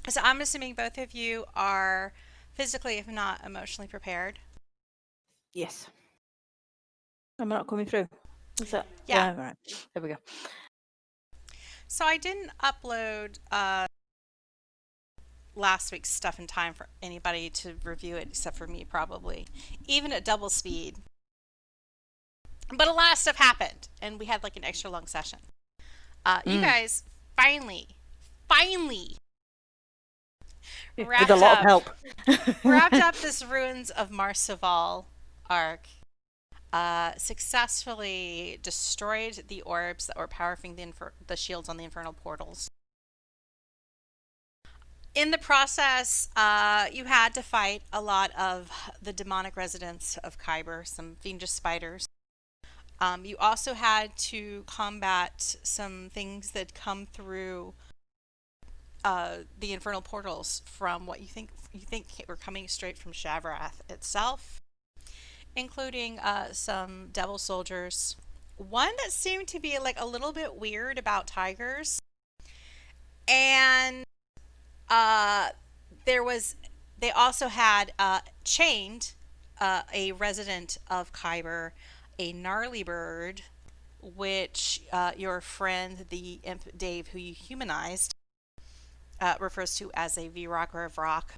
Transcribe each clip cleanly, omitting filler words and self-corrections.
So I'm assuming both of you are physically, if not emotionally, prepared. Yes. Am I not coming through? Is that? Yeah. Yeah, right. There we go. So I didn't upload last week's stuff in time for anybody to review it, except for me, probably, even at double speed. But a lot of stuff happened, and we had like an extra long session. You Mm. guys finally With a wrapped lot of up help. wrapped up this Ruins of Marseval arc. Successfully destroyed the orbs that were powering the shields on the infernal portals. In the process, you had to fight a lot of the demonic residents of Khyber, some fiendish spiders. You also had to combat some things that come through the infernal portals from what you think were coming straight from Shavrath itself, including some devil soldiers. One that seemed to be like a little bit weird about tigers, and uh, there was. They also had chained a resident of Khyber, a gnarly bird, which your friend, the imp Dave, who you humanized, refers to as a V-Rock or a Vrock,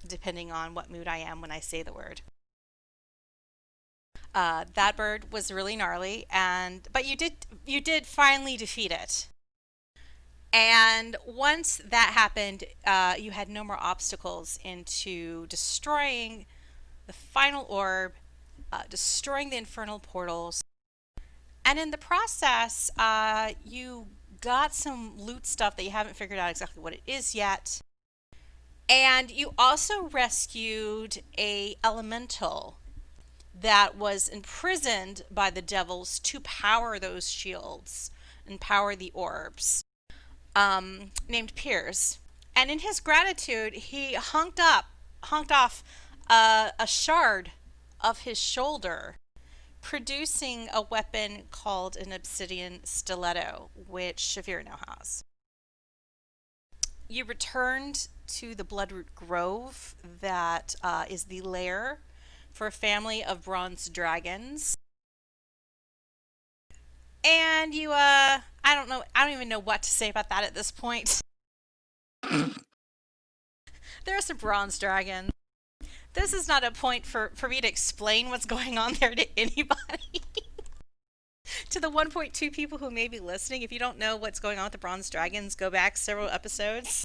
depending on what mood I am when I say the word. That bird was really gnarly, and but you did finally defeat it. And once that happened, you had no more obstacles into destroying the final orb, destroying the infernal portals, and in the process, you got some loot stuff that you haven't figured out exactly what it is yet. And you also rescued a elemental that was imprisoned by the devils to power those shields and power the orbs, named Piers. And in his gratitude, he honked off a shard of his shoulder, producing a weapon called an obsidian stiletto, which Shaefira now has. You returned to the Bloodroot Grove, that is the lair for a family of bronze dragons. And I don't even know what to say about that at this point. There are some bronze dragons. This is not a point for me to explain what's going on there to anybody. To the 1.2 people who may be listening, if you don't know what's going on with the bronze dragons, go back several episodes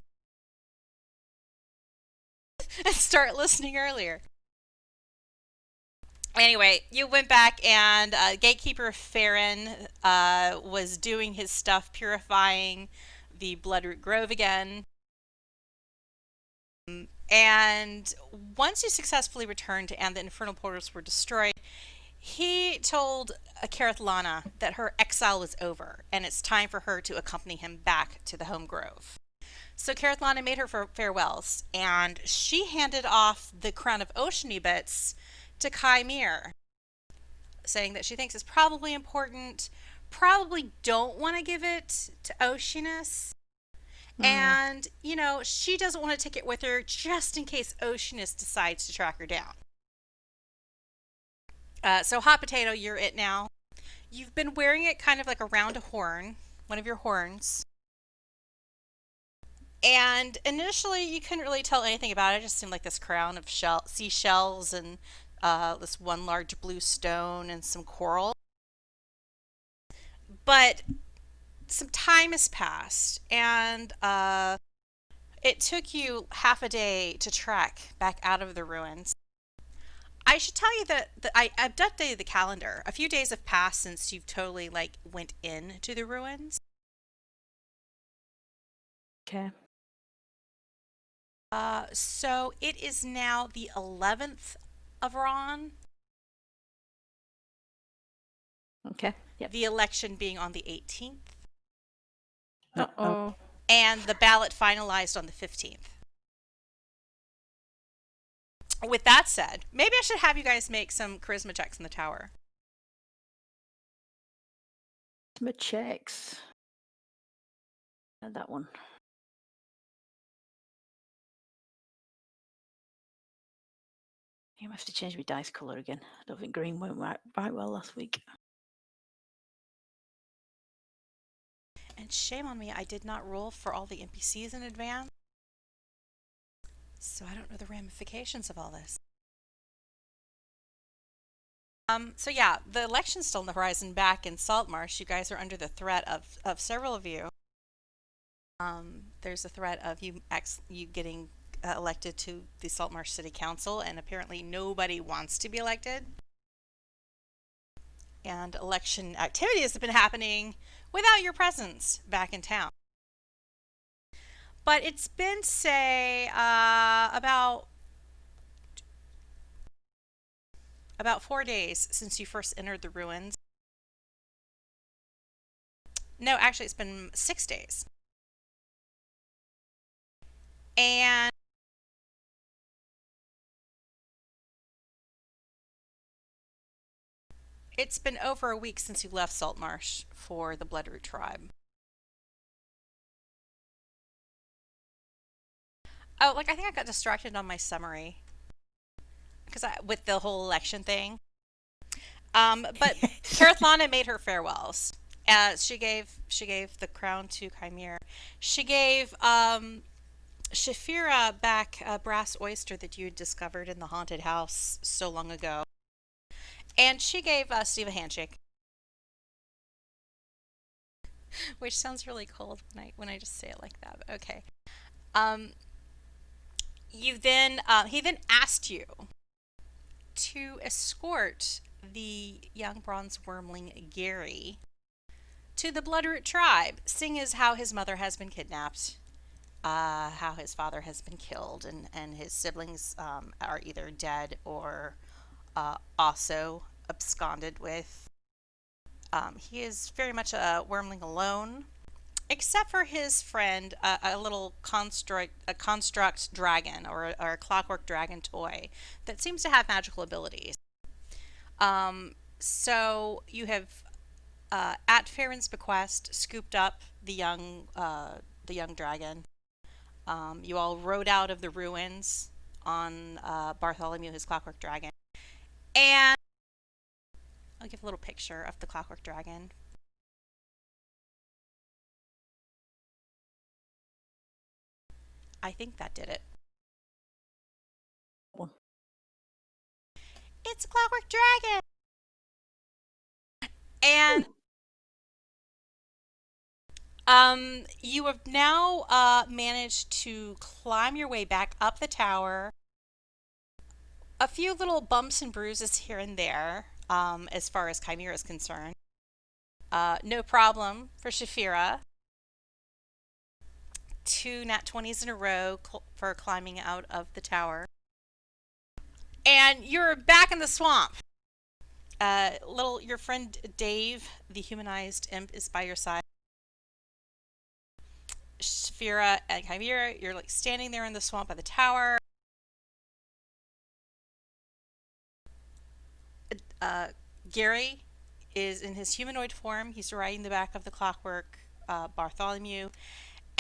and start listening earlier. Anyway, you went back, and Gatekeeper Farron was doing his stuff, purifying the Bloodroot Grove again. And once you successfully returned and the infernal portals were destroyed, he told Karathlana that her exile was over and it's time for her to accompany him back to the home grove. So Karathlana made her farewells, and she handed off the crown of Oceany Bits to Kymir, saying that she thinks it's probably important, probably don't want to give it to Oceanus. Mm. And, she doesn't want to take it with her just in case Oceanus decides to track her down. So, Hot Potato, you're it now. You've been wearing it kind of like around a horn, one of your horns. And initially, you couldn't really tell anything about it. It just seemed like this crown of seashells and this one large blue stone and some coral. But some time has passed, and it took you half a day to trek back out of the ruins. I should tell you that I've updated the calendar. A few days have passed since you've totally like went into the ruins. Okay. So it is now the 11th of Ron, Okay. Yep. the election being on the 18th, Oh. Uh-oh. and the ballot finalized on the 15th. With that said, maybe I should have you guys make some charisma checks in the tower. My checks. And that one. I'm have to change my dice colour again. I don't think green went right well last week. And shame on me, I did not roll for all the NPCs in advance. So I don't know the ramifications of all this. So yeah, the election's still on the horizon back in Saltmarsh. You guys are under the threat of several of you. There's a threat of you getting elected to the Saltmarsh City Council, and apparently nobody wants to be elected. And election activities have been happening without your presence back in town. But it's been, say, about 4 days since you first entered the ruins. No, actually, it's been 6 days. And it's been over a week since you left Saltmarsh for the Bloodroot tribe. Oh, like I think I got distracted on my summary because with the whole election thing. But Carathlana made her farewells. She gave the crown to Kymir. She gave Shaefira back a brass oyster that you had discovered in the haunted house so long ago, and she gave Stiiv a handshake, which sounds really cold when I just say it like that. But okay. Um, he then asked you to escort the young bronze wormling Gary to the Bloodroot tribe, seeing as how his mother has been kidnapped, how his father has been killed, and his siblings are either dead or also absconded with. He is very much a wormling alone, except for his friend, a little construct dragon or a clockwork dragon toy that seems to have magical abilities. So you have, at Farron's bequest, scooped up the young dragon. You all rode out of the ruins on Bartholomew, his clockwork dragon, and I'll give a little picture of the clockwork dragon. I think that did it. Well, It's a clockwork dragon, and you have now managed to climb your way back up the tower. A few little bumps and bruises here and there, as far as Kymir is concerned. No problem for Shaefira. 2 nat 20s in a row for climbing out of the tower. And you're back in the swamp. Your friend Dave, the humanized imp, is by your side. Shaefira and Kymir, you're like standing there in the swamp by the tower. Gary is in his humanoid form. He's riding the back of the clockwork Bartholomew.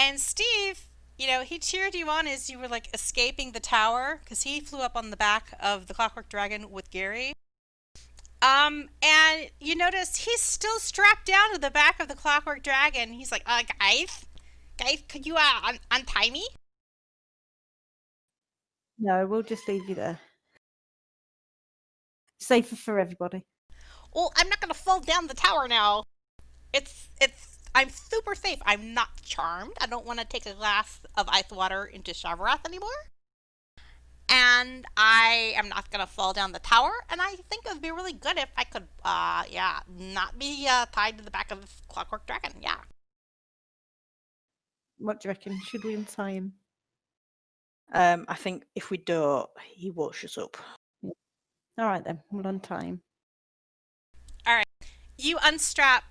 And Stiiv, he cheered you on as you were like escaping the tower because he flew up on the back of the clockwork dragon with Gary. And you notice he's still strapped down to the back of the clockwork dragon. He's like, guys, could you untie me? no, we'll just leave you there. Safer for everybody. Well, I'm not gonna fall down the tower now. I'm super safe. I'm not charmed. I don't want to take a glass of ice water into Shavarath anymore. And I am not gonna fall down the tower. And I think it would be really good if I could, not be tied to the back of the clockwork dragon. Yeah. What do you reckon? Should we untie him? I think if we don't, he won't shut up. Yeah. All right then, we'll untie him. All right. You unstrap,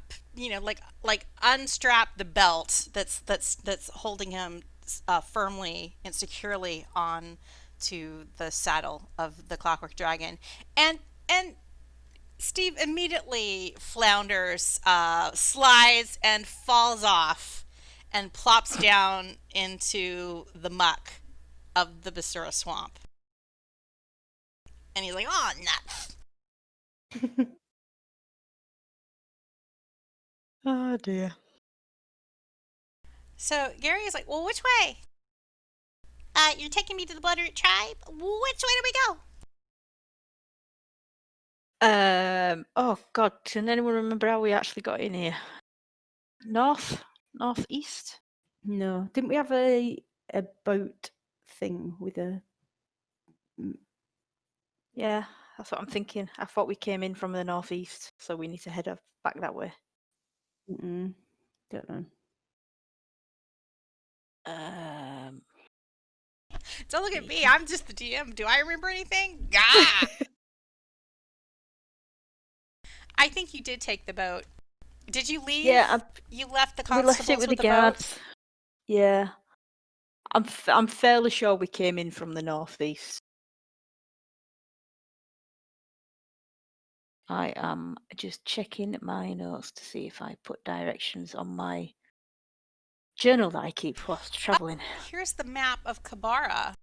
unstrap the belt that's holding him firmly and securely on to the saddle of the clockwork dragon, and Stiiv immediately flounders, slides, and falls off, and plops down into the muck of the Basura swamp. And he's like, oh, nuts. Oh dear. So Gary is like, well, which way? You're taking me to the Bloodroot tribe? Which way do we go? Oh God, can anyone remember how we actually got in here? Northeast? No, didn't we have a boat thing with a? Yeah, that's what I'm thinking. I thought we came in from the northeast, so we need to head up back that way. Don't know. Don't look at me. I'm just the DM. Do I remember anything? Gah! I think you did take the boat. Did you leave? Yeah, you left the we left it constables with the boat? guards. Yeah, I'm fairly sure we came in from the northeast. I am just checking my notes to see if I put directions on my journal that I keep whilst traveling. Here's the map of Kabara.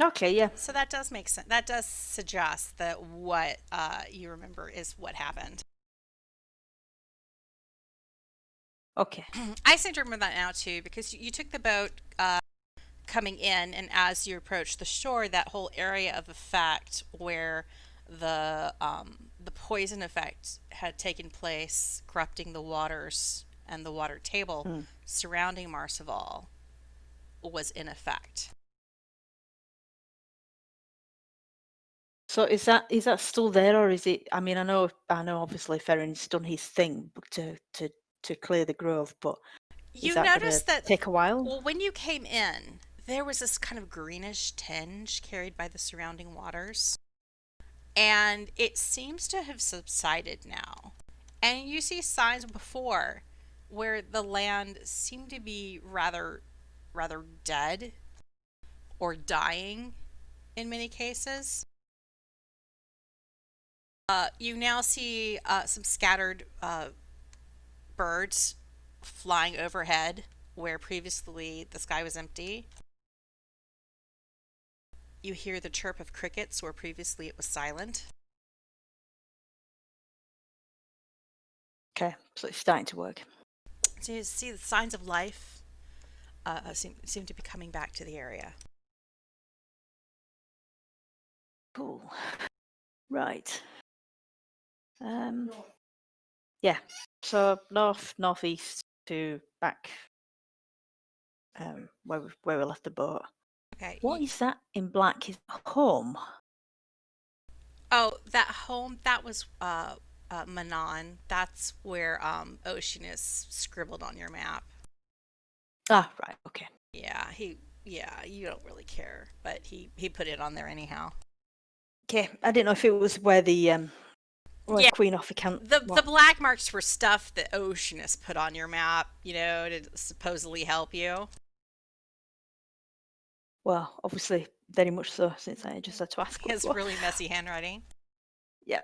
Okay, yeah. So that does make sense. That does suggest that what you remember is what happened. Okay. I seem to remember that now too, because you took the boat coming in, and as you approached the shore, that whole area of effect where the poison effect had taken place, corrupting the waters and the water table surrounding Marseval, was in effect. So is that still there, or is it? I mean, I know. Obviously, Ferrin's done his thing to clear the grove, but is You that going to noticed that, take a while? well, when you came in, there was this kind of greenish tinge carried by the surrounding waters, and it seems to have subsided now. And you see signs before where the land seemed to be rather dead or dying in many cases. You now see some scattered birds flying overhead where previously the sky was empty. You hear the chirp of crickets where previously it was silent. Okay, so it's starting to work. So you see the signs of life seem to be coming back to the area. Cool. Right. Yeah. So northeast to back where we left the boat. Okay. What is that in black? Is home? Oh, that home, that was Manon. That's where Ocean is scribbled on your map. Ah, right. Okay. Yeah, you don't really care, but he put it on there anyhow. Okay. I didn't know if it was where the Yeah. Queen Officant. The black marks were stuff that Oceanus put on your map, to supposedly help you. Well, obviously, very much so, since I just had to ask. He has really messy handwriting. Yeah.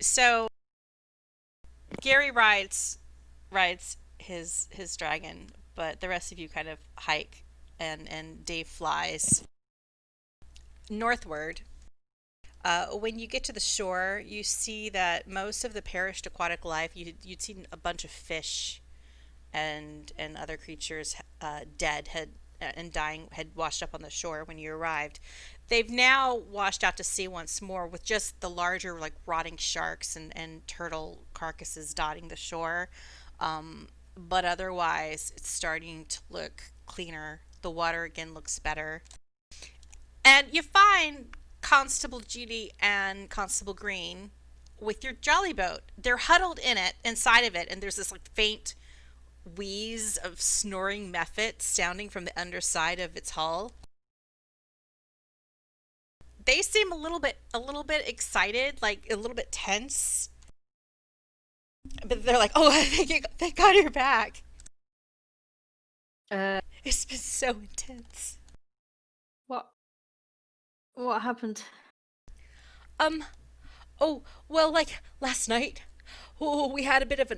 So Gary rides his dragon, but the rest of you kind of hike, and Dave flies northward. When you get to the shore, you see that most of the perished aquatic life, you'd seen a bunch of fish and other creatures dead and dying had washed up on the shore when you arrived. They've now washed out to sea once more with just the larger, like, rotting sharks and turtle carcasses dotting the shore. But otherwise, it's starting to look cleaner. The water again looks better. And you find Constable Judy and Constable Green with your jolly boat. They're huddled in it, inside of it, and there's this like faint wheeze of snoring mephit sounding from the underside of its hull. They seem a little bit excited, like a little bit tense. But they're like, "Oh, thank God you're back." It's been so intense. What happened? Um, oh, well, like last night, oh, we had a bit of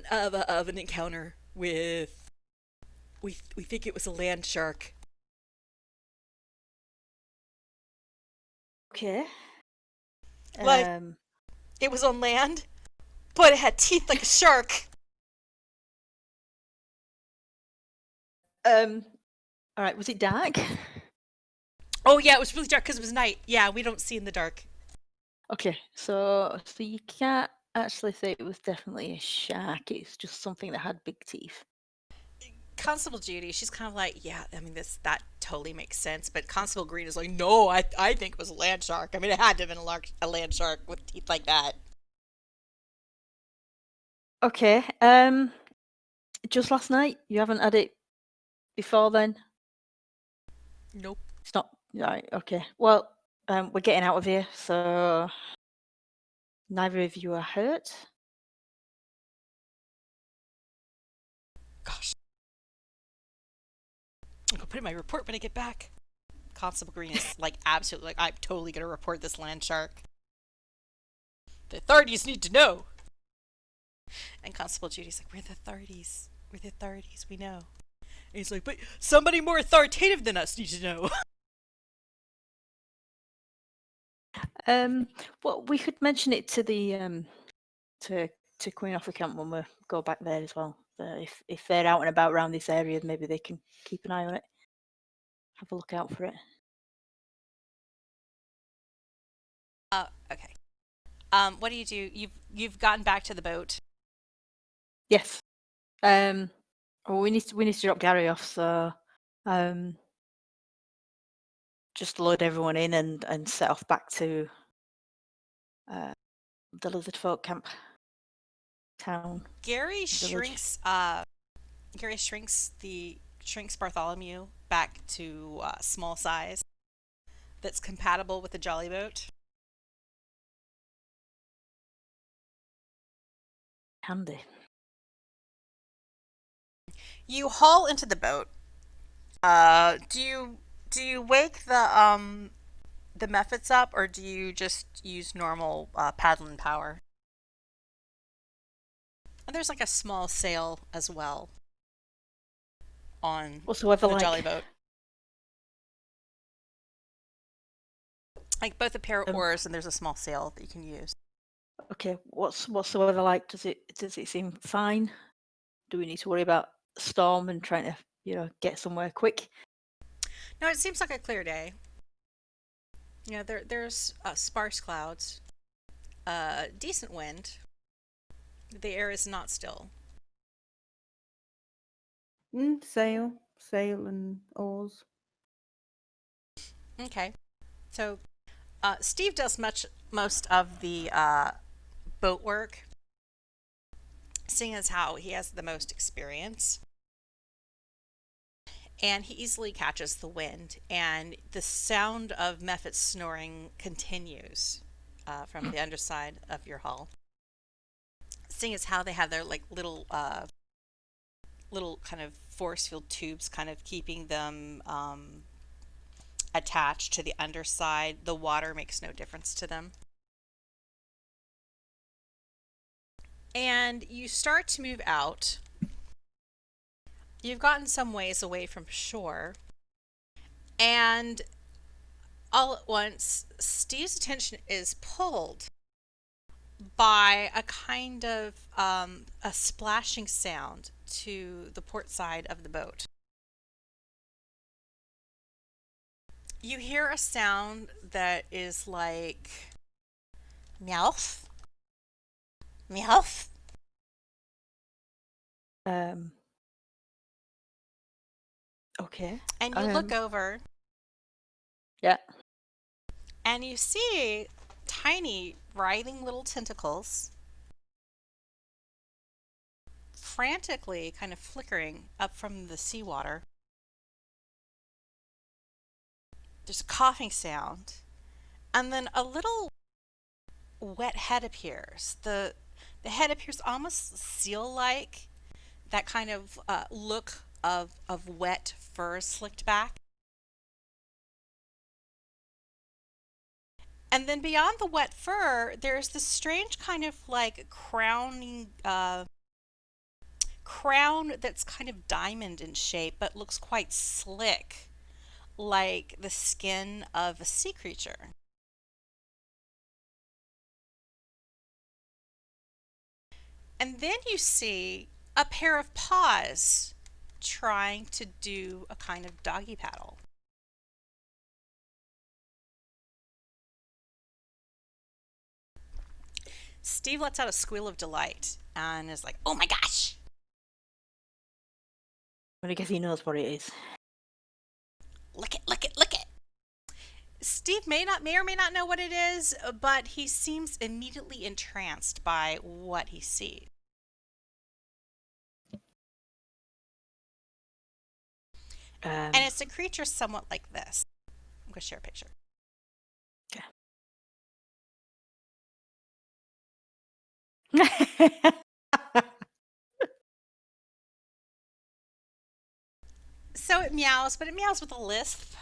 an encounter with we think it was a land shark. Okay. Like Um, it was on land, but it had teeth like a shark. um, all right. Was it dark? Oh yeah, it was really dark because it was night. Yeah, we don't see in the dark. Okay, so you can't actually say it was definitely a shark. It's just something that had big teeth. Constable Judy, she's kind of like, yeah, I mean, that totally makes sense. But Constable Green is like, no, I think it was a land shark. I mean, it had to have been a land shark with teeth like that. Okay. Just last night. You haven't had it before then. Nope. It's not right. Okay. Well, we're getting out of here, so neither of you are hurt. Gosh. I'm gonna put in my report when I get back. Constable Green is like absolutely like, I'm totally gonna report this land shark. The authorities need to know. And Constable Judy's like, we're the authorities. We're the authorities. We know. And he's like, but somebody more authoritative than us needs to know. Well, we could mention it to the to Queen Offer Camp when we go back there as well. If they're out and about around this area, maybe they can keep an eye on it. Have a look out for it. Okay. What do you do? You've gotten back to the boat. Yes. Well, we need to drop Gary off, so just load everyone in and set off back to the Lizardfolk camp town Gary village. shrinks. Gary shrinks Bartholomew back to small size that's compatible with the jolly boat. Handy. You haul into the boat. Do you wake the Mephits up, or do you just use normal paddling power? And there's like a small sail as well on What's the weather the like? jolly boat. Like both a pair of oars and there's a small sail that you can use. Okay, what's the weather like? Does it seem fine? Do we need to worry about storm and trying to get somewhere quick? No, it seems like a clear day. There's sparse clouds, decent wind. The air is not still. Sail and oars. Okay, so Stiiv does most of the boat work, seeing as how he has the most experience. And he easily catches the wind, and the sound of Mephit snoring continues from the underside of your hull. Seeing as how they have their like little kind of force field tubes, kind of keeping them attached to the underside, the water makes no difference to them. And you start to move out. You've gotten some ways away from shore, and all at once, Steve's attention is pulled by a kind of a splashing sound to the port side of the boat. You hear a sound that is like meowth, meowth. Okay. And you look over. Yeah. And you see tiny, writhing little tentacles frantically kind of flickering up from the seawater. There's a coughing sound, and then a little wet head appears. The head appears almost seal-like, that kind of look of wet fur slicked back. And then beyond the wet fur, there's this strange kind of like crown that's kind of diamond in shape, but looks quite slick, like the skin of a sea creature. And then you see a pair of paws trying to do a kind of doggy paddle. Stiiv lets out a squeal of delight and is like, "Oh my gosh!" But I guess he knows what it is. Look it, look it, look it. Stiiv may or may not know what it is, but he seems immediately entranced by what he sees. And it's a creature somewhat like this. I'm going to share a picture. Okay. So it meows, but it meows with a lisp.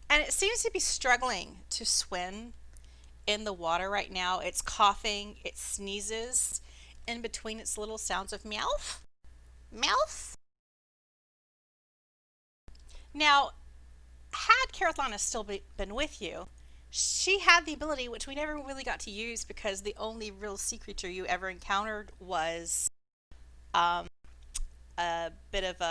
And it seems to be struggling to swim in the water right now. It's coughing, it sneezes in between its little sounds of meow, meow. Now, had Caroline still been with you, she had the ability, which we never really got to use because the only real sea creature you ever encountered was a bit of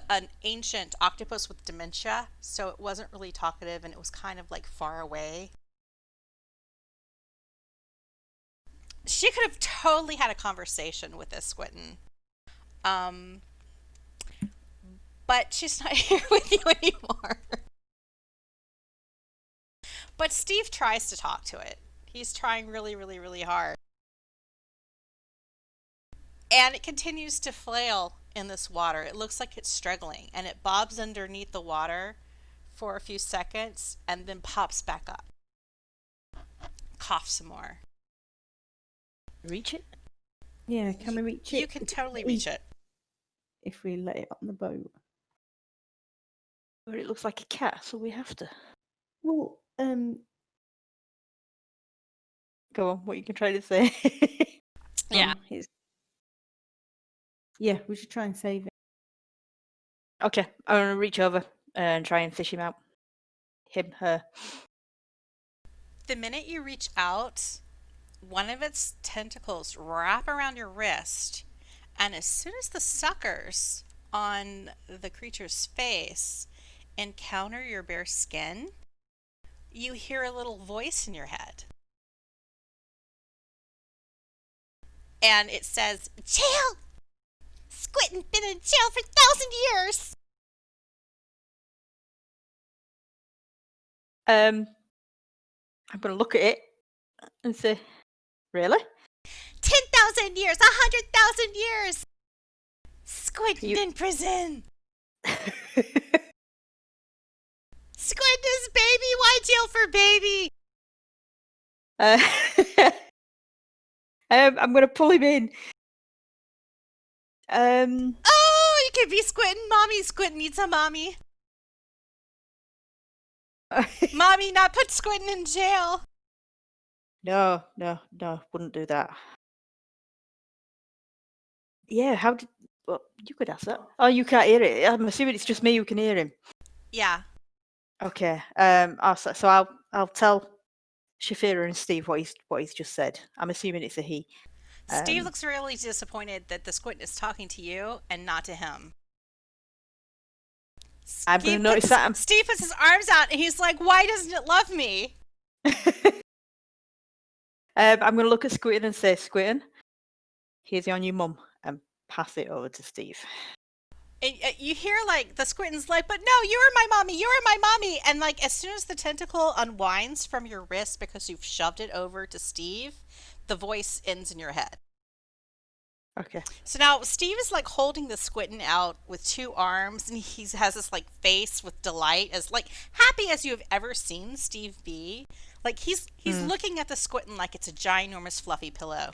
an ancient octopus with dementia, so it wasn't really talkative and it was kind of like far away. She could have totally had a conversation with this squidden. But she's not here with you anymore. But Stiiv tries to talk to it. He's trying really, really, really hard. And it continues to flail in this water. It looks like it's struggling, and it bobs underneath the water for a few seconds and then pops back up. Coughs some more. Reach it? Yeah, can we reach it? You can totally reach it. If we let it on the boat. But it looks like a cat, so we have to. Well, Go on, what you can try to say. Yeah. Yeah, we should try and save it. Okay, I'm going to reach over and try and fish him out. Him, her. The minute you reach out, one of its tentacles wrap around your wrist, and as soon as the suckers on the creature's face encounter your bare skin, you hear a little voice in your head. And it says, "Jail! Squid's been in jail for 1,000 years!" I'm going to look at it and say, really? 10,000 years! 100,000 years! Squid's in prison! Squid is baby! Why jail for baby? I'm going to pull him in. Oh, you can be squinting. Mommy, squid needs a mommy. Mommy, not put squinting in jail. No, wouldn't do that. Yeah, how did... Well, you could ask that. Oh, you can't hear it. I'm assuming it's just me who can hear him. Yeah. Okay. So I'll tell Shaefira and Stiiv what he's just said. I'm assuming it's a he. Stiiv looks really disappointed that the squid is talking to you and not to him. I'm going to notice that. Stiiv puts his arms out and he's like, "Why doesn't it love me?" I'm going to look at Squirtin and say, Squirtin, here's your new mum, and pass it over to Stiiv. And you hear like the squid's like, "But no, you are my mommy. You are my mommy." And like as soon as the tentacle unwinds from your wrist because you've shoved it over to Stiiv, the voice ends in your head. Okay. So now Stiiv is like holding the squidden out with two arms, and he has this like face with delight, as like happy as you have ever seen Stiiv be. Like he's looking at the squidden like it's a ginormous fluffy pillow.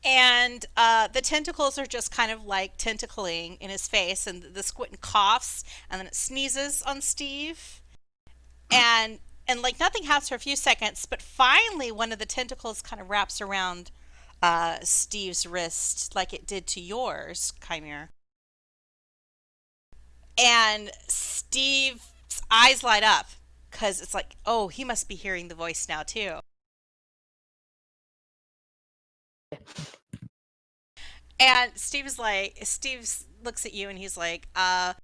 And the tentacles are just kind of like tentacling in his face, and the squidden coughs, and then it sneezes on Stiiv, and like nothing happens for a few seconds, but finally one of the tentacles kind of wraps around Steve's wrist like it did to yours, Kymir. And Steve's eyes light up because it's like, oh, he must be hearing the voice now too. And Steve looks at you and he's like, I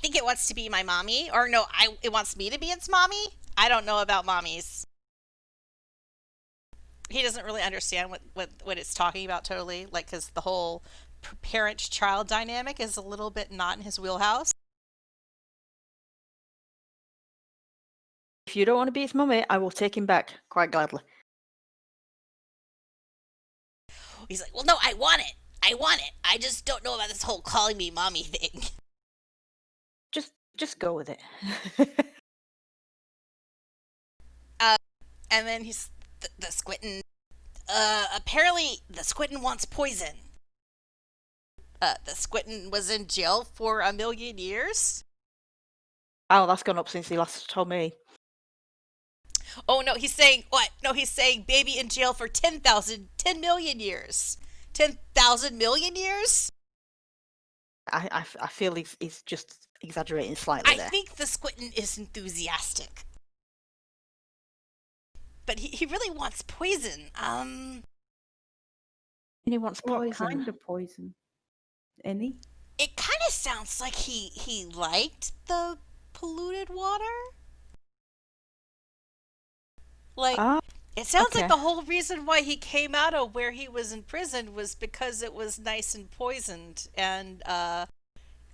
think it wants to be my mommy. Or no, it wants me to be its mommy. I don't know about mommies. He doesn't really understand what it's talking about totally. Like, because the whole parent-child dynamic is a little bit not in his wheelhouse. If you don't want to be his mummy, I will take him back quite gladly. He's like, well, no, I want it. I want it. I just don't know about this whole calling me mommy thing. Just go with it. And then he's the squintin. Apparently the squintin wants poison. The squintin was in jail for 1,000,000 years. Oh, that's gone up since he last told me. Oh no, he's saying what? No, he's saying baby in jail for 10 million years. 10,000 million years? I feel he's just exaggerating slightly I there. think the squintin is enthusiastic. But he really wants poison. And he wants What poison. kind of poison? Any? It kind of sounds like he liked the polluted water. Like, Ah, it sounds like okay. the whole reason why he came out of where he was imprisoned was because it was nice and poisoned and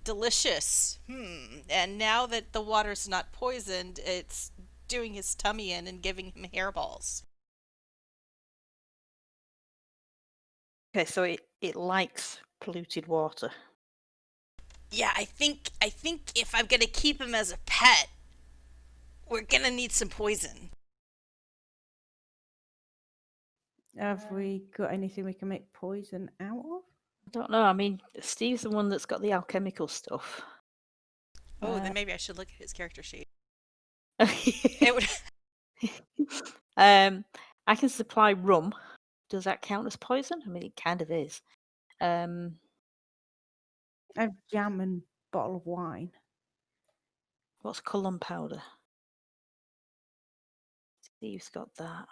delicious. And now that the water's not poisoned, it's doing his tummy in and giving him hairballs. Okay, so it likes polluted water. Yeah, I think if I'm gonna keep him as a pet, we're gonna need some poison. Have we got anything we can make poison out of? I don't know. I mean, Steve's the one that's got the alchemical stuff. Oh, then maybe I should look at his character sheet. It would. I can supply rum. Does that count as poison? I mean, it kind of is. I have jam and bottle of wine. What's cullen powder? Steve's got that.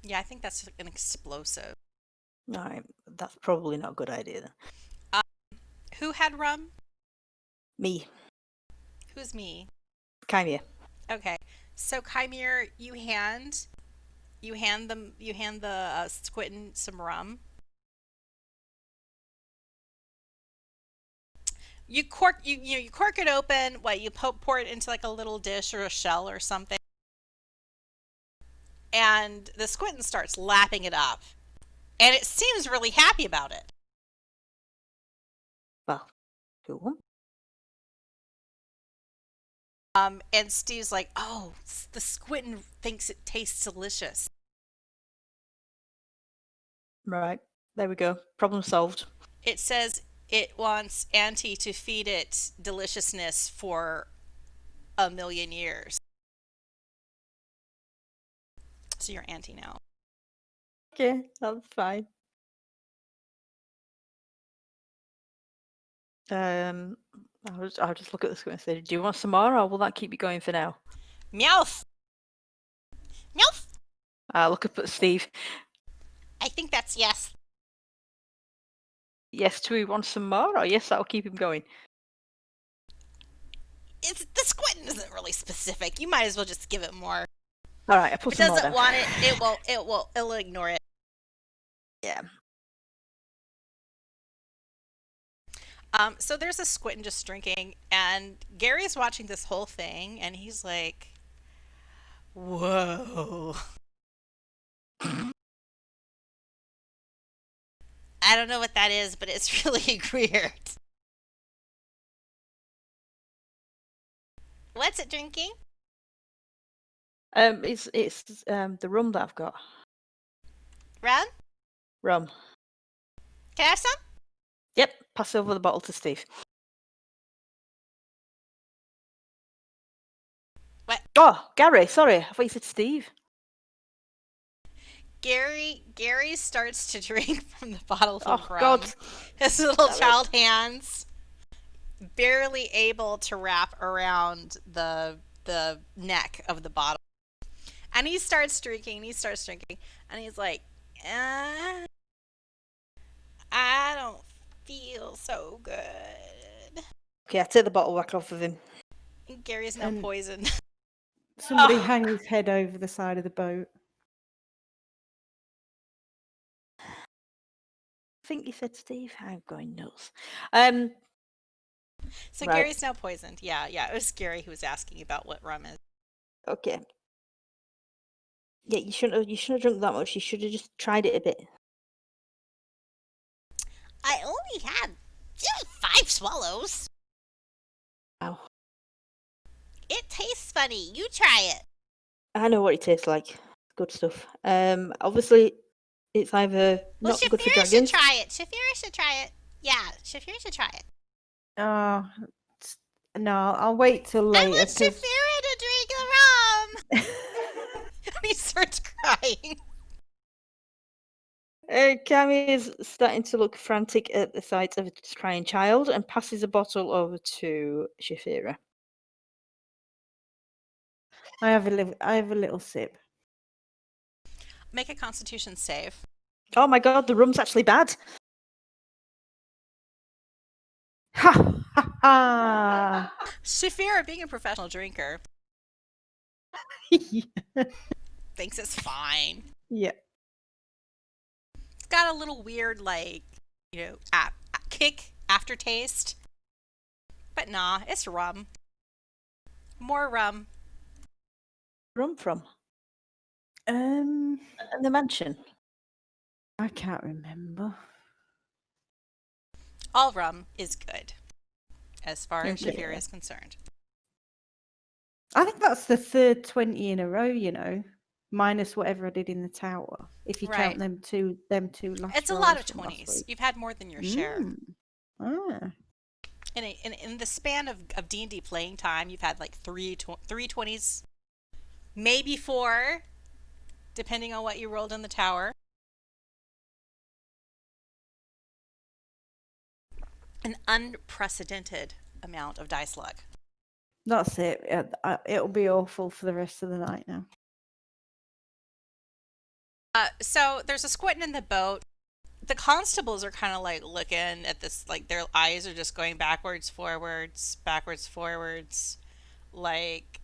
Yeah, I think that's an explosive. All right, that's probably not a good idea then. Who had rum? Me, Who's me? Kymir. Okay, so Kymir, you hand the squintin some rum. You cork it open. What, you pour it into like a little dish or a shell or something, and the squintin starts lapping it up, and it seems really happy about it. Well, cool. And Steve's like, oh, the squintin thinks it tastes delicious. Right, there we go. Problem solved. It says it wants Auntie to feed it deliciousness for 1,000,000 years. So you're Auntie now. Okay, that's fine. I'll just look at the squint and say, do you want some more, or will that keep you going for now? Meowth! Meowth! I'll look up at Steve. I think that's yes. Yes, do we want some more, or yes, that'll keep him going? The squintin isn't really specific. You might as well just give it more. All right, I put If it some more doesn't down. want it, it'll ignore it. Yeah. So there's a squintin just drinking, and Gary's watching this whole thing, and he's like, whoa. I don't know what that is, but it's really weird. What's it drinking? It's the rum that I've got. Rum? Rum. Can I have some? Yep, pass over the bottle to Steve. Oh, Gary, sorry. I thought you said Steve. Gary starts to drink from the bottle of Oh, rum. God. His little Damn it. child hands barely able to wrap around the neck of the bottle. And he starts drinking, and he's like, I don't feel so good. Okay, I take the bottle back off of him. And Gary's now And- poisoned. Somebody Oh. hang his head over the side of the boat. I think you said Steve. I'm going nuts. So Right. Gary's now poisoned. Yeah. It was Gary who was asking about what rum is. Okay. Yeah, you shouldn't have drunk that much. You should have just tried it a bit. I only had 5 swallows. Wow. It tastes funny. You try it. I know what it tastes like. Good stuff. Obviously, it's either Well, not good for Shaefira should dragons. try it. Shaefira should try it. Yeah, Shaefira should try it. Oh, no, I'll wait till I later. want 'cause- Shaefira to drink the rum. He starts crying. Kymir is starting to look frantic at the sight of a crying child and passes a bottle over to Shaefira. I have a little sip. Make a Constitution save. Oh my god, the rum's actually bad. Ha ha ha! Shaefira, being a professional drinker, thinks it's fine. Yeah. It's got a little weird, like, kick aftertaste. But nah, it's rum. More rum. Rum from? Um, In the mansion. I can't remember. All rum is good, as far as Okay. Shaefira is concerned. I think that's the third 20 in a row, you know, minus whatever I did in the tower. If you Right. count them two last It's a lot rolls of from last 20s. week. You've had more than your share. Ah. In the span of D&D playing time, you've had like three 20s, maybe 4, depending on what you rolled in the tower. An unprecedented amount of dice luck. That's it. It'll be awful for the rest of the night now. So there's a squinting in the boat. The constables are kind of like looking at this, like their eyes are just going backwards, forwards, backwards, forwards. Like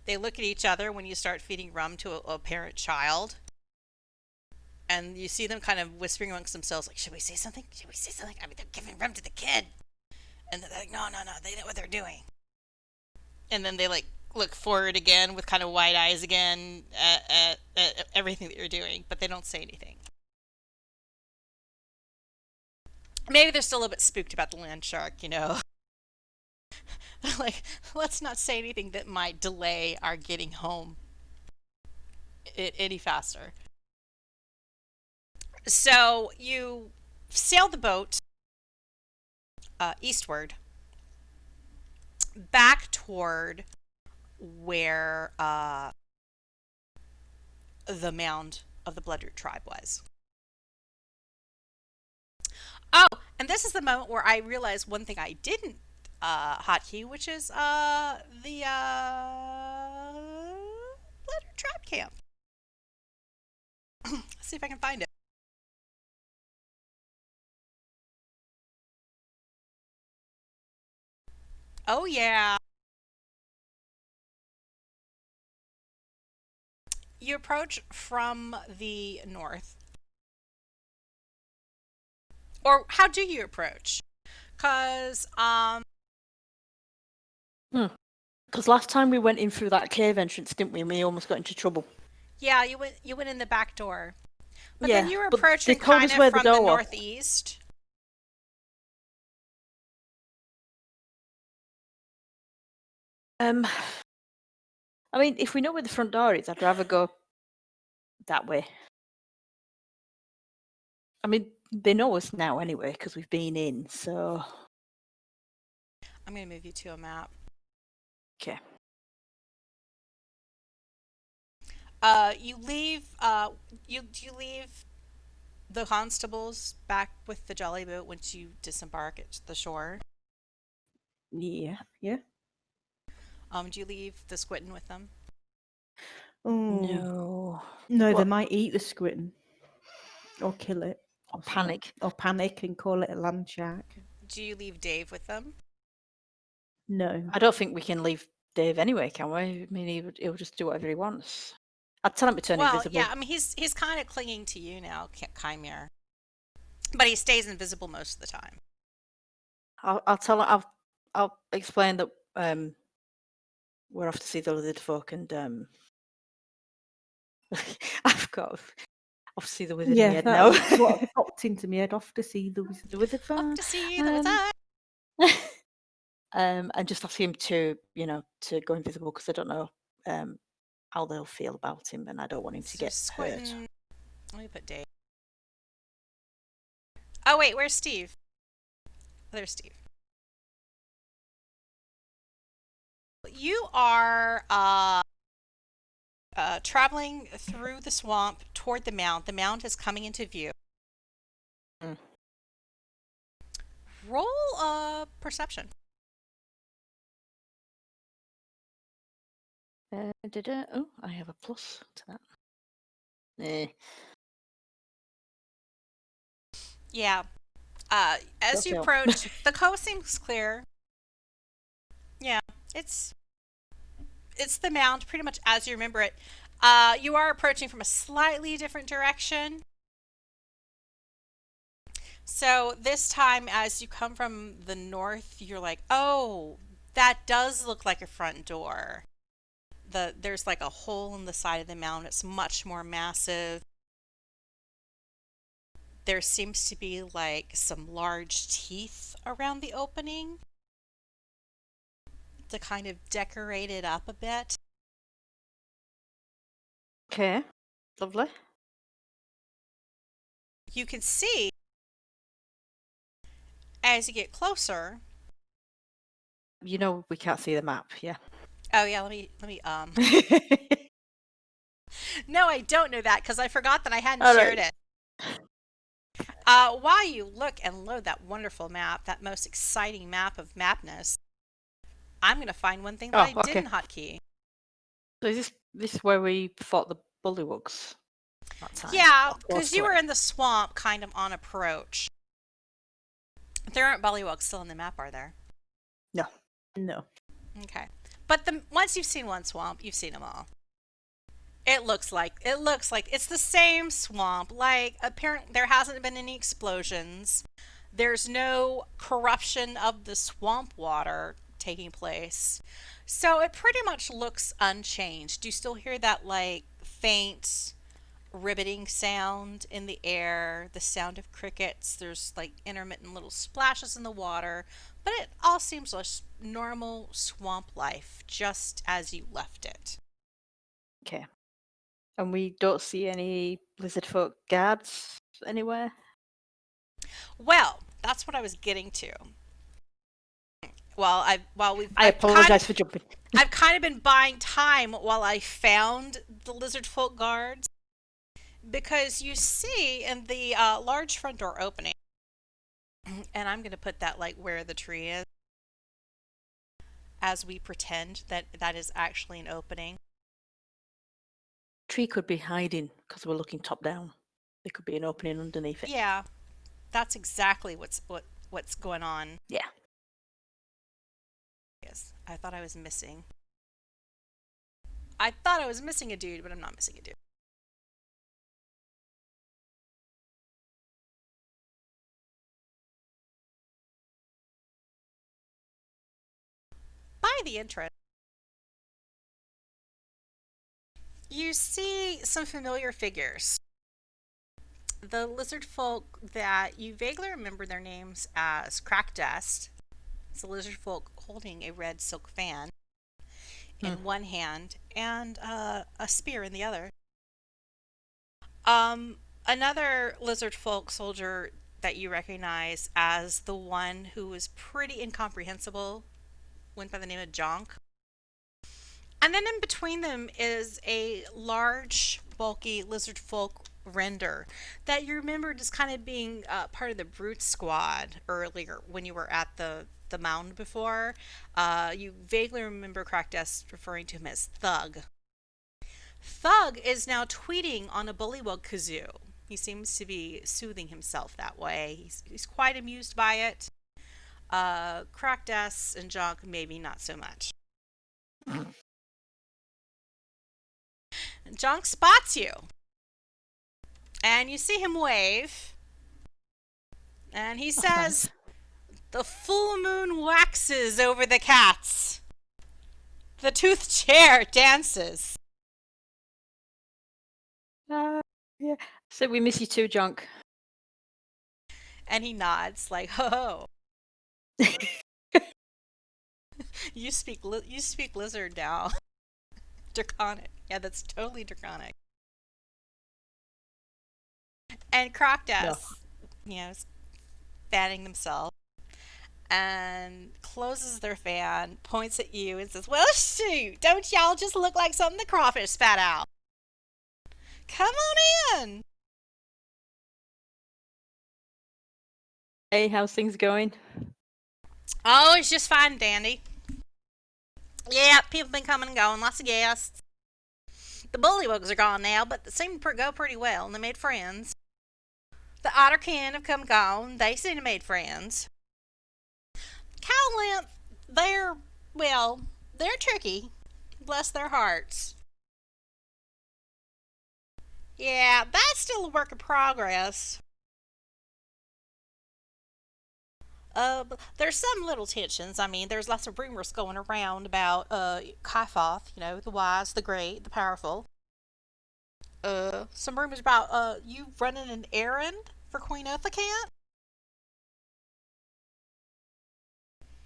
they look at each other when you start feeding rum to a parent child. And you see them kind of whispering amongst themselves, like, should we say something? Should we say something? I mean, they're giving rum to the kid. And they're like, no, they know what they're doing. And then they like look forward again with kind of wide eyes again at everything that you're doing, but they don't say anything. Maybe they're still a little bit spooked about the land shark, you know. Like, let's not say anything that might delay our getting home any faster. So you sail the boat eastward back toward where the mound of the Bloodroot tribe was. Oh, and this is the moment where I realized one thing I didn't hotkey, which is the Bloodroot tribe camp. Let's see if I can find it. Oh, yeah. You approach from the north. Or how do you approach? Because, Because last time we went in through that cave entrance, didn't we? And we almost got into trouble. yeah, you went in the back door. But Yeah, then you were but they approaching told kind us of where the from the door was. northeast. I mean, if we know where the front door is, I'd rather go that way. I mean, they know us now anyway because we've been in. So I'm going to move you to a map. okay. You leave. You leave the constables back with the jolly boat once you disembark at the shore. Yeah, yeah. Do you leave the squittin with them? Oh No. no, they What? might eat the squid or kill it Or something. panic. Or panic and call it a land shark. Do you leave Dave with them? No. I don't think we can leave Dave anyway, can we? I mean, he'll just do whatever he wants. I'd tell him to turn Well, invisible. yeah. I mean, he's kind of clinging to you now, Kymir, but he stays invisible most of the time. I'll tell him. I'll explain that we're off to see the Lizardfolk, and I've got off to see the wizard in my Yeah, head that's now. what popped into my head. Off to see the wizard. The wizard Off farm. to see the wizard. And just ask him to, to go invisible because I don't know how they'll feel about him, and I don't want him to So get hurt. squittin. Let me put Dave. Oh wait, where's Stiiv? There's Stiiv. You are traveling through the swamp toward the mound. The mound is coming into view. Mm. Roll a perception. Oh, I have a plus to that. Eh. Yeah. As you Okay. approach, the coast seems clear. Yeah, it's the mound pretty much as you remember it. You are approaching from a slightly different direction. So this time, as you come from the north, you're like, oh, that does look like a front door. There's like a hole in the side of the mound. It's much more massive. There seems to be like some large teeth around the opening to kind of decorate it up a bit. Okay, lovely. You can see as you get closer. You know we can't see the map, yeah. Oh yeah, let me No, I don't know that because I forgot that I hadn't All shared right. it. While you look and load that wonderful map, that most exciting map of mapness, I'm going to find one thing that I okay. didn't hotkey. So is this where we fought the bullywugs that time? Yeah, Or close because to you were it? in the swamp kind of on approach. There aren't bullywugs still in the map, are there? No. No. Okay. But once you've seen one swamp, you've seen them all. It looks like it's the same swamp. Like apparently there hasn't been any explosions. There's no corruption of the swamp water taking place. So it pretty much looks unchanged. Do you still hear that like faint ribbiting sound in the air, the sound of crickets? There's like intermittent little splashes in the water, but it all seems like normal swamp life just as you left it. Okay. And we don't see any Lizardfolk guards anywhere? Well, that's what I was getting to. Well, I apologise for jumping. I've kind of been buying time while I found the Lizardfolk guards, because you see in the large front door opening, and I'm going to put that like where the tree is, as we pretend that that is actually an opening. Tree could be hiding because we're looking top down. There could be an opening underneath it. Yeah, that's exactly what's going on. Yeah. Yes, I thought I was missing. I thought I was missing a dude, but I'm not missing a dude. By the entrance, you see some familiar figures. The lizard folk that you vaguely remember their names as Crack Dust. It's a lizard folk holding a red silk fan in one hand and a spear in the other. Another lizard folk soldier that you recognize as the one who was pretty incomprehensible went by the name of Jonk. And then in between them is a large, bulky Lizardfolk render that you remember just kind of being part of the brute squad earlier when you were at the mound before. You vaguely remember Crackdust referring to him as Thug. Thug is now tweeting on a bullywug kazoo. He seems to be soothing himself that way. He's quite amused by it. Crackdust and Junk maybe not so much. Junk spots you. And you see him wave. And he That's says, nice. "The full moon waxes over the cats. The toothed chair dances." Yeah. So we miss you too, Junk. And he nods like, "Ho ho. You speak lizard now." Draconic. Yeah, that's totally draconic. And Crocdust, is fanning themselves and closes their fan, points at you, and says, "Well, shoot, don't y'all just look like something the crawfish spat out? Come on in." Hey, how's things going? Oh, it's just fine, dandy. Yeah, people been coming and going, lots of guests. The bullywugs are gone now, but they seem to go pretty well, and they made friends. The otterkin have come and gone, they seem to have made friends. Cowlent, they're tricky. Bless their hearts. Yeah, that's still a work in progress. But there's some little tensions. I mean, there's lots of rumors going around about Kyfoth, the wise, the great, the powerful. Some rumors about you running an errand for Queen Ethicant.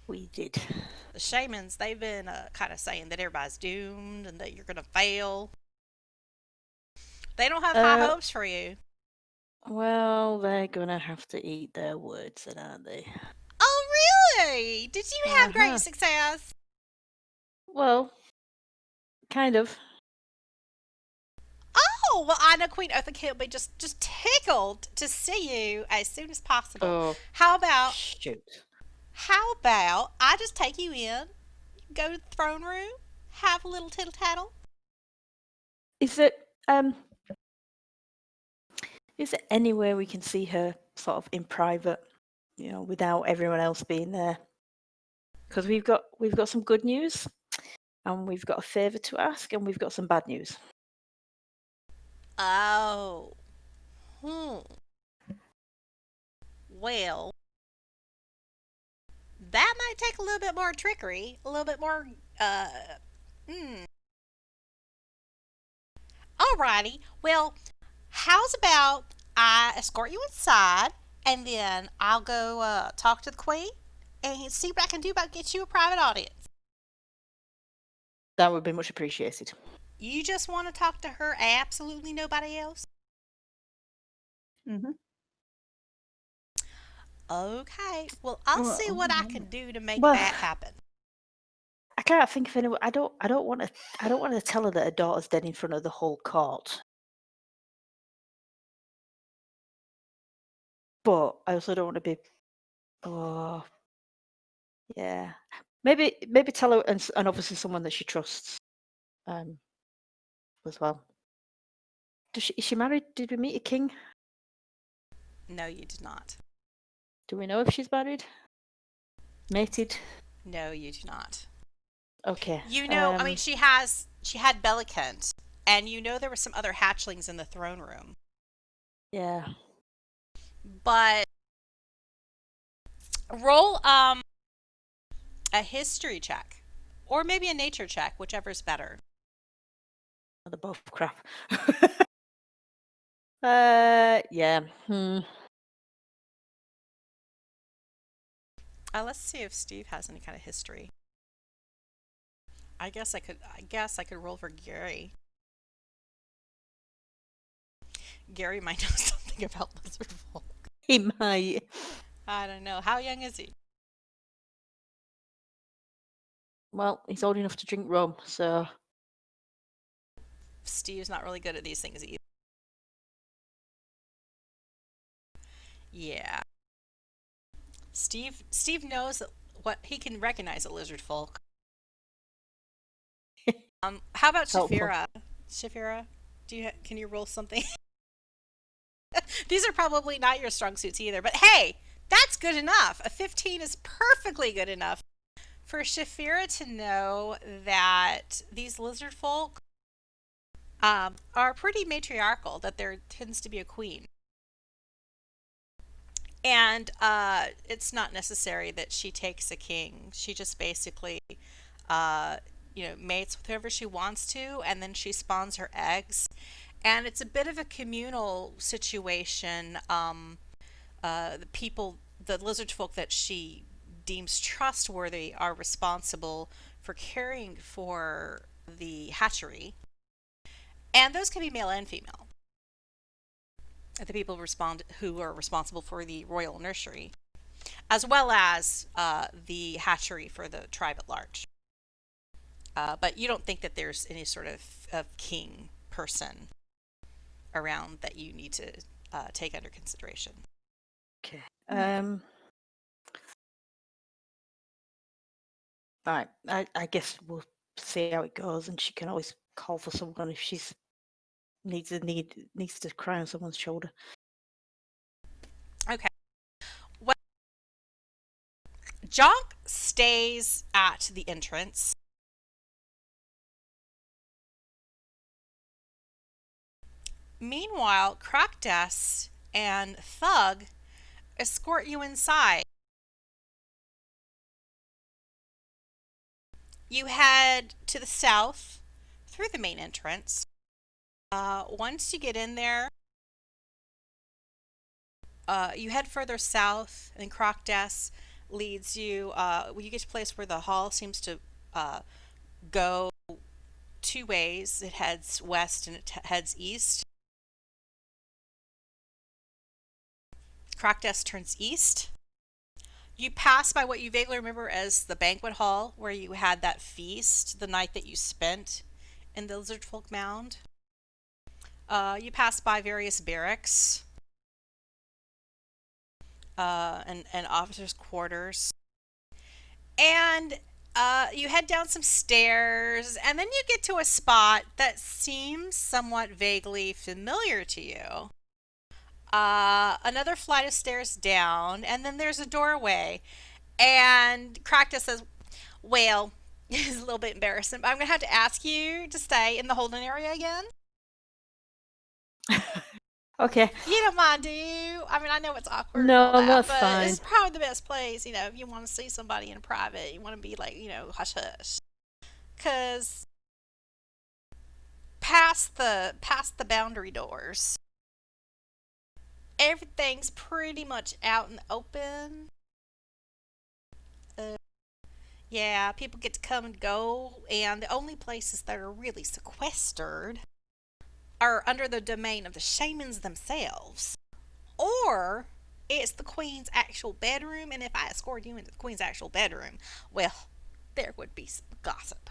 We did. The shamans, they've been kind of saying that everybody's doomed and that you're going to fail. They don't have high hopes for you. Well, they're gonna have to eat their words, then, aren't they? Oh, really? Did you have great success? Well, kind of. Oh, well, I know Queen Ethicant will be just tickled to see you as soon as possible. Oh, How about shoot. I just take you in, go to the throne room, have a little tittle tattle? Is there anywhere we can see her sort of in private, without everyone else being there? Because we've got some good news, and we've got a favour to ask, and we've got some bad news. Oh. Well, that might take a little bit more trickery, a little bit more, Alrighty. Well, how's about I escort you inside, and then I'll go talk to the queen and see what I can do about get you a private audience. That would be much appreciated. You just want to talk to her, absolutely nobody else? Mm-hmm. Okay. Well, I'll see what I can do to make Well, that happen. I can't think of anyone. I don't want to tell her that her daughter's dead in front of the whole court. But I also don't want to be. Oh, yeah. Maybe tell her, and obviously someone that she trusts, as well. Is she married? Did we meet a king? No, you did not. Do we know if she's married? Mated? No, you do not. Okay. I mean, she had Bellicant, and there were some other hatchlings in the throne room. Yeah. But roll a history check, or maybe a nature check, whichever's better. They're both crap. Yeah. Let's see if Stiiv has any kind of history. I guess I could roll for Gary. Gary might know something about Lizardfolk. He might. I don't know. How young is he? Well, he's old enough to drink rum, so Steve's not really good at these things either. Yeah. Steve knows what he can recognize a lizard folk. How about Helpful. Shaefira? Shaefira, can you roll something? These are probably not your strong suits either, but hey, that's good enough. A 15 is perfectly good enough for Shaefira to know that these lizard folk are pretty matriarchal, that there tends to be a queen. And it's not necessary that she takes a king. She just basically, mates with whoever she wants to, and then she spawns her eggs. And it's a bit of a communal situation. The lizard folk that she deems trustworthy are responsible for caring for the hatchery. And those can be male and female. The people who are responsible for the royal nursery, as well as the hatchery for the tribe at large. But you don't think that there's any sort of king person around that you need to take under consideration. Okay. Right. I guess we'll see how it goes, and she can always call for someone if she's needs to cry on someone's shoulder. Okay. Well, Jonk stays at the entrance. Meanwhile, Crackdus and Thug escort you inside. You head to the south through the main entrance. Once you get in there, you head further south, and Crackdus leads you. You get to a place where the hall seems to go two ways. It heads west and it heads east. Crackdus turns east. You pass by what you vaguely remember as the banquet hall, where you had that feast the night that you spent in the Lizardfolk Mound. You pass by various barracks and officers' quarters. And you head down some stairs, and then you get to a spot that seems somewhat vaguely familiar to you. Another flight of stairs down, and then there's a doorway. And Cractus says, well, it's a little bit embarrassing, but I'm going to have to ask you to stay in the holding area again. Okay. You don't mind, do you? I mean, I know it's awkward and No, all that, that's but fine. it's probably the best place, if you want to see somebody in private. You want to be like, hush hush. Because past the boundary doors, everything's pretty much out in the open. Yeah, people get to come and go, and the only places that are really sequestered are under the domain of the shamans themselves. Or it's the queen's actual bedroom, and if I escort you into the queen's actual bedroom, well, there would be some gossip.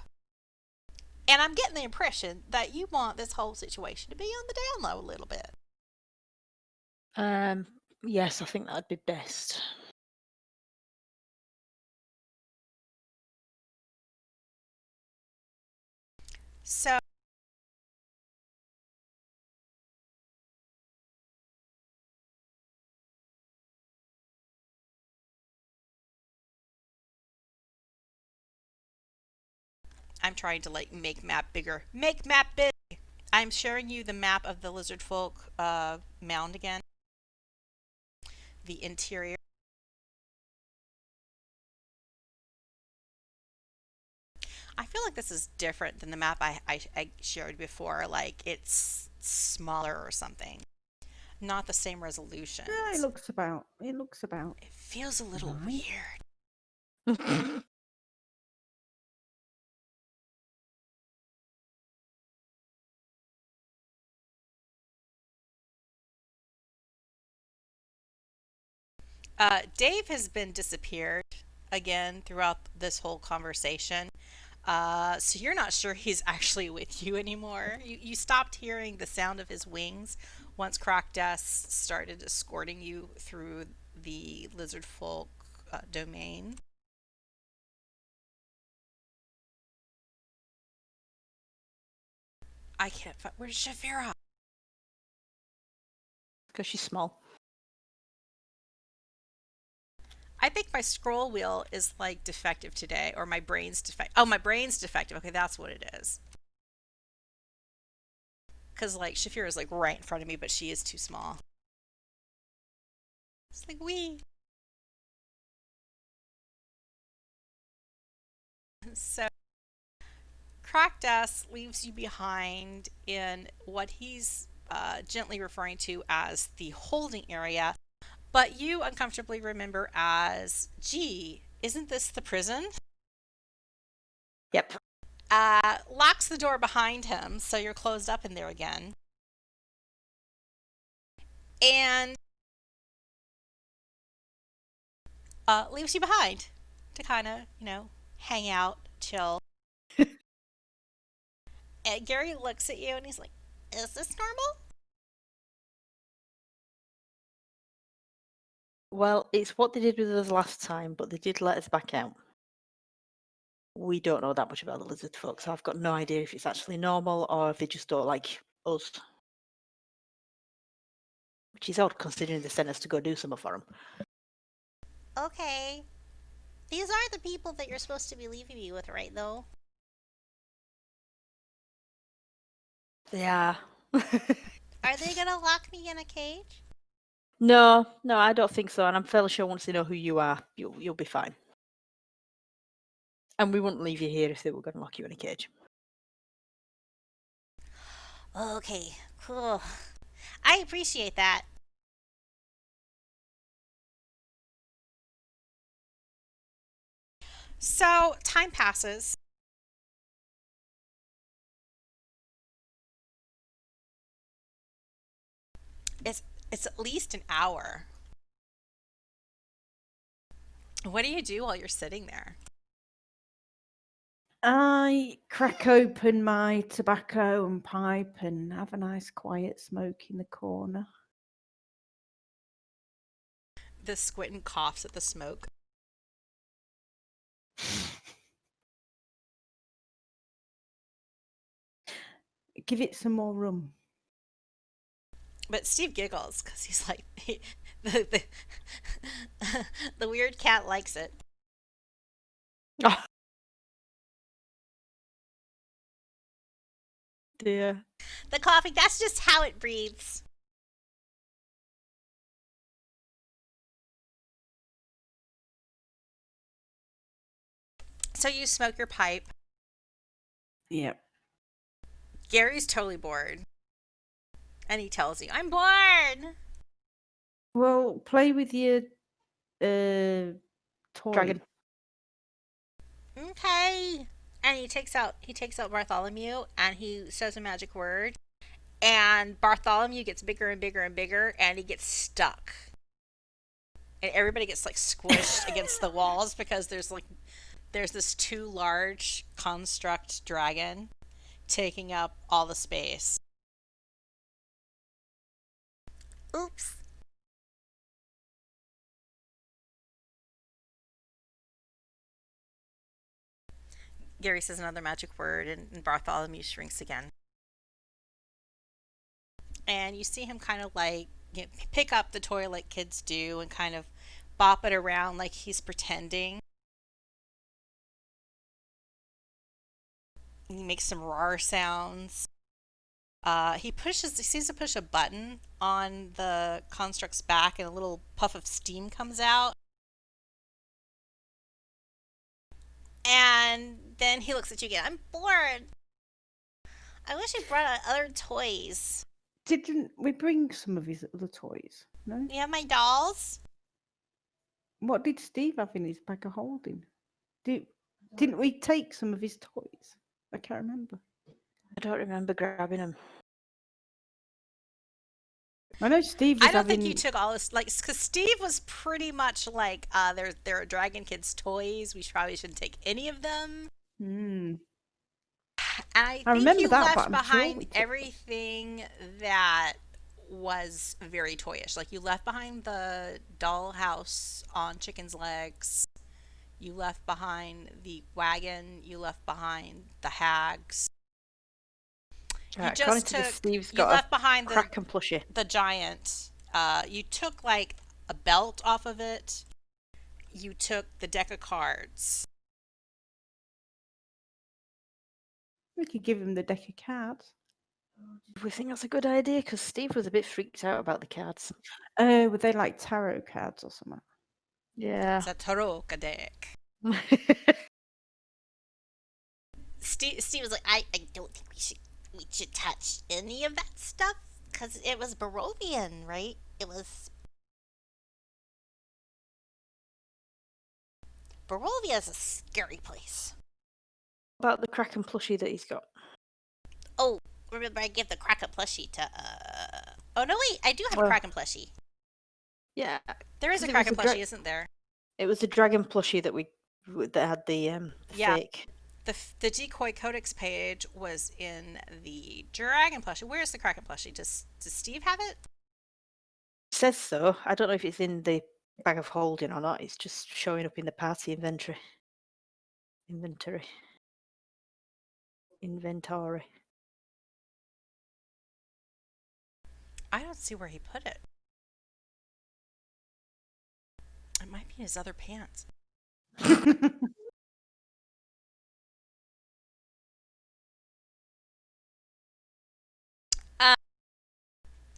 And I'm getting the impression that you want this whole situation to be on the down low a little bit. Yes, I think that'd be best. So I'm trying to make map bigger. Make map big. I'm showing you the map of the Lizardfolk mound again. The interior. I feel like this is different than the map I showed before. Like it's smaller or something. Not the same resolution. Yeah, it looks about. It feels a little Right. weird. Dave has been disappeared again throughout this whole conversation. So you're not sure he's actually with you anymore. You stopped hearing the sound of his wings once Crocdas started escorting you through the Lizardfolk domain. I can't find. Where's Shaefira? Because she's small. I think my scroll wheel is like defective today, or my brain's defective. Oh, my brain's defective. Okay, that's what it is. Because like Shaefira is like right in front of me, but she is too small. It's like we. So Crocdas leaves you behind in what he's gently referring to as the holding area, but you uncomfortably remember as, gee, isn't this the prison? Yep. Locks the door behind him, so you're closed up in there again. And leaves you behind to kind of, hang out, chill. And Gary looks at you and he's like, is this normal? Well, it's what they did with us last time, but they did let us back out. We don't know that much about the lizard folk, so I've got no idea if it's actually normal or if they just don't like us. Which is odd, considering they sent us to go do something for them. Okay. These are the people that you're supposed to be leaving me with, right, though? They are. Are they gonna lock me in a cage? No, I don't think so, and I'm fairly sure once they know who you are, you'll be fine. And we wouldn't leave you here if they were going to lock you in a cage. Okay, cool. I appreciate that. So time passes. It's at least an hour. What do you do while you're sitting there? I crack open my tobacco and pipe and have a nice quiet smoke in the corner. The Squinton coughs at the smoke. Give it some more rum. But Stiiv giggles because he's like, the, the weird cat likes it. Oh. Dear. The coughing, that's just how it breathes. So you smoke your pipe. Yep. Gary's totally bored. And he tells you, I'm bored. Well, play with your toy. Dragon. Okay. And he takes out Bartholomew and he says a magic word. And Bartholomew gets bigger and bigger and bigger and he gets stuck. And everybody gets like squished against the walls because there's this too large construct dragon taking up all the space. Oops. Gary says another magic word and Bartholomew shrinks again. And you see him kind of like pick up the toy like kids do and kind of bop it around like he's pretending. He makes some rar sounds. He seems to push a button on the construct's back and a little puff of steam comes out. And then he looks at you again. I'm bored. I wish he brought out other toys. Didn't we bring some of his other toys? No? You have my dolls? What did Stiiv have in his bag of holding? Didn't we take some of his toys? I can't remember. I don't remember grabbing them. I know Stiiv was I don't think having... you took all this, like, because Stiiv was pretty much like, there are Dragon Kids toys. We probably shouldn't take any of them. And I think remember you that, left but I'm sure behind we took them. everything that was very toyish. Like you left behind the dollhouse on Chicken's Legs. You left behind the wagon. You left behind the hags. You Right, according just to this, took. Steve's You got left a behind Kraken plushie. the giant. You took like a belt off of it. You took the deck of cards. We could give him the deck of cards. Do we think that's a good idea? Because Steve was a bit freaked out about the cards. Were they like tarot cards or something? Yeah. It's a tarot deck. Steve was like, I don't think we should touch any of that stuff because it was Barovian, right? It was. Barovia is a scary place. About the Kraken plushie that he's got. Oh, remember I give the Kraken plushie to. Oh no, wait! I do have a Well, Kraken plushie. Yeah. There is a 'cause Kraken it was plushie, isn't there? It was the dragon plushie that that had the Yeah. fake. The decoy codex page was in the dragon plushie. Where's the Kraken plushie? Does Steve have it? It says so. I don't know if it's in the bag of holding or not. It's just showing up in the party inventory. Inventory. I don't see where he put it. It might be in his other pants.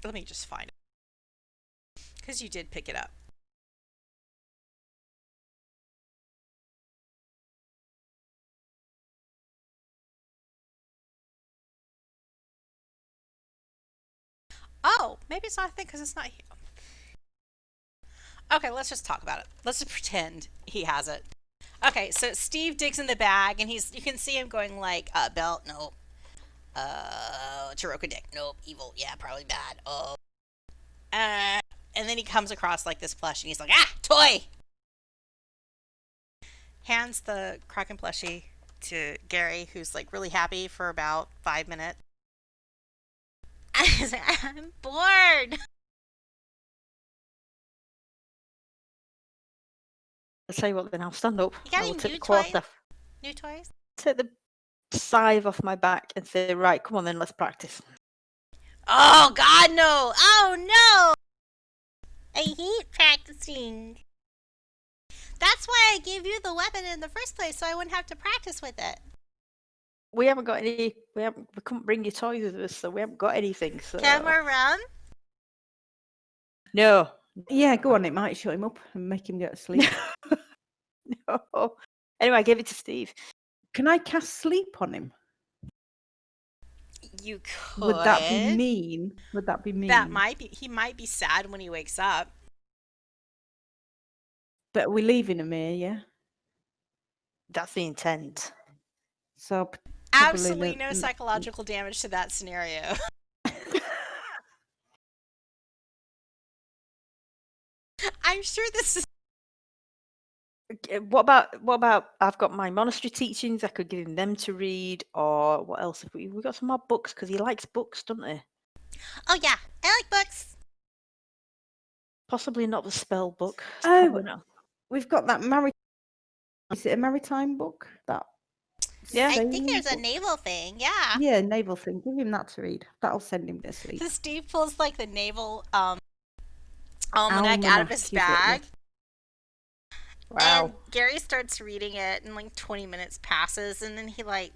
Let me just find it. Because you did pick it up. Oh, maybe it's not a thing because it's not here. Okay, let's just talk about it. Let's just pretend he has it. Okay, so Steve digs in the bag and you can see him going like, belt, nope. Taroka deck, nope. Evil, yeah, probably bad. Oh. And then he comes across like this plush and he's like, toy! Hands the Kraken plushie to Gary, who's like really happy for about 5 minutes. I'm bored. I'll tell you what then, I'll stand up. You got I will any take new the quarter toys? off. New toys? Take the scythe off my back and say, right, come on then, let's practice. Oh, God, no. Oh, no. I hate practicing. That's why I gave you the weapon in the first place, so I wouldn't have to practice with it. We haven't got any. We couldn't bring your toys with us, so we haven't got anything. So Can more rum? no, Yeah, go on. It might shut him up and make him go to sleep. no. Anyway, I gave it to Steve. Can I cast sleep on him? You could. Would that be mean? Would that be mean? That might be. He might be sad when he wakes up. But we're leaving him here, yeah? That's the intent. So Absolutely no psychological damage to that scenario. I'm sure this is. What about? I've got my monastery teachings. I could give him them to read, or what else? Have we got some more books because he likes books, doesn't he? Oh yeah, I like books. Possibly not the spell book. Oh, Probably not. we've got that maritime. Is it a maritime book? That. Yeah. I think there's a book? naval thing. Yeah. Yeah, naval thing. Give him that to read. That'll send him to sleep. So Steve pulls like the naval almanac out of his Almanac, is it? bag. Wow. And Gary starts reading it, and like 20 minutes passes, and then he like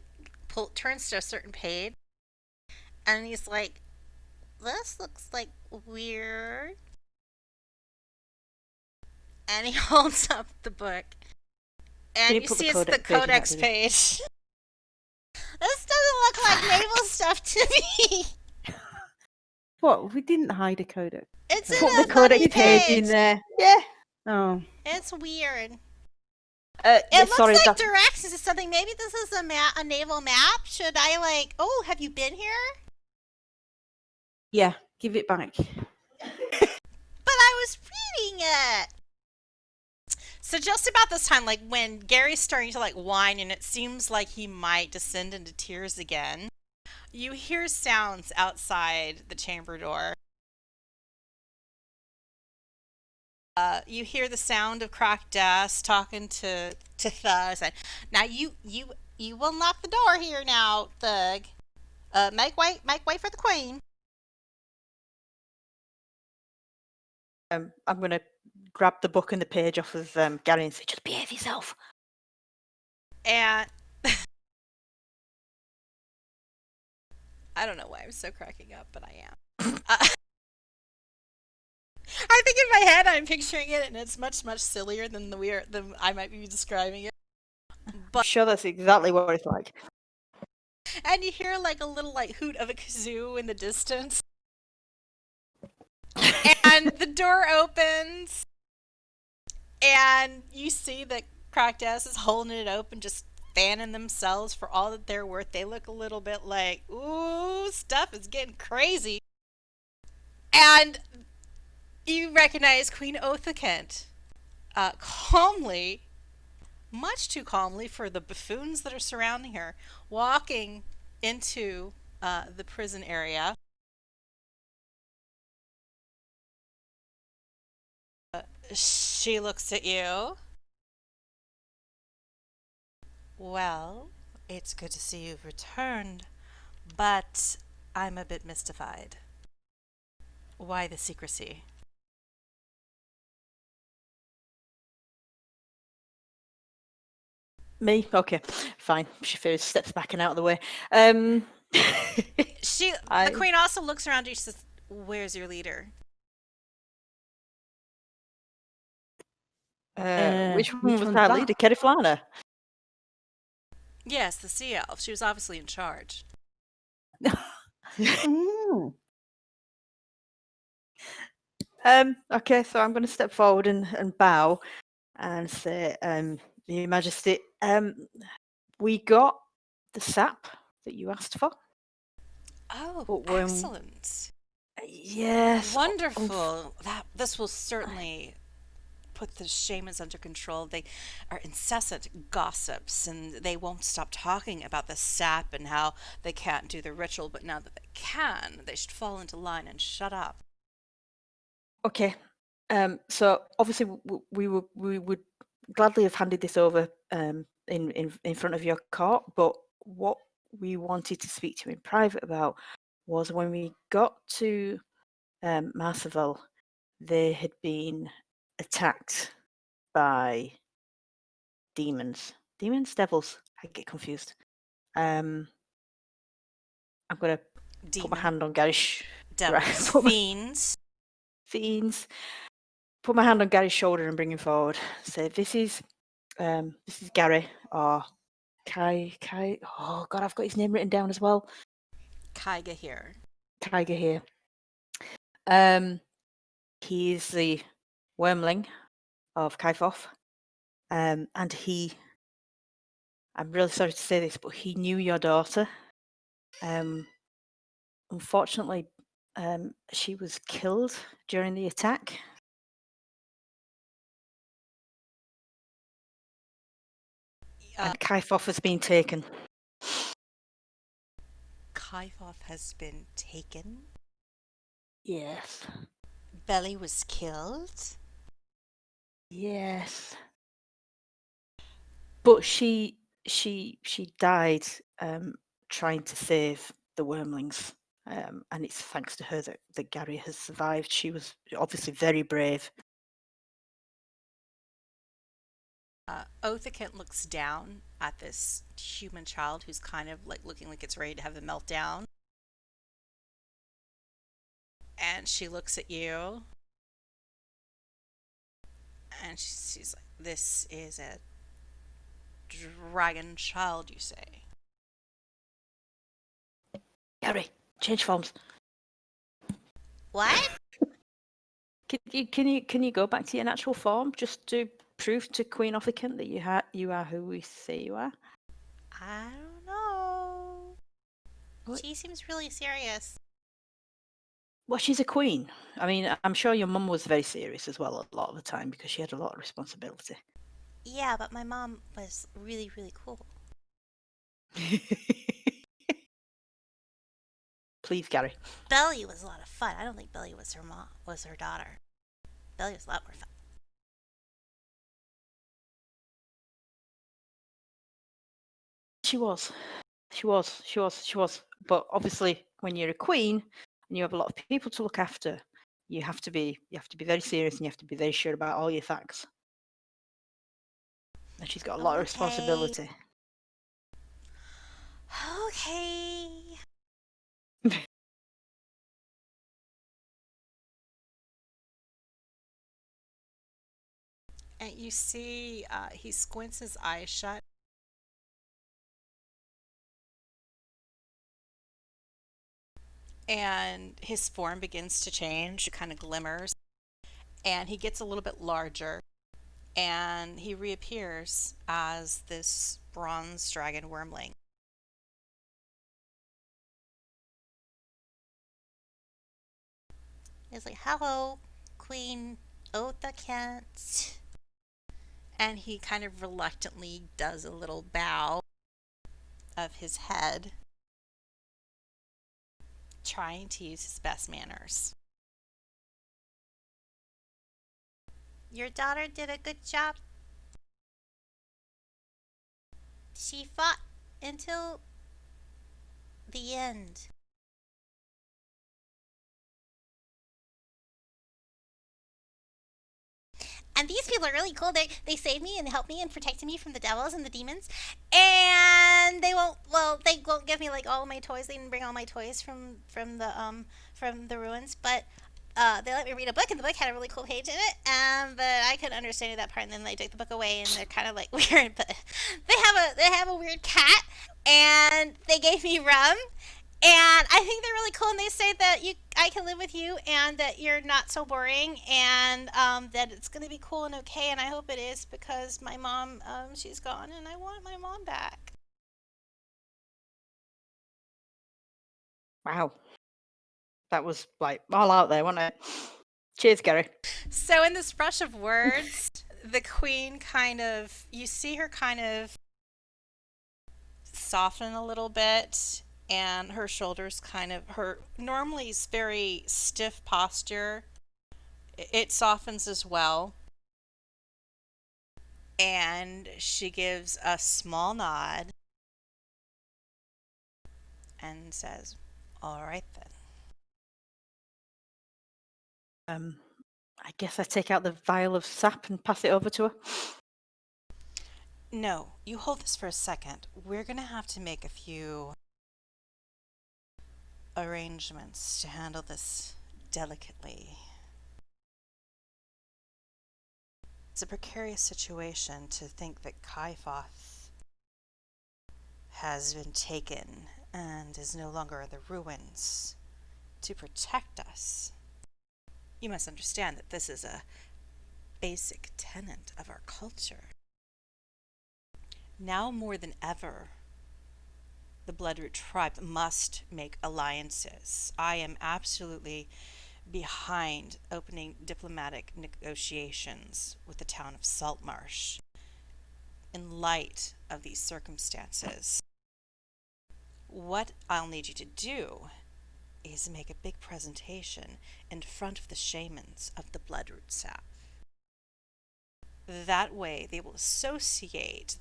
turns to a certain page, and he's like, "This looks like weird." And he holds up the book, and you see it's the codex page. This doesn't look like naval stuff to me. What? We didn't hide a codex. It's in Put a the codex funny page page in there. Yeah. Oh. It's weird. Yeah, It looks sorry, like that's- directions to something. Maybe this is a naval map. Should I like? Oh, have you been here? Yeah, give it back. But I was reading it. So just about this time, like when Gary's starting to like whine and it seems like he might descend into tears again, you hear sounds outside the chamber door. You hear the sound of cracked dust talking to Thug. Saying, now you will lock the door here now, Thug. Make way for the queen. I'm going to grab the book and the page off of Gary and say, just behave yourself. And I don't know why I'm so cracking up, but I am. I think in my head I'm picturing it, and it's much sillier than than I might be describing it. I'm But sure that's exactly what it's like. and you hear like a little like hoot of a kazoo in the distance, and the door opens, and you see that Cracked Ass is holding it open, just fanning themselves for all that they're worth. They look a little bit like, ooh, stuff is getting crazy. And you recognize Queen Othakent, calmly, much too calmly for the buffoons that are surrounding her, walking into the prison area. She looks at you. Well, it's good to see you've returned, but I'm a bit mystified. Why the secrecy? Me? Okay, fine. Shaefira steps back and out of the way. The queen also looks around you. She says, "Where's your leader?" Which one which was one's our that? leader? Keriflana? Yes, the sea elf. She was obviously in charge. Mm. Okay, so I'm going to step forward and bow and say, Your Majesty, we got the sap that you asked for. Oh, But when- excellent. Yes. Wonderful. This will certainly put the shamans under control. They are incessant gossips, and they won't stop talking about the sap and how they can't do the ritual. But now that they can, they should fall into line and shut up. Okay. So obviously we would gladly have handed this over in front of your court, but what we wanted to speak to you in private about was when we got to Marsaville, they had been attacked by demons. Demons? Devils? I get confused. I'm going to put my hand on Gary's... Devils, put my- fiends. Fiends. Put my hand on Gary's shoulder and bring him forward. Say, this is Gary, or Kai. Oh God, I've got his name written down as well. Kaiga here. Tiger here. He's the wormling of Kaifoth. And he, I'm really sorry to say this, but he knew your daughter. Unfortunately, she was killed during the attack. And Kaifoth has been taken. Kaifoth has been taken. Yes. Belly was killed. Yes. But she died trying to save the wormlings. And it's thanks to her that Gary has survived. She was obviously very brave. Othakent looks down at this human child who's kind of like looking like it's ready to have a meltdown. And she looks at you. And she's like, "This is a dragon child, you say?" Gary, change forms. What? Can you go back to your natural form just to prove to Queen Othakent that you are who we say you are? I don't know. What? She seems really serious. Well, she's a queen. I mean, I'm sure your mum was very serious as well a lot of the time because she had a lot of responsibility. Yeah, but my mom was really, really cool. Please, Gary. Belly was a lot of fun. I don't think Belly was her mom, was her daughter. Belly was a lot more fun. She was. She was. She was. She was. But obviously, when you're a queen and you have a lot of people to look after, you have to be very serious and you have to be very sure about all your facts. And she's got a lot of responsibility. Okay. And you see, he squints his eyes shut. And his form begins to change. It kind of glimmers. And he gets a little bit larger. And he reappears as this bronze dragon wormling. He's like, hello, Queen Otha Kent. And he kind of reluctantly does a little bow of his head, trying to use his best manners. Your daughter did a good job. She fought until the end. And these people are really cool. They saved me and helped me and protected me from the devils and the demons. And they won't give me like all my toys. They didn't bring all my toys from the ruins, but they let me read a book, and the book had a really cool page in it. But I couldn't understand that part, and then they took the book away, and they're kind of like weird. But they have a weird cat, and they gave me rum, and I think they're really cool. And they say that I can live with you, and that you're not so boring, and that it's gonna be cool and okay. And I hope it is, because my mom, she's gone, and I want my mom back. Wow. That was like all out there, wasn't it? Cheers, Gary. So in this rush of words, the queen you see her kind of soften a little bit, and her shoulders her normally very stiff posture, it softens as well. And she gives a small nod and says, all right then. I guess I take out the vial of sap and pass it over to her. No, you hold this for a second. We're going to have to make a few arrangements to handle this delicately. It's a precarious situation to think that Kaifoth has been taken and is no longer in the ruins to protect us. You must understand that this is a basic tenet of our culture. Now more than ever, the Bloodroot tribe must make alliances. I am absolutely behind opening diplomatic negotiations with the town of Saltmarsh in light of these circumstances. What I'll need you to do is make a big presentation in front of the shamans of the Bloodroot sap. That way they will associate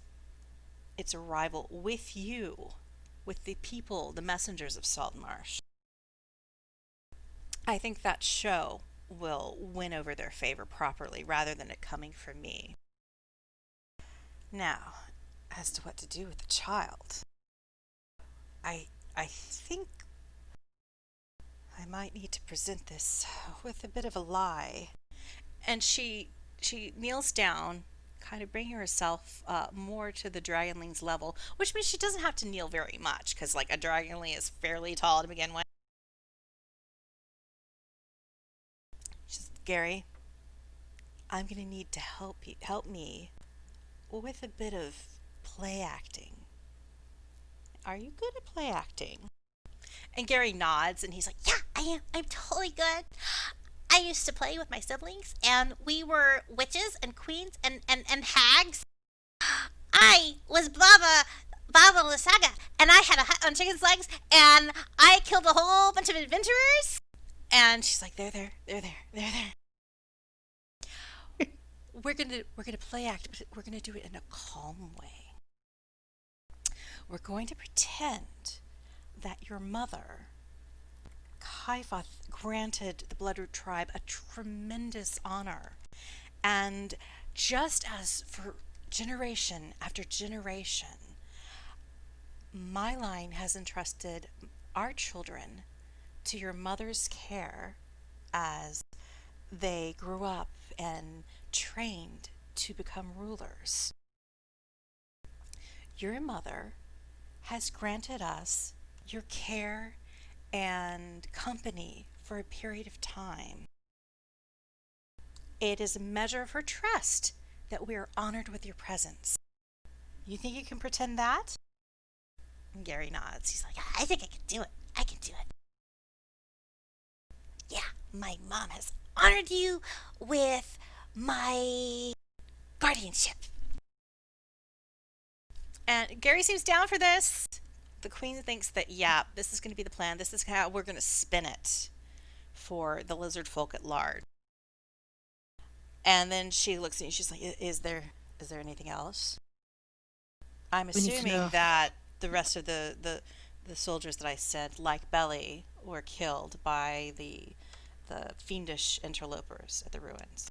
its arrival with you, with the people, the messengers of Saltmarsh. I think that show will win over their favor properly, rather than it coming from me. Now, as to what to do with the child, I think I might need to present this with a bit of a lie. And she kneels down, kind of bringing herself more to the dragonling's level, which means she doesn't have to kneel very much, because like a dragonling is fairly tall to begin with. She's, Gary, I'm gonna need to help me with a bit of play acting. Are you good at play acting? And Gary nods, and he's like, Yeah, I am. I'm totally good. I used to play with my siblings, and we were witches and queens and hags. I was Baba Lysaga, and I had a hut on chicken's legs, and I killed a whole bunch of adventurers. And she's like, they're there. We're gonna play act, but we're gonna do it in a calm way. We're going to pretend that your mother, Kaifoth, granted the Bloodroot tribe a tremendous honor. And just as for generation after generation, my line has entrusted our children to your mother's care as they grew up and trained to become rulers. Your mother has granted us your care and company for a period of time. It is a measure of her trust that we are honored with your presence. You think you can pretend that? And Gary nods. He's like, I think I can do it. I can do it. Yeah, my mom has honored you with my guardianship. And Gary seems down for this. The queen thinks that, yeah, this is going to be the plan. This is how we're going to spin it for the Lizardfolk at large. And then she looks at you. She's like, is there anything else? I'm We need to assuming know. that the rest of the soldiers that I said, like Belly, were killed by the fiendish interlopers at the ruins.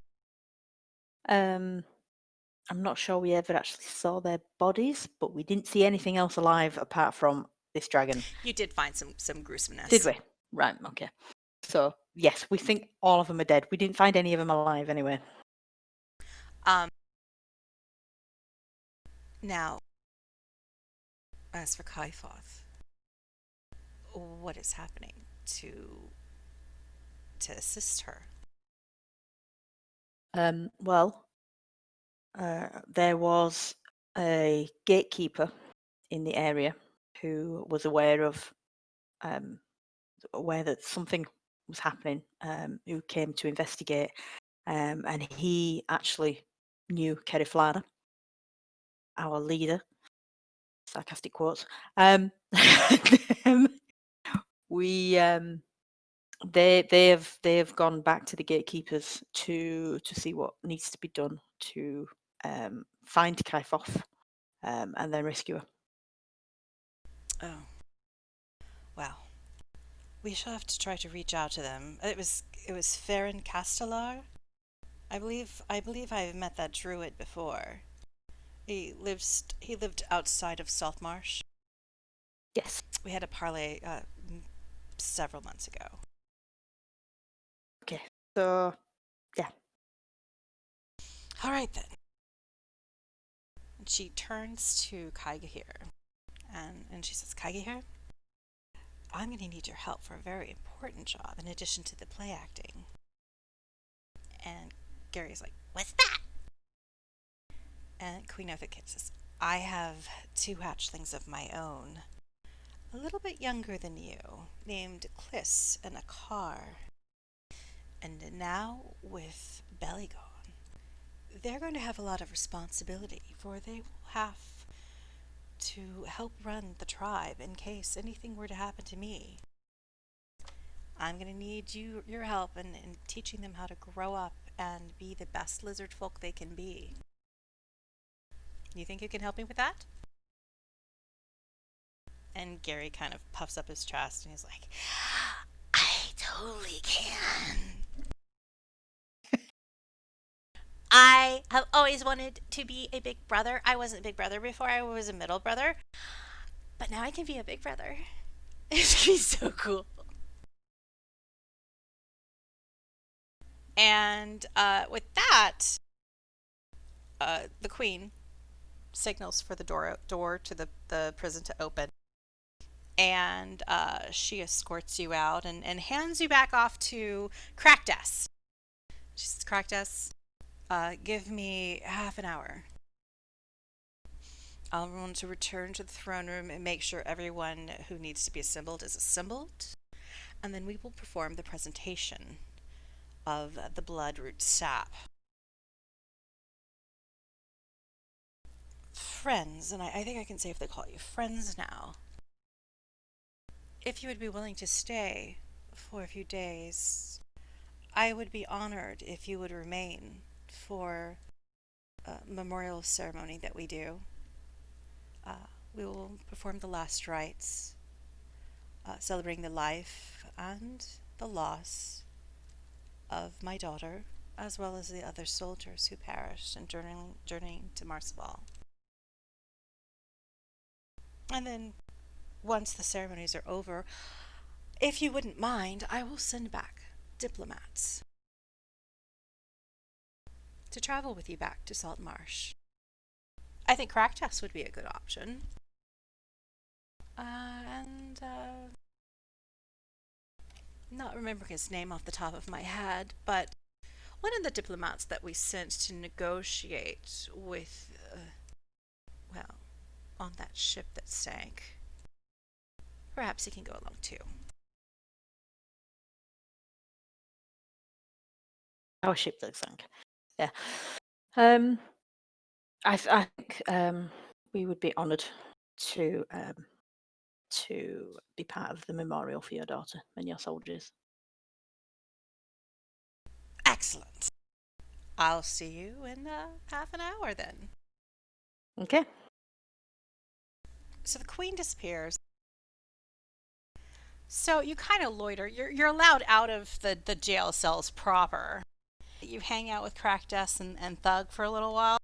I'm not sure we ever actually saw their bodies, but we didn't see anything else alive apart from this dragon. You did find some gruesomeness. Did we? Right, okay. So, yes, we think all of them are dead. We didn't find any of them alive anyway. Now, as for Kaifoth, what is happening to assist her? Well, there was a gatekeeper in the area who was aware that something was happening, who came to investigate, and he actually knew Keriflana, our leader. Sarcastic quotes. We they've gone back to the gatekeepers to see what needs to be done to find Kaifoth and then rescue her. Oh, well, we shall have to try to reach out to them. It was Farron Castellar. I believe I've met that druid before. He lived outside of Saltmarsh. Yes. We had a parley several months ago. Okay. So yeah. All right then. And she turns to Kaigahir and she says, Kaigahir, I'm going to need your help for a very important job in addition to the play acting. And Gary's like, what's that? And Queen Othakit says, I have 2 hatchlings of my own, a little bit younger than you, named Kliss and Akar. And now, with Belly gone, they're going to have a lot of responsibility, for they will have to help run the tribe in case anything were to happen to me. I'm going to need your help in teaching them how to grow up and be the best lizard folk they can be. You think you can help me with that? And Gary kind of puffs up his chest and he's like, I totally can. I have always wanted to be a big brother. I wasn't a big brother before. I was a middle brother. But now I can be a big brother. It's going to be so cool. And with that, the queen signals for the door to the prison to open. And she escorts you out and hands you back off to Crackdess. She says, Crackdess, give me half an hour. I'll want to return to the throne room and make sure everyone who needs to be assembled is assembled. And then we will perform the presentation of the Bloodroot sap. friends, and I think I can safely call you friends now. If you would be willing to stay for a few days, I would be honored if you would remain for a memorial ceremony that we do. We will perform the last rites, celebrating the life and the loss of my daughter, as well as the other soldiers who perished in journeying to Marsval. And then, once the ceremonies are over, if you wouldn't mind, I will send back diplomats to travel with you back to Saltmarsh. I think Cracktas would be a good option. Not remembering his name off the top of my head, but one of the diplomats that we sent to negotiate with, well, on that ship that sank. Perhaps he can go along too. Our ship that sank. Yeah. I think we would be honoured to be part of the memorial for your daughter and your soldiers. Excellent. I'll see you in half an hour then. Okay. So the queen disappears. So you kind of loiter. You're allowed out of the jail cells proper. You hang out with Crackdust and Thug for a little while.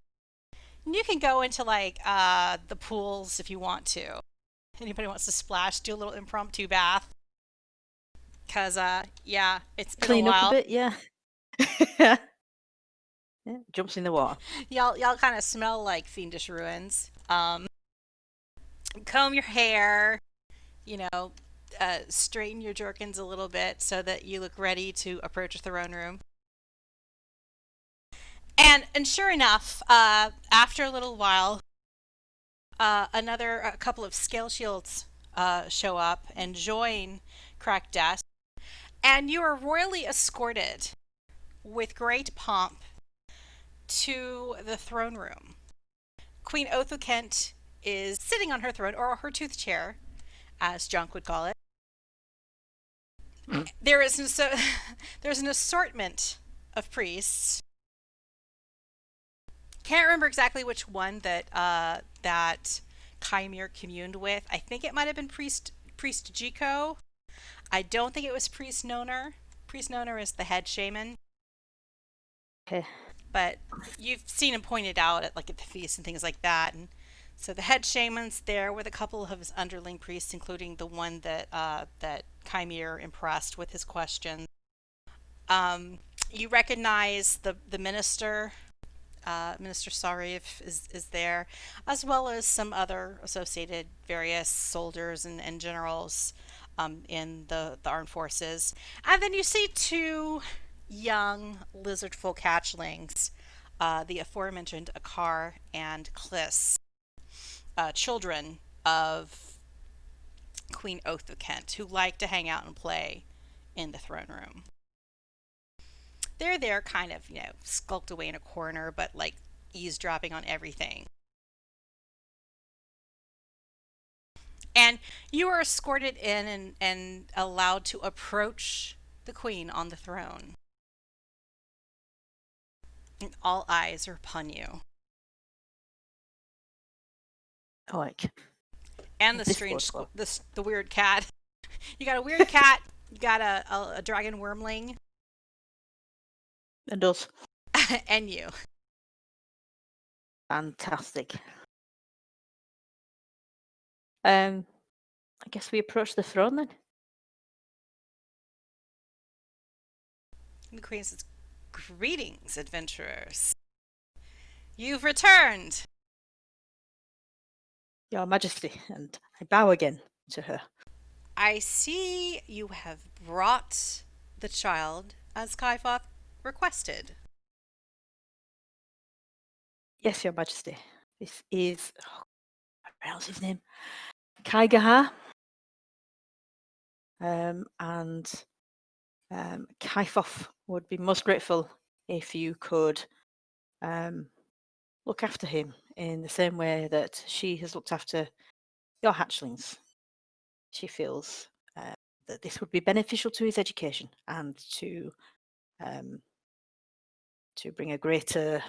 And you can go into like the pools if you want to. Anybody wants to splash, do a little impromptu bath. Cause yeah, it's been Clean a up while. a bit, yeah. Yeah, jumps in the water. Y'all kind of smell like fiendish ruins. Comb your hair, you know, straighten your jerkins a little bit so that you look ready to approach the throne room. And sure enough, after a little while, a couple of scale shields show up and join Crackdust, and you are royally escorted with great pomp to the throne room. Queen Othokent is sitting on her throne, or her tooth chair, as Junk would call it. There's an assortment of priests. Can't remember exactly which one that Kymir communed with. I think it might have been Priest Jiko. I don't think it was Priest Noner. Priest Noner is the head shaman. Okay. But you've seen him pointed out at the feast and things like that. And so the head shaman's there with a couple of his underling priests, including the one that Kymir impressed with his questions. You recognize the minister. Minister Sarif is there, as well as some other associated various soldiers and generals in the armed forces. And then you see two young Lizardfolk hatchlings, the aforementioned Akar and Kliss, children of Queen Oath of Kent, who like to hang out and play in the throne room. They're there kind of, skulked away in a corner, but eavesdropping on everything. And you are escorted in and allowed to approach the queen on the throne. And all eyes are upon you. Oh, like. And the This strange, was well. the weird cat. You got a weird cat. You got a dragon wormling. It does. And you. Fantastic. I guess we approach the throne then. And the queen says, "Greetings, adventurers. You've returned." Your Majesty, and I bow again to her. I see you have brought the child as Kaifoth requested. Yes, Your Majesty. This is I pronounce his name. Kaigaha. And Kaifoth would be most grateful if you could look after him in the same way that she has looked after your hatchlings. She feels that this would be beneficial to his education and to bring a greater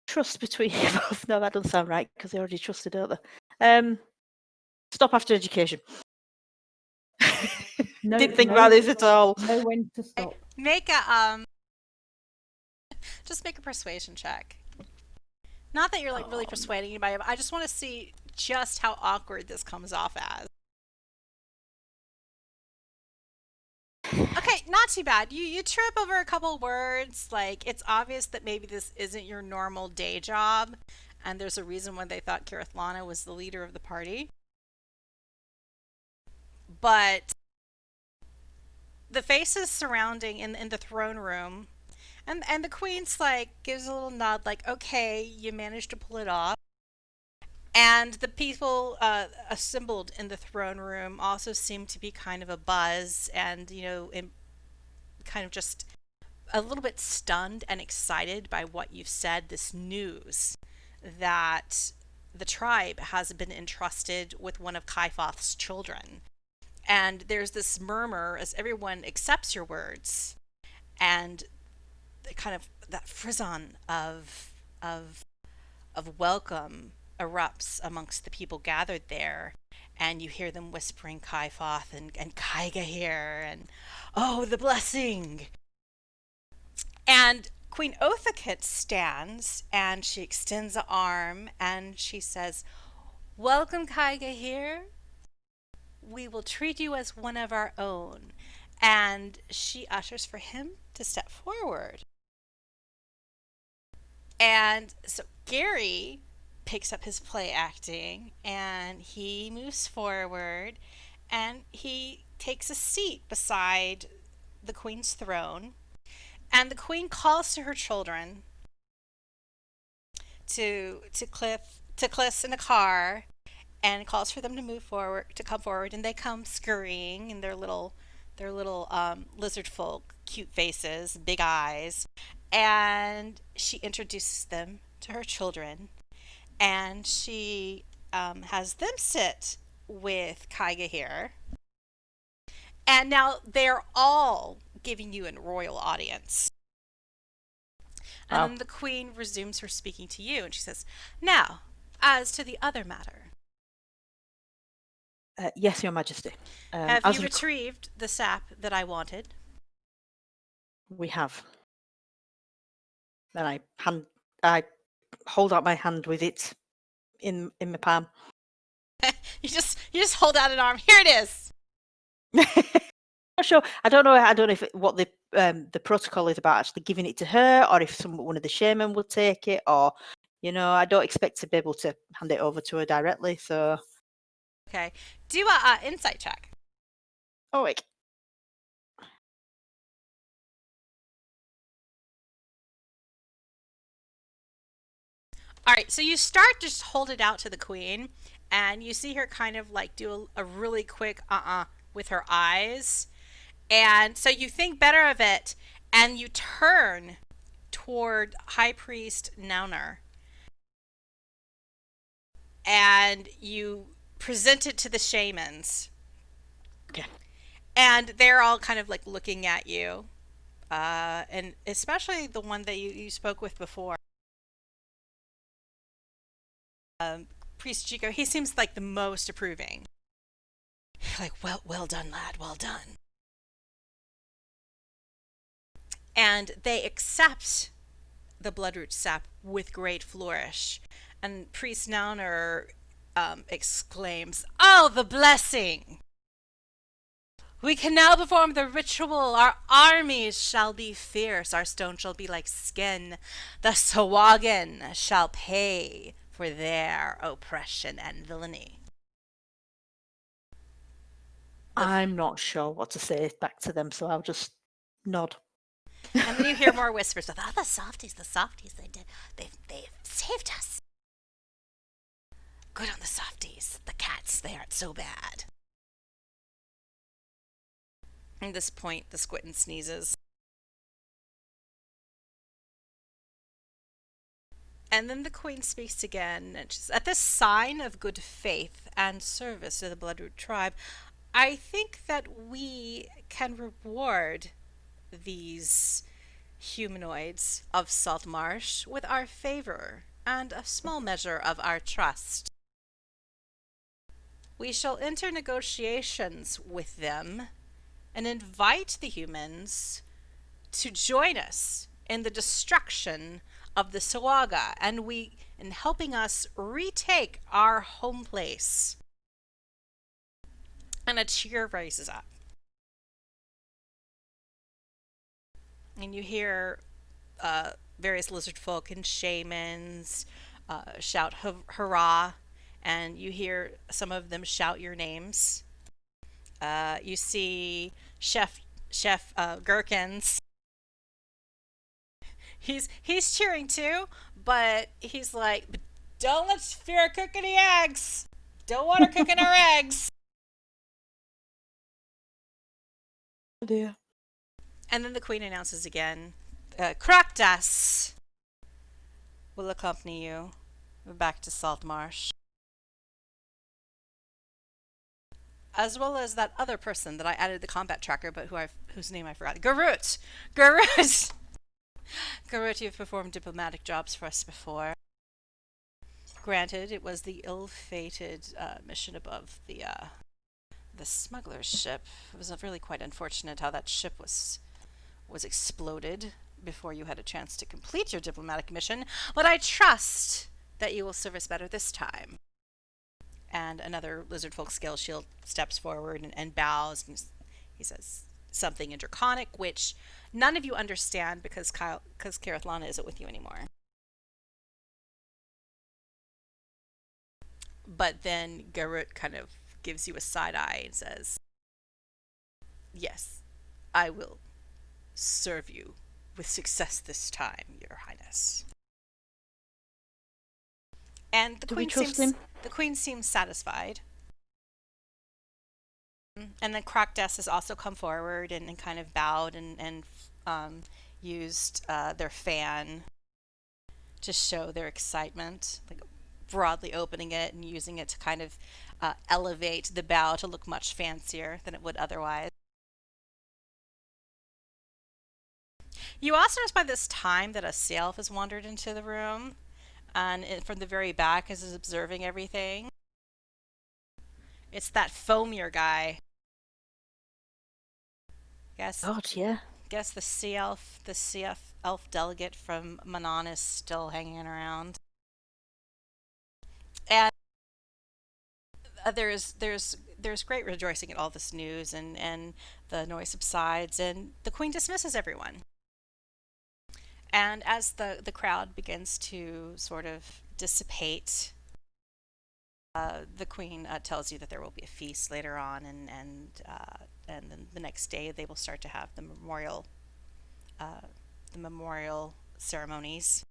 trust between you both. No, that doesn't sound right because they already trusted, don't they? Stop after education. No, Didn't think no, about this at all. know when to stop. Make a just make a persuasion check. Not that you're like really persuading anybody, but I just want to see just how awkward this comes off as. Okay, not too bad. You trip over a couple words. Like, it's obvious that maybe this isn't your normal day job, and there's a reason why they thought Kirithlana was the leader of the party. But the faces surrounding in the throne room, and the queen's like gives a little nod, like, okay, you managed to pull it off. And the people assembled in the throne room also seem to be kind of a buzz, and kind of just a little bit stunned and excited by what you've said. This news that the tribe has been entrusted with one of Kaifoth's children. And there's this murmur as everyone accepts your words, and kind of that frisson of welcome erupts amongst the people gathered there, and you hear them whispering Kaifoth and Kaiga here, and oh, the blessing. And Queen Othakit stands, and she extends an arm, and she says, welcome, Kaiga here. We will treat you as one of our own. And she ushers for him to step forward. And so Gary picks up his play acting, and he moves forward, and he takes a seat beside the queen's throne. And the queen calls to her children, to Cliss in a car, and calls for them to move forward, to come forward, and they come scurrying in their little Lizardfolk cute faces, big eyes, and she introduces them to her children, and she has them sit with Kaiga here. And now they're all giving you a royal audience. And Wow. then the queen resumes her speaking to you, and she says, now, as to the other matter. Yes, Your Majesty. Have as you of- retrieved the sap that I wanted? We have. And I hold out my hand with it in my palm. You just hold out an arm. Here it is. Not sure. I don't know if what the protocol is about actually giving it to her, or if one of the shaman will take it, or I don't expect to be able to hand it over to her directly. So Okay. Do a insight check. oh wait. All right. So you start to just hold it out to the queen, and you see her kind of like do a really quick with her eyes. And so you think better of it, and you turn toward High Priest Nauner, and you present it to the shamans. Okay. And they're all kind of like looking at you, and especially the one that you spoke with before. Priest Chico, he seems like the most approving. Like, well done, lad, well done. And they accept the bloodroot sap with great flourish. And Priest Nauner exclaims, oh, the blessing! We can now perform the ritual. Our armies shall be fierce. Our stone shall be like skin. The Sawagan shall pay for their oppression and villainy. I'm not sure what to say back to them, so I'll just nod. And then you hear more whispers of, the softies, they've saved us. Good on the softies. The cats, they aren't so bad. At this point, the Squinton sneezes. And then the queen speaks again, and she says, at this sign of good faith and service to the Bloodroot tribe, I think that we can reward these humanoids of Saltmarsh with our favor and a small measure of our trust. We shall enter negotiations with them and invite the humans to join us in the destruction of the Sawaga and in helping us retake our home place. And a cheer rises up. And you hear various lizard folk and shamans shout hurrah, and you hear some of them shout your names. You see Chef Gherkins. He's cheering too, but he's like, don't let Shaefira cook any eggs. Don't want her cooking our eggs. Oh dear. And then the queen announces again, Kraktas will accompany you back to Saltmarsh. As well as that other person that I added the combat tracker, but whose name I forgot. Garut! Garut, you've performed diplomatic jobs for us before. Granted, it was the ill-fated mission above the smuggler's ship. It was really quite unfortunate how that ship was exploded before you had a chance to complete your diplomatic mission, but I trust that you will serve us better this time. And another Lizardfolk scale shield steps forward and bows, and he says something in Draconic, which none of you understand because Karathlana isn't with you anymore. But then Garut kind of gives you a side eye and says, yes, I will serve you with success this time, Your Highness. And the queen seems satisfied. And then Kraktas has also come forward and kind of bowed and used their fan to show their excitement, like broadly opening it and using it to kind of elevate the bow to look much fancier than it would otherwise. You also notice by this time that a sea elf has wandered into the room, and from the very back is observing everything. It's that Foamier guy. God, yeah. Guess the sea elf delegate from Manon is still hanging around. And there's great rejoicing at all this news, and the noise subsides, and the queen dismisses everyone. And as the crowd begins to sort of dissipate, the queen tells you that there will be a feast later on, and then the next day they will start to have the memorial ceremonies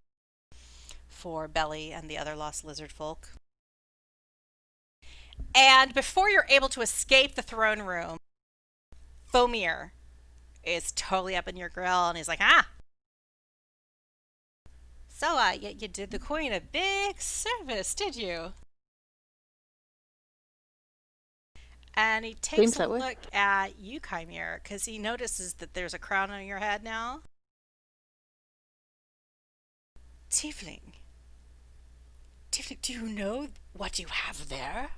for Belly and the other lost lizard folk. And before you're able to escape the throne room, Foamier is totally up in your grill, and he's like, so you did the queen a big service, did you? And he takes a look at you, Kymir, because he notices that there's a crown on your head now. Tiefling, do you know what you have there?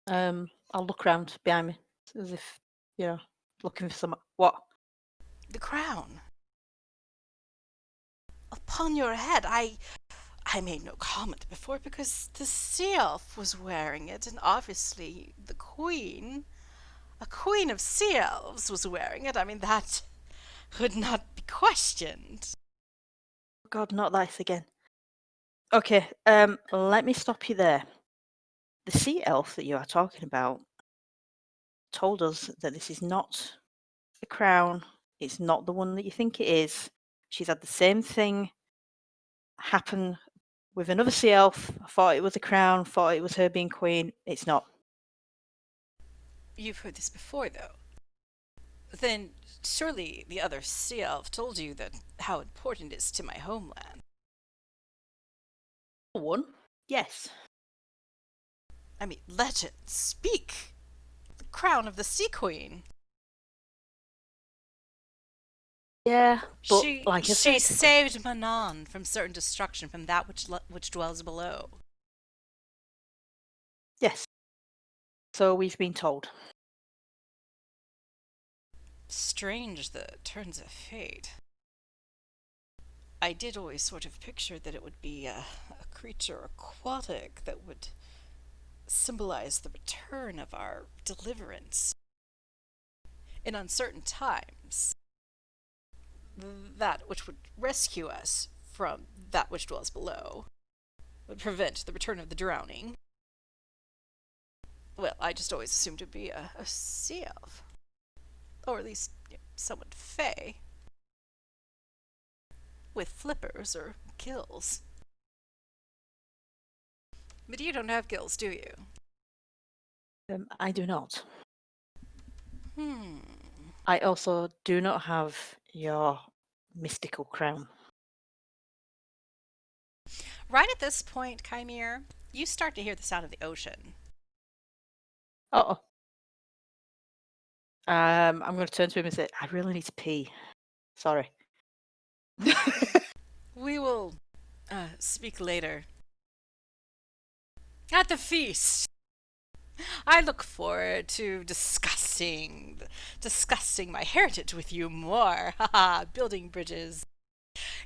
I'll look around behind me as if, looking for some. What? The crown. Upon your head. I made no comment before because the sea elf was wearing it, and obviously the queen, a queen of sea elves, was wearing it. I mean, that would not be questioned. God, not this again. Okay, let me stop you there. The sea elf that you are talking about told us that this is not a crown. It's not the one that you think it is. She's had the same thing happen with another sea elf. I thought it was a crown, thought it was her being queen. It's not. You've heard this before, though. Then surely the other sea elf told you that how important it is to my homeland. One? Yes. I mean, legend, speak! The crown of the Sea Queen. Yeah, but She like I said, saved Manon from certain destruction from that which dwells below. yes. So we've been told. Strange the turns of fate. I did always sort of picture that it would be a creature aquatic that would symbolize the return of our deliverance in uncertain times. That which would rescue us from that which dwells below, would prevent the return of the drowning. Well, I just always assumed it would be a sea elf. Or at least somewhat fey. With flippers or gills. But you don't have gills, do you? I do not. Hmm. I also do not have your mystical crown. Right at this point, Kymir, you start to hear the sound of the ocean. Oh. I'm going to turn to him and say, I really need to pee. Sorry. We will speak later. At the feast. I look forward to discussing my heritage with you more. Haha, building bridges.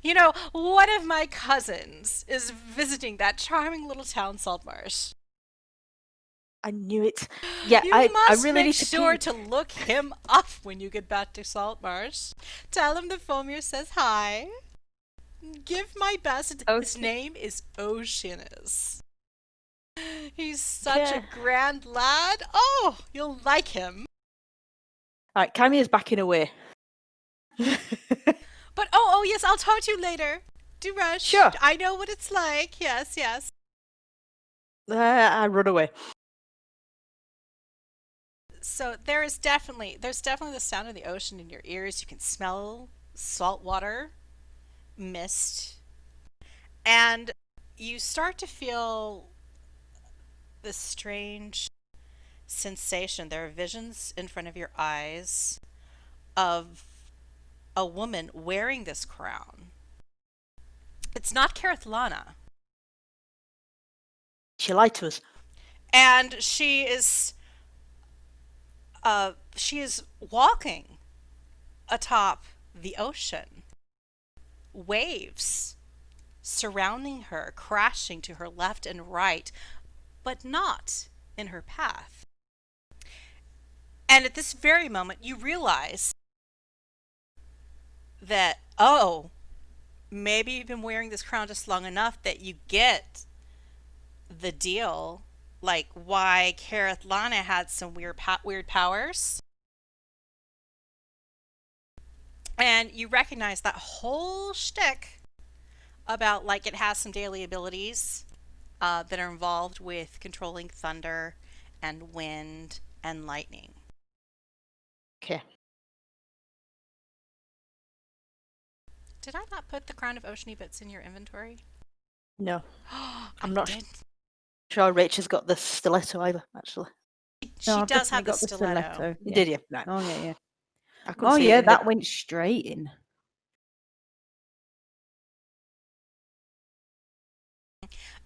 You know, one of my cousins is visiting that charming little town, Saltmarsh. I knew it. Yeah, You I must really make need to sure pee. to look him up when you get back to Saltmarsh. Tell him that Fomir says hi. Give my best. His Okay. name is Oceanus. He's such Yeah. a grand lad. Oh, you'll like him. Alright, Kymir's backing away. But oh yes, I'll talk to you later. Do rush. Sure. I know what it's like. Yes. I run away. So there's definitely the sound of the ocean in your ears. You can smell salt water, mist, and you start to feel this strange sensation. There are visions in front of your eyes of a woman wearing this crown. It's not Carathlana. She lied to us. And she is walking atop the ocean. Waves surrounding her, crashing to her left and right, but not in her path. And at this very moment, you realize that, oh, maybe you've been wearing this crown just long enough that you get the deal, like why Carathlana had some weird powers. And you recognize that whole shtick about like it has some daily abilities that are involved with controlling thunder and wind and lightning. Okay. Did I not put the Crown of Oceany bits in your inventory? No. I'm I'm not did. sure Rachel's got the stiletto either, actually. She No, I've does have definitely the got stiletto. Yeah. Did you? No. Oh yeah. I couldn't Oh see it yeah, in that the... went straight in.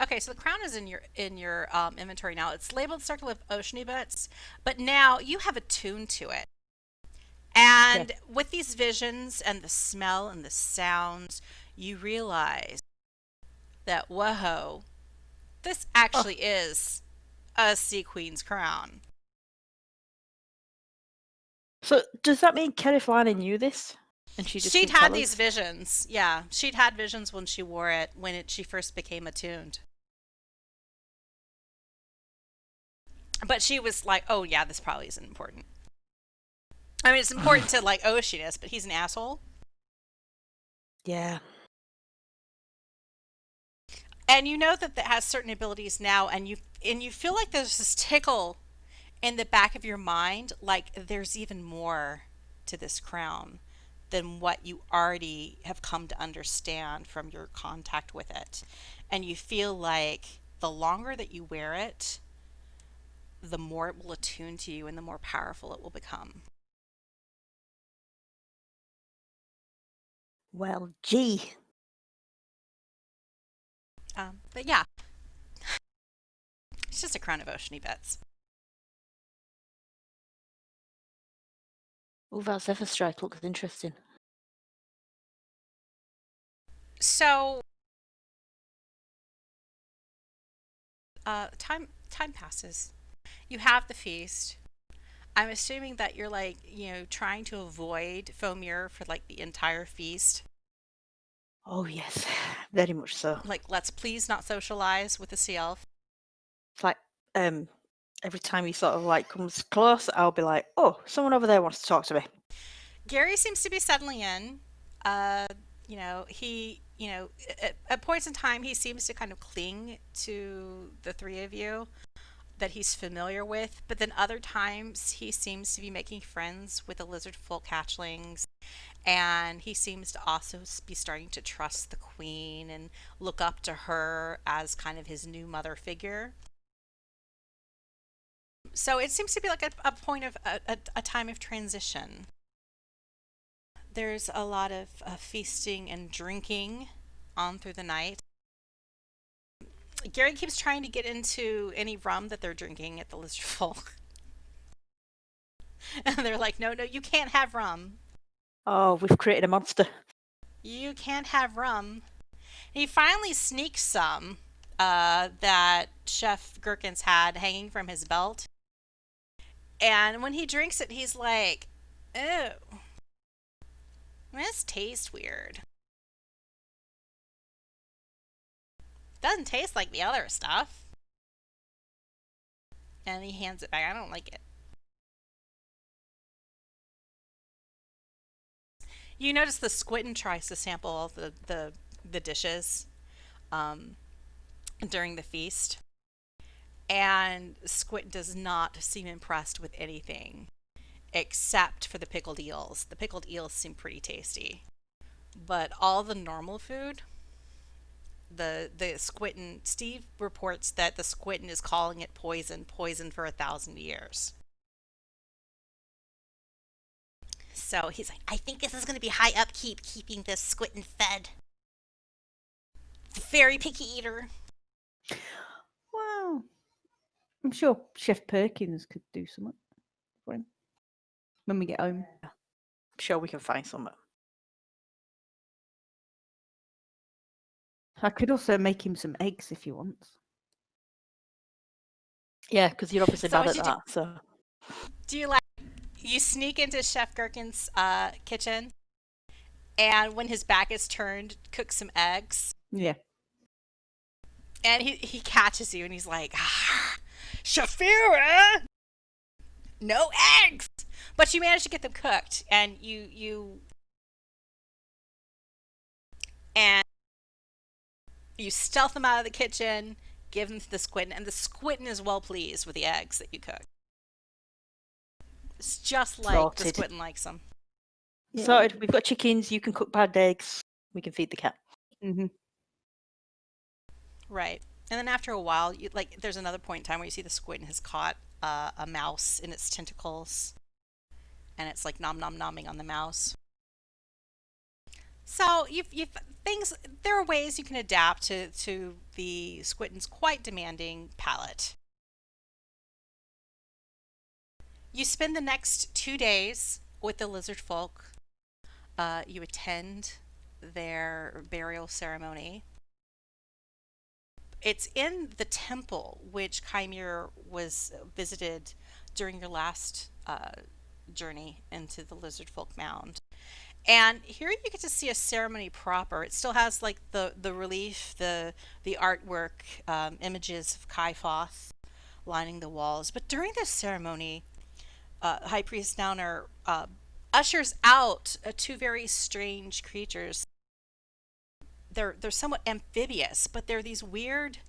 Okay, so the crown is in your inventory now. It's labeled Circle of Oceany bits, but now you have attuned to it. And with these visions and the smell and the sounds, you realize that, whoa, this actually is a Sea Queen's crown. So does that mean Carathlana knew this? And she just She'd didn't had tell these us? visions. Yeah, she'd had visions when she wore it, she first became attuned. But she was like, oh yeah, this probably isn't important. I mean, it's important to like Oceanus, but he's an asshole. Yeah. And you know that has certain abilities now, and you feel like there's this tickle in the back of your mind, like there's even more to this crown than what you already have come to understand from your contact with it. And you feel like the longer that you wear it, the more it will attune to you and the more powerful it will become. Well, gee. But yeah, it's just a crown of oceany bits. Oh, that Zephyr Strike looks interesting. So, time passes. You have the feast. I'm assuming that you're like, trying to avoid Fomir for like the entire feast. Oh, yes, very much so. Like, let's please not socialize with the sea elf. It's like, every time he sort of like comes close, I'll be like, oh, someone over there wants to talk to me. Gary seems to be settling in. At points in time, he seems to kind of cling to the three of you that he's familiar with, but then other times he seems to be making friends with the Lizardfolk hatchlings, and he seems to also be starting to trust the queen and look up to her as kind of his new mother figure. So it seems to be like a point of a time of transition. There's a lot of feasting and drinking on through the night. Gary keeps trying to get into any rum that they're drinking at the Lizardfolk. And they're like, no, you can't have rum. Oh, we've created a monster. You can't have rum. And he finally sneaks some that Chef Gherkins had hanging from his belt. And when he drinks it, he's like, ew, this tastes weird. Doesn't taste like the other stuff. And he hands it back. I don't like it. You notice the Squinton tries to sample all the dishes during the feast. And Squint does not seem impressed with anything except for the pickled eels. The pickled eels seem pretty tasty. But all the normal food, the Squinton, Stiiv reports that the Squinton is calling it poison for 1,000 years. So he's like, I think this is going to be high upkeep, keeping this Squinton fed. Very picky eater. Wow. I'm sure Chef Perkins could do something for him when we get home. I'm sure we can find something. I could also make him some eggs if he wants. Yeah, because you're obviously So bad what at you that. So Do you sneak into Chef Gherkin's kitchen, and when his back is turned, cook some eggs, Yeah. and he catches you, and he's like, Shaefira, no eggs, but you manage to get them cooked, and you stealth them out of the kitchen, give them to the Squinton, and the Squinton is well pleased with the eggs that you cook. It's just like the Sorted. Squinton likes them. Yeah. sorted. We've got chickens. You can cook bad eggs. We can feed the cat. Mm-hmm. Right. And then after a while, there's another point in time where you see the Squinton has caught a mouse in its tentacles, and it's like nomming on the mouse. So you've things. There are ways you can adapt to the Squinton's quite demanding palate. You spend the next 2 days with the Lizardfolk. You attend their burial ceremony. It's in the temple which Kymir was visited during your last journey into the Lizardfolk mound. And here you get to see a ceremony proper. It still has like the relief, the artwork, images of Kaifoth lining the walls. But during this ceremony, High Priest Nauner ushers out two very strange creatures. They're somewhat amphibious, but they're these weird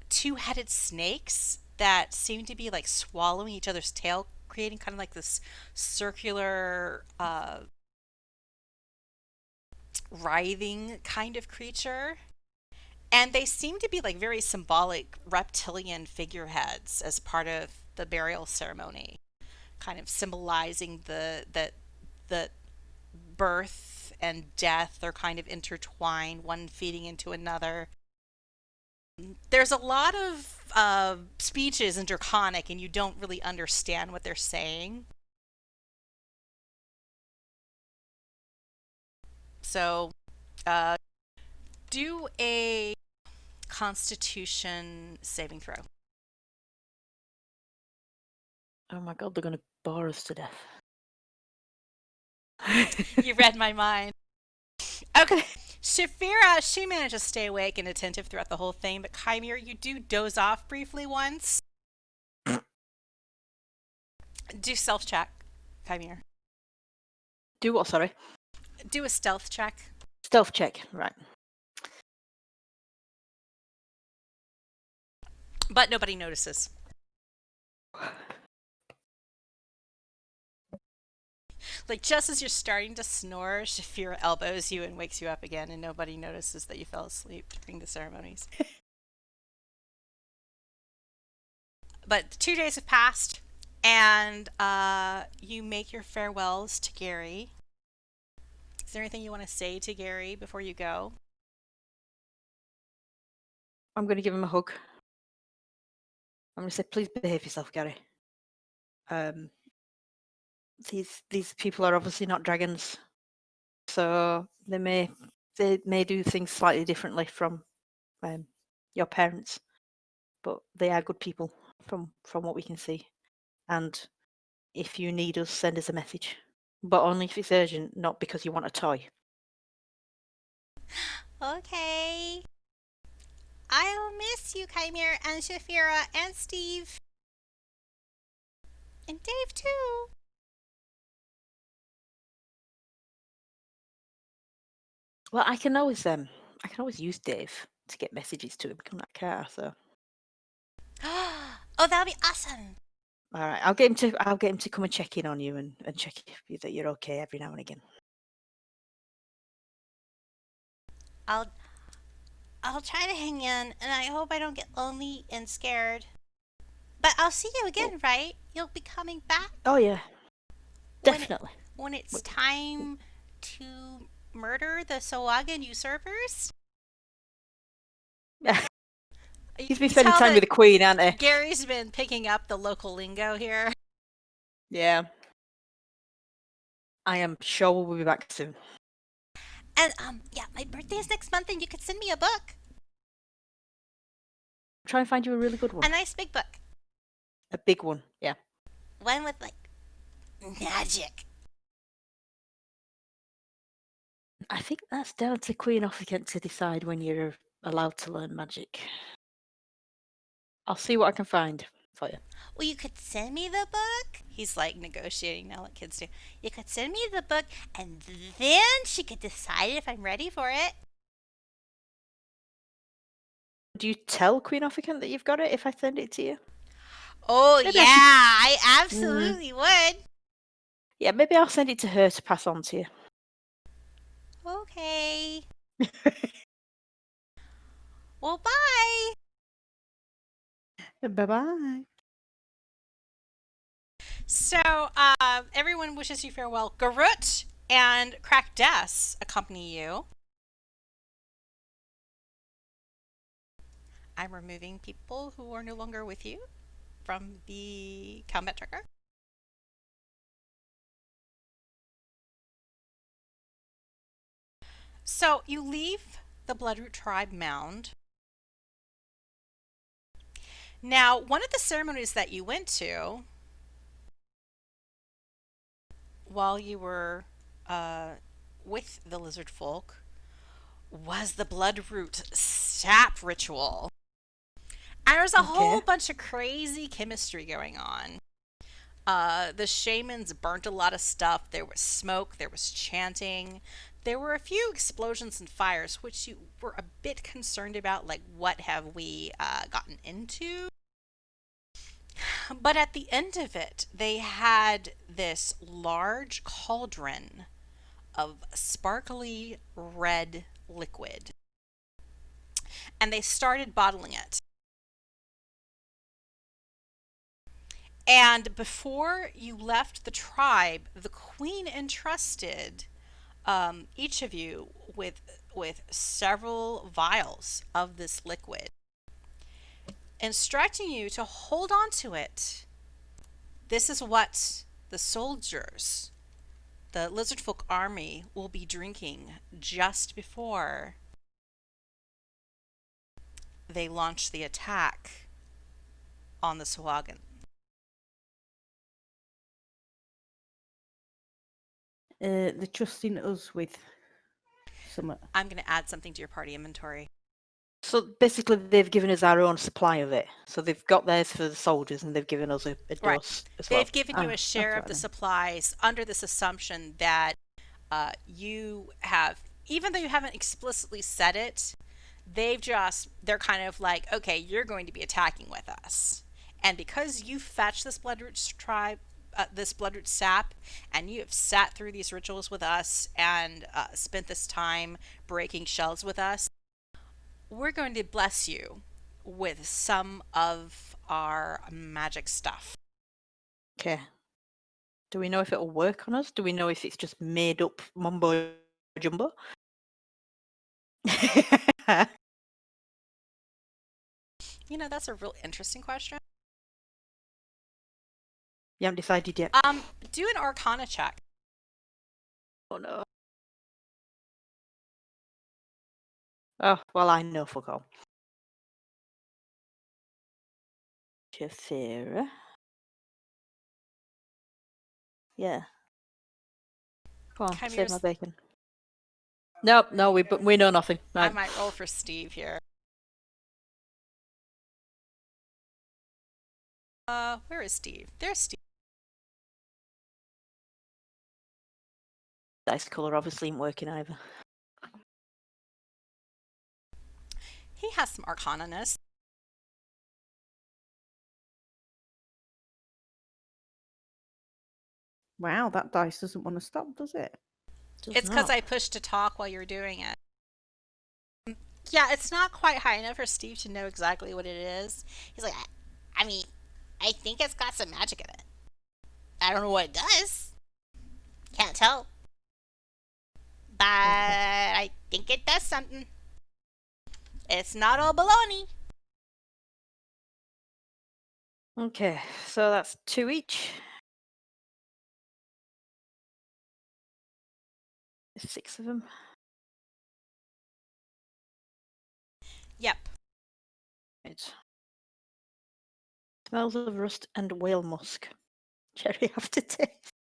two-headed snakes that seem to be like swallowing each other's tail creating kind of like this circular, writhing kind of creature. And they seem to be like very symbolic reptilian figureheads as part of the burial ceremony, kind of symbolizing the birth and death are kind of intertwined, one feeding into another. There's a lot of speeches in Draconic, and you don't really understand what they're saying. So, do a Constitution saving throw. Oh my god, they're going to bore us to death. You read my mind. Okay. Shaefira, she manages to stay awake and attentive throughout the whole thing, but Kymir, you do doze off briefly once. Do stealth check, Kymir. Do what, sorry? Do a stealth check. Stealth check, right. But nobody notices. Like, just as you're starting to snore, Shaefira elbows you and wakes you up again, and nobody notices that you fell asleep during the ceremonies. But 2 days have passed, and you make your farewells to Gary. Is there anything you want to say to Gary before you go? I'm going to give him a hug. I'm going to say, please behave yourself, Gary. These people are obviously not dragons, so they may do things slightly differently from your parents, but they are good people from what we can see. And if you need us, send us a message, but only if it's urgent, not because you want a toy. Okay. I'll miss you, Kymir and Shaefira and Stiiv. And Dave, too. Well, I can always use Dave to get messages to him from that car. So, Oh, that'll be awesome. all right, I'll get him to come and check in on you and check that you're okay every now and again. I'll try to hang in, and I hope I don't get lonely and scared. But I'll see you again, right? You'll be coming back? Oh yeah, definitely. When it's time to murder the Soagan usurpers? He's been spending time with the Queen, hasn't he? Gary's been picking up the local lingo here. Yeah. I am sure we'll be back soon. And yeah, my birthday is next month, and you could send me a book. Try and find you a really good one. A nice big book. A big one, yeah. One with like magic. I think that's down to Queen Officant to decide when you're allowed to learn magic. I'll see what I can find for you. Well, you could send me the book. He's like negotiating now, like kids do. You could send me the book, and then she could decide if I'm ready for it. Do you tell Queen Officant that you've got it if I send it to you? Oh, Maybe yeah, I I absolutely would. Yeah, maybe I'll send it to her to pass on to you. Okay. Well, bye. Bye-bye. So, everyone wishes you farewell. Garut and Crackdess accompany you. I'm removing people who are no longer with you from the combat tracker. So, you leave the Bloodroot Tribe mound. Now, one of the ceremonies that you went to while you were with the Lizardfolk was the Bloodroot sap ritual. And there's a whole bunch of crazy chemistry going on. The shamans burnt a lot of stuff. There was smoke. There was chanting. There were a few explosions and fires, which you were a bit concerned about, like, what have we gotten into? But at the end of it, they had this large cauldron of sparkly red liquid. And they started bottling it. And before you left the tribe, the queen entrusted each of you with several vials of this liquid, instructing you to hold on to it. This is what the soldiers, the Lizardfolk army, will be drinking just before they launch the attack on the Sahuagin. They're trusting us with some. I'm going to add something to your party inventory. So basically, they've given us our own supply of it. So they've got theirs for the soldiers, and they've given us a Right. dose as well. They've given you Ah, a share okay of the then. supplies under this assumption that you have, even though you haven't explicitly said it, they're kind of like, okay, you're going to be attacking with us. And because you fetched this Bloodroot tribe, this Bloodroot sap, and you have sat through these rituals with us and spent this time breaking shells with us, we're going to bless you with some of our magic stuff. Okay. Do we know if it'll work on us? Do we know if it's just made up mumbo jumbo? You know, that's a real interesting question. You haven't decided yet. Do an Arcana check. Oh no. Oh, well, I know fuck all. Shaefira. Yeah. Come on, save my Kymir's, bacon. Nope, no, we know nothing. I No. might roll for Stiiv here. Where is Stiiv? There's Stiiv. Dice colour obviously ain't working either. He has some Arcana-ness. Wow, that dice doesn't want to stop, does it? It's because I pushed to talk while you're doing it. Yeah, it's not quite high enough for Stiiv to know exactly what it is. He's like, I mean, I think it's got some magic in it. I don't know what it does. Can't tell. But I think it does something. It's not all baloney. Okay, so that's 2 each. 6 of them. Yep. Right. Smells of rust and whale musk. Cherry aftertaste.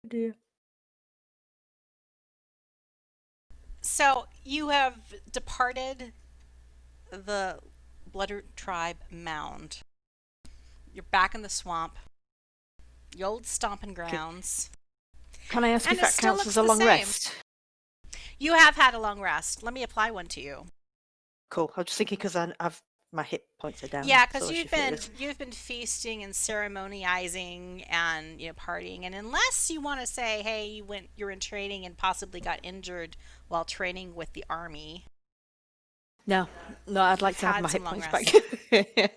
Dear. So you have departed the Bloodroot tribe mound. You're back in the swamp. The old stomping grounds. Can I ask And if it that still counts looks as a the long same. rest? You have had a long rest. Let me apply one to you. Cool. I was just thinking because I've my hit points are down. Yeah, because so you've been feasting and ceremonializing and partying, and unless you want to say, hey, you're in training and possibly got injured while training with the army. No, I'd like to have Had my some hit long points rest. back.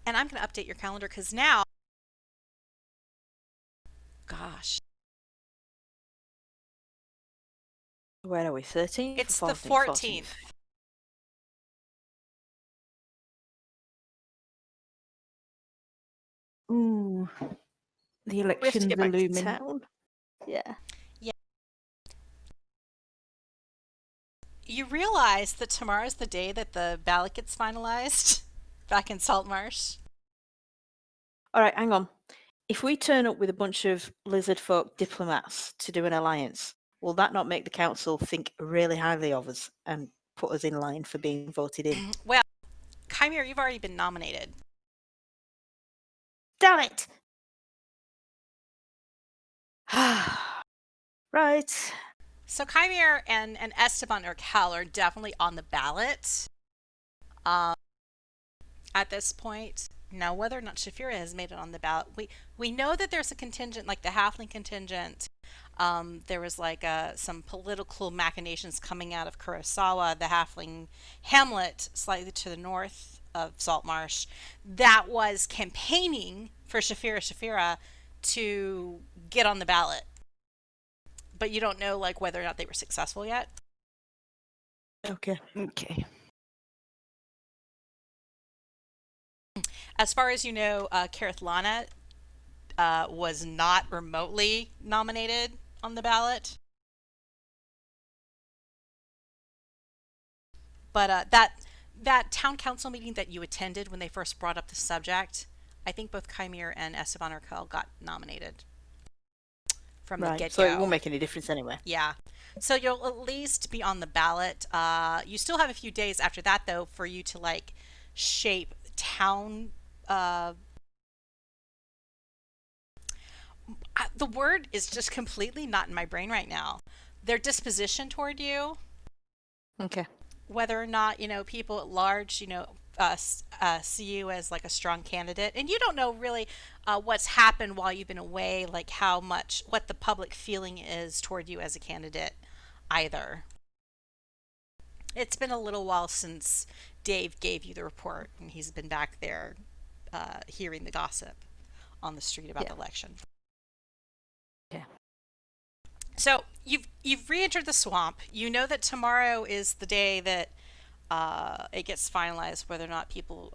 And I'm going to update your calendar because now, gosh, Where are we? 13th? it's or the 14th. Ooh, the We have to elections get are back to looming. town. Yeah. You realize that tomorrow's the day that the ballot gets finalized back in Saltmarsh. All right, hang on. If we turn up with a bunch of Lizardfolk diplomats to do an alliance, will that not make the council think really highly of us and put us in line for being voted in? Well, Kymir, you've already been nominated. Damn it! Right. So Kymir and Esteban or Cal are definitely on the ballot at this point. Now, whether or not Shaefira has made it on the ballot, we know that there's a contingent, like the halfling contingent. There was like some political machinations coming out of Kurosawa, the halfling hamlet slightly to the north of Saltmarsh, that was campaigning for Shaefira to get on the ballot. But you don't know like whether or not they were successful yet. Okay. Okay. As far as you know, Karath was not remotely nominated on the ballot. But that town council meeting that you attended when they first brought up the subject, I think both Kymir and Esteban Urkel got nominated from the Right. get-go. So it won't make any difference anyway. Yeah. So you'll at least be on the ballot. You still have a few days after that, though, for you to like shape town. The word is just completely not in my brain right now. Their disposition toward you, Okay. whether or not people at large, see you as like a strong candidate, and you don't know really what's happened while you've been away, like what the public feeling is toward you as a candidate, either. It's been a little while since Dave gave you the report, and he's been back there hearing the gossip on the street about the election. Okay. So you've re-entered the swamp. You know that tomorrow is the day that it gets finalized whether or not people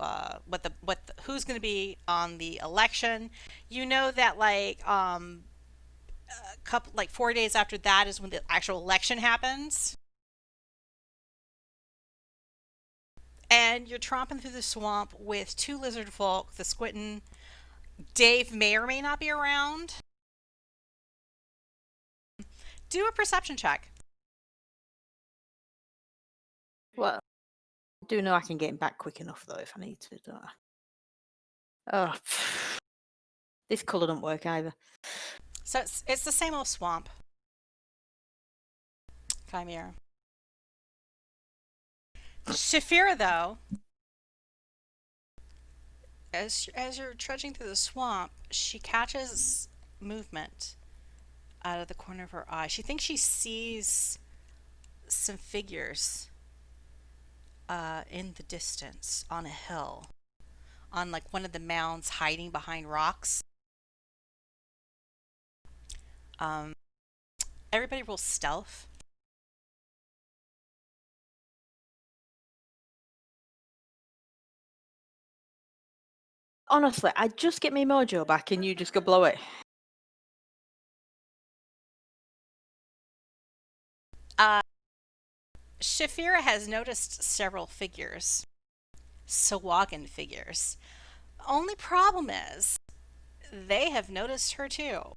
who's going to be on the election. You know that like a couple 4 days after that is when the actual election happens. And you're tromping through the swamp with two Lizardfolk, the Squinton. Dave may or may not be around. Do a perception check. Well, I do know I can get him back quick enough though if I need to, don't I? Oh, this colour don't work either. So it's the same old swamp. Kymir. Shaefira, though, as you're trudging through the swamp, she catches movement out of the corner of her eye. She thinks she sees some figures in the distance on a hill, on like one of the mounds hiding behind rocks. Everybody roll stealth. Honestly, I just get my mojo back and you just go blow it. Shaefira has noticed several figures, Sawagan figures. Only problem is, they have noticed her too.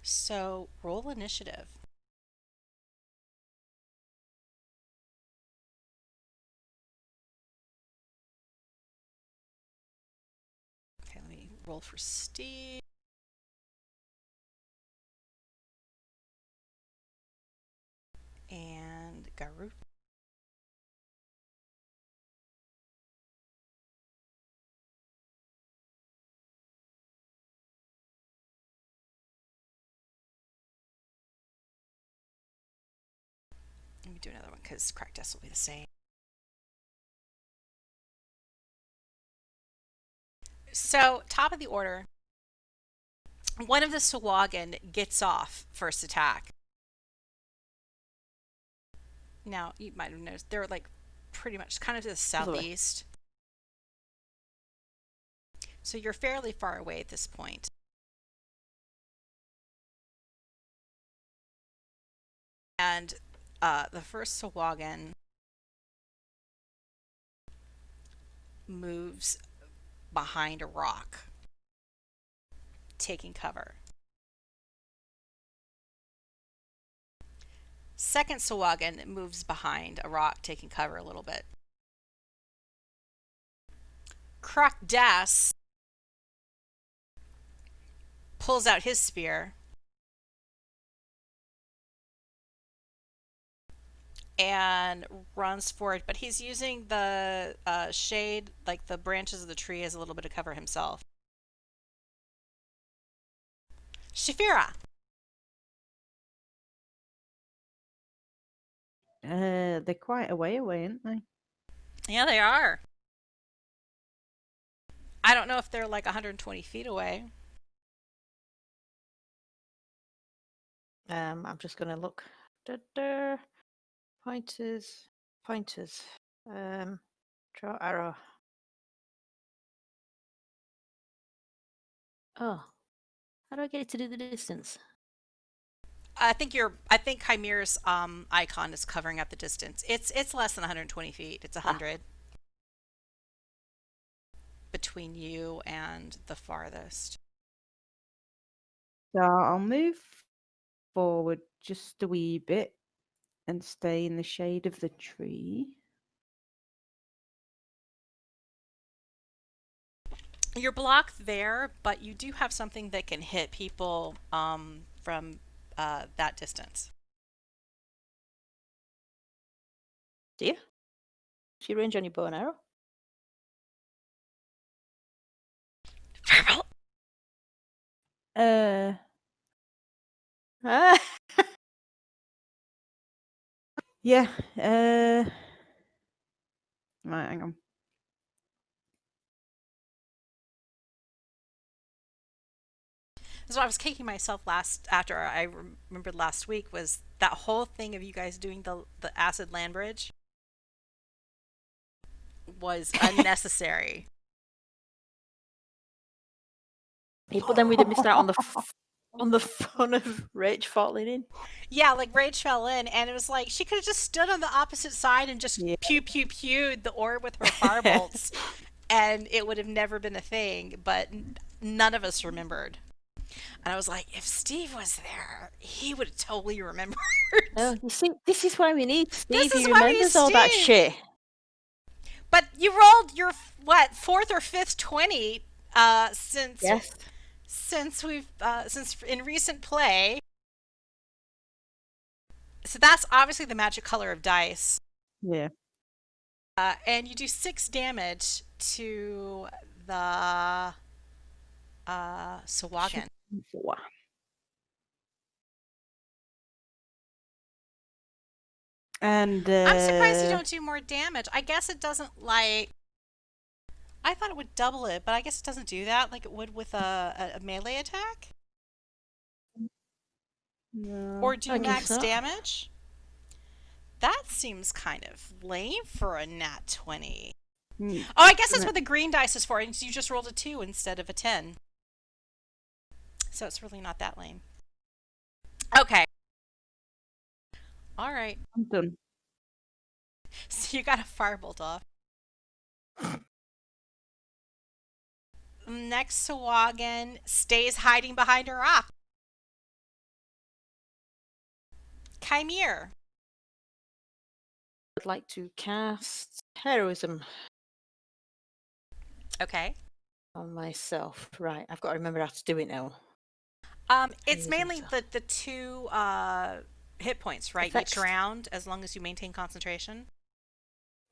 So roll initiative. Okay, let me roll for Stiiv. And Garut. Let me do another one because crack test will be the same. So, top of the order, one of the Sawagan gets off first attack. Now, you might have noticed they're like pretty much kind of to the southeast. So you're fairly far away at this point. And the first Sawagan moves behind a rock, taking cover. Second Sawagan moves behind a rock, taking cover a little bit. Crocdas pulls out his spear and runs forward, but he's using the shade, like the branches of the tree, as a little bit of cover himself. Shaefira. They're quite a way away, aren't they? Yeah, they are. I don't know if they're like 120 feet away. I'm just gonna look. Da-da. Pointers. Pointers. Draw arrow. Oh, how do I get it to do the distance? I think Kymir's icon is covering up the distance. It's less than 120 feet. It's 100 between you and the farthest. So I'll move forward just a wee bit and stay in the shade of the tree. You're blocked there, but you do have something that can hit people from that distance. Do you? Do you range on your bow and arrow? Uh, Ah! yeah. Right, hang on. So I was kicking myself after I remembered last week was that whole thing of you guys doing the acid land bridge was unnecessary. But then we'd have missed out on the fun of Rach falling in. Yeah, like Rage fell in, and it was like she could have just stood on the opposite side and just Yeah. pewed the orb with her firebolts, and it would have never been a thing. But none of us remembered. And I was like, if Stiiv was there, he would have totally remembered. Oh, you see, this is why we need Stiiv. This is He why we need remembers all that Stiiv. shit. But you rolled your fourth or fifth 20 since Yes. since in recent play. So that's obviously the magic color of dice. Yeah. And you do 6 damage to the Sawagan. 4. And I'm surprised you don't do more damage. I guess it doesn't like. I thought it would double it, but I guess it doesn't do that like it would with a melee attack. No. Or do I guess max not. damage. That seems kind of lame for a nat 20. Mm, Oh, I guess that's doesn't what the green dice is for. And you just rolled a 2 instead of a 10. So it's really not that lame. Okay. All right. I'm done. So you got a firebolt off. Next Sawagan stays hiding behind a rock. Kymir. I'd like to cast heroism Okay. on myself. Right, I've got to remember how to do it now. It's Heroism, mainly so. the 2 hit points, right? Effects. Each round, as long as you maintain concentration.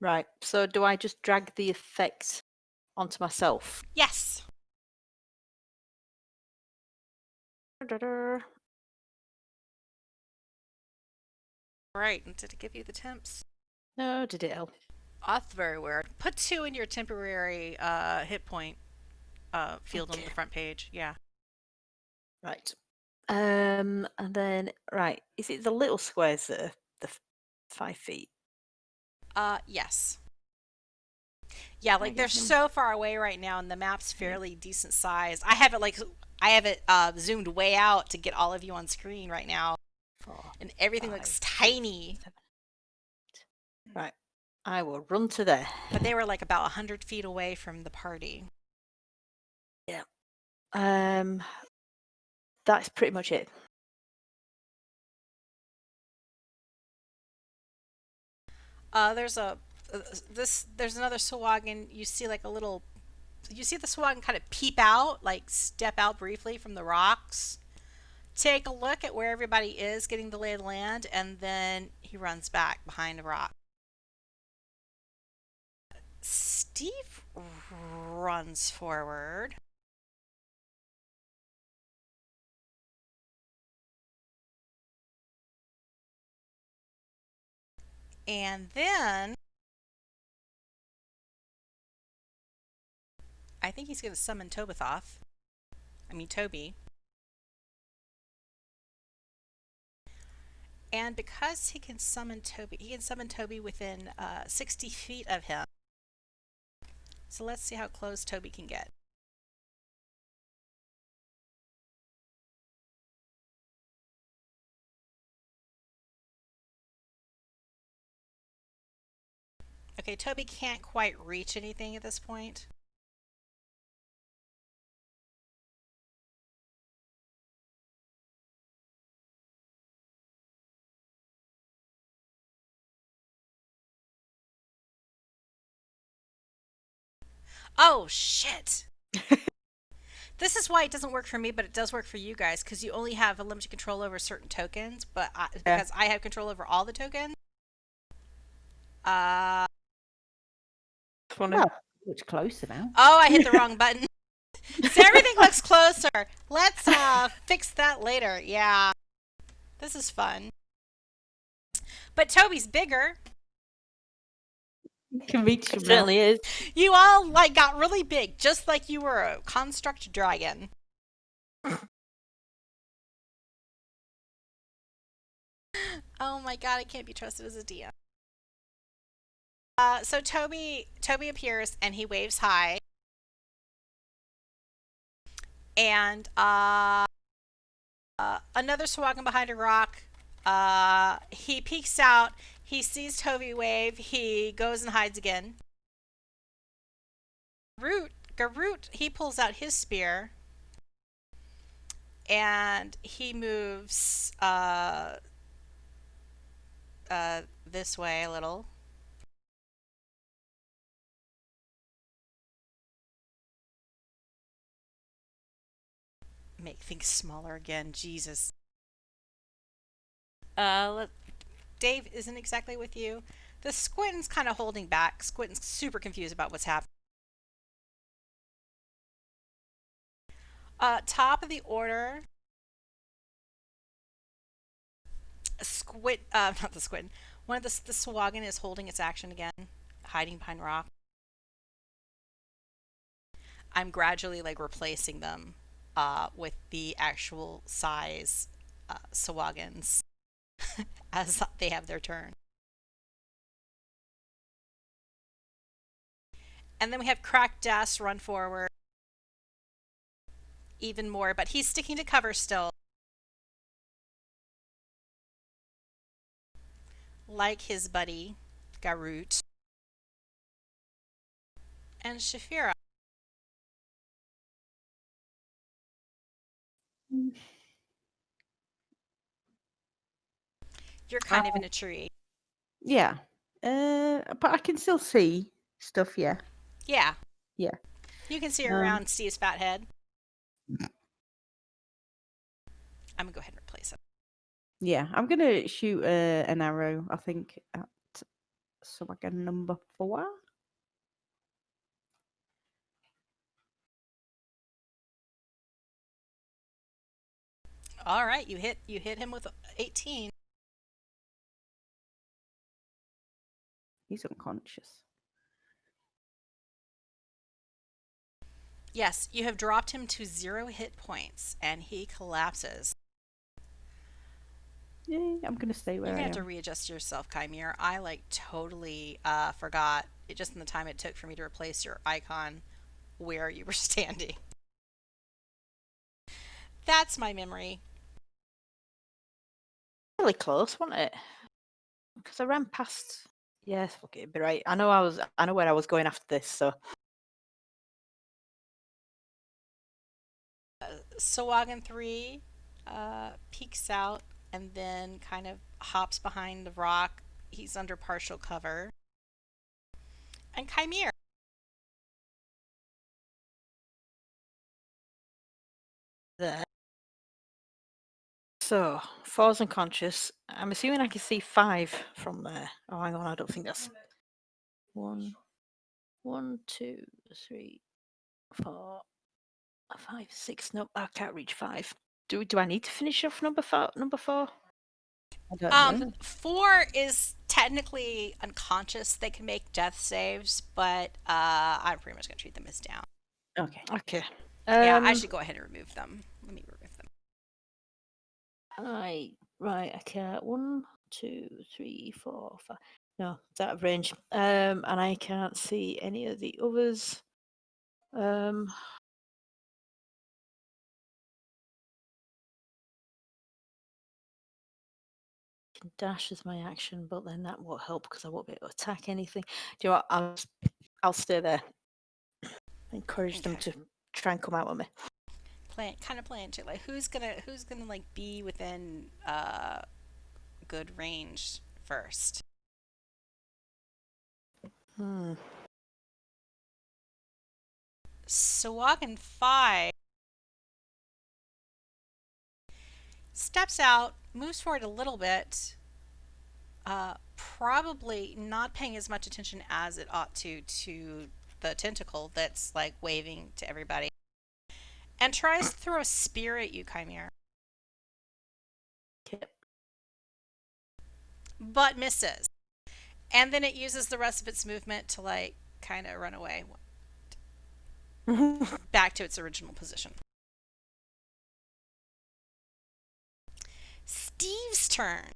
Right, so do I just drag the effect onto myself? Yes. Da-da-da. Right. And did it give you the temps? No, did it help? That's very weird. Put 2 in your temporary hit point field on the Okay. front page. Yeah. Right. And then, right, is it the little squares that are the 5 feet? Yes. Yeah, like they're guess I'm- so far away right now, and the map's fairly decent size. I have it zoomed way out to get all of you on screen right now, 4, and everything 5, looks tiny. 7, 8. Right, I will run to there. But they were like about 100 feet away from the party. Yeah. That's pretty much it. There's another Sawagan. You see like a little You see the Swagan kind of peep out, like step out briefly from the rocks, take a look at where everybody is, getting the lay of the land, and then he runs back behind a rock. Stiiv runs forward. And then I think he's going to summon Toby. And because he can summon Toby within 60 feet of him. So let's see how close Toby can get. Okay, Toby can't quite reach anything at this point. Oh, shit! This is why it doesn't work for me, but it does work for you guys, because you only have a limited control over certain tokens, but because I have control over all the tokens. Funny. Well, much closer now. Oh, I hit the wrong button. So everything looks closer. Let's fix that later. Yeah. This is fun. But Toby's bigger. Can reach It him now. certainly is. You all like got really big, just like you were a construct dragon. Oh my god, I can't be trusted as a DM. So Toby appears and he waves hi. And another Swagan behind a rock. He peeks out. He sees Toby wave. He goes and hides again. Garut, he pulls out his spear. And he moves this way a little. Make things smaller again. Jesus. Dave isn't exactly with you. The Squinton's kind of holding back. Squinton's super confused about what's happening. Top of the order. Not the Squinton. One of the Swagan is holding its action again, hiding behind rock. I'm gradually like replacing them with the actual size Swagans as they have their turn. And then we have Cracked Das run forward even more, but he's sticking to cover still. Like his buddy, Garut. And Shaefira. You're kind of in a tree. Yeah. But I can still see stuff, yeah. Yeah. Yeah. You can see around Steve's fat head. I'm going to go ahead and replace it. Yeah, I'm going to shoot an arrow, I think, at Swagan number 4. All right, you hit him with 18. He's unconscious. Yes, you have dropped him to 0 hit points, and he collapses. Yeah, I'm going to stay where You're I gonna am. have to readjust yourself, Kymir. I like totally forgot it just in the time it took for me to replace your icon where you were standing. That's my memory. Really close, wasn't it? Because I ran past. Yes, fuck it, it'd be right. I know where I was going after this, so. Swagan 3 peeks out and then kind of hops behind the rock. He's under partial cover. And Kymir. there. So, 4's unconscious. I'm assuming I can see 5 from there. Oh, hang on, I don't think that's 1, 2, 3, 4, 5, 6. Nope, I can't reach 5. Do I need to finish off number 4? I don't know. 4 is technically unconscious. They can make death saves, but I'm pretty much going to treat them as down. Okay. Okay. Yeah, I should go ahead and remove them. Let me remove them. Right, okay. 1, 2, 3, 4, 5. No, it's out of range. And I can't see any of the others. Can dash as my action, but then that won't help because I won't be able to attack anything. Do you know what? I'll stay there. Encourage them Okay. to try and come out with me. Kind of playing it like who's gonna like be within good range first. Sawagan 5 steps out, moves forward a little bit, probably not paying as much attention as it ought to the tentacle that's like waving to everybody, and tries to throw a spear at you, Kymir, Okay. but misses. And then it uses the rest of its movement to like kind of run away back to its original position. Stiiv's turn.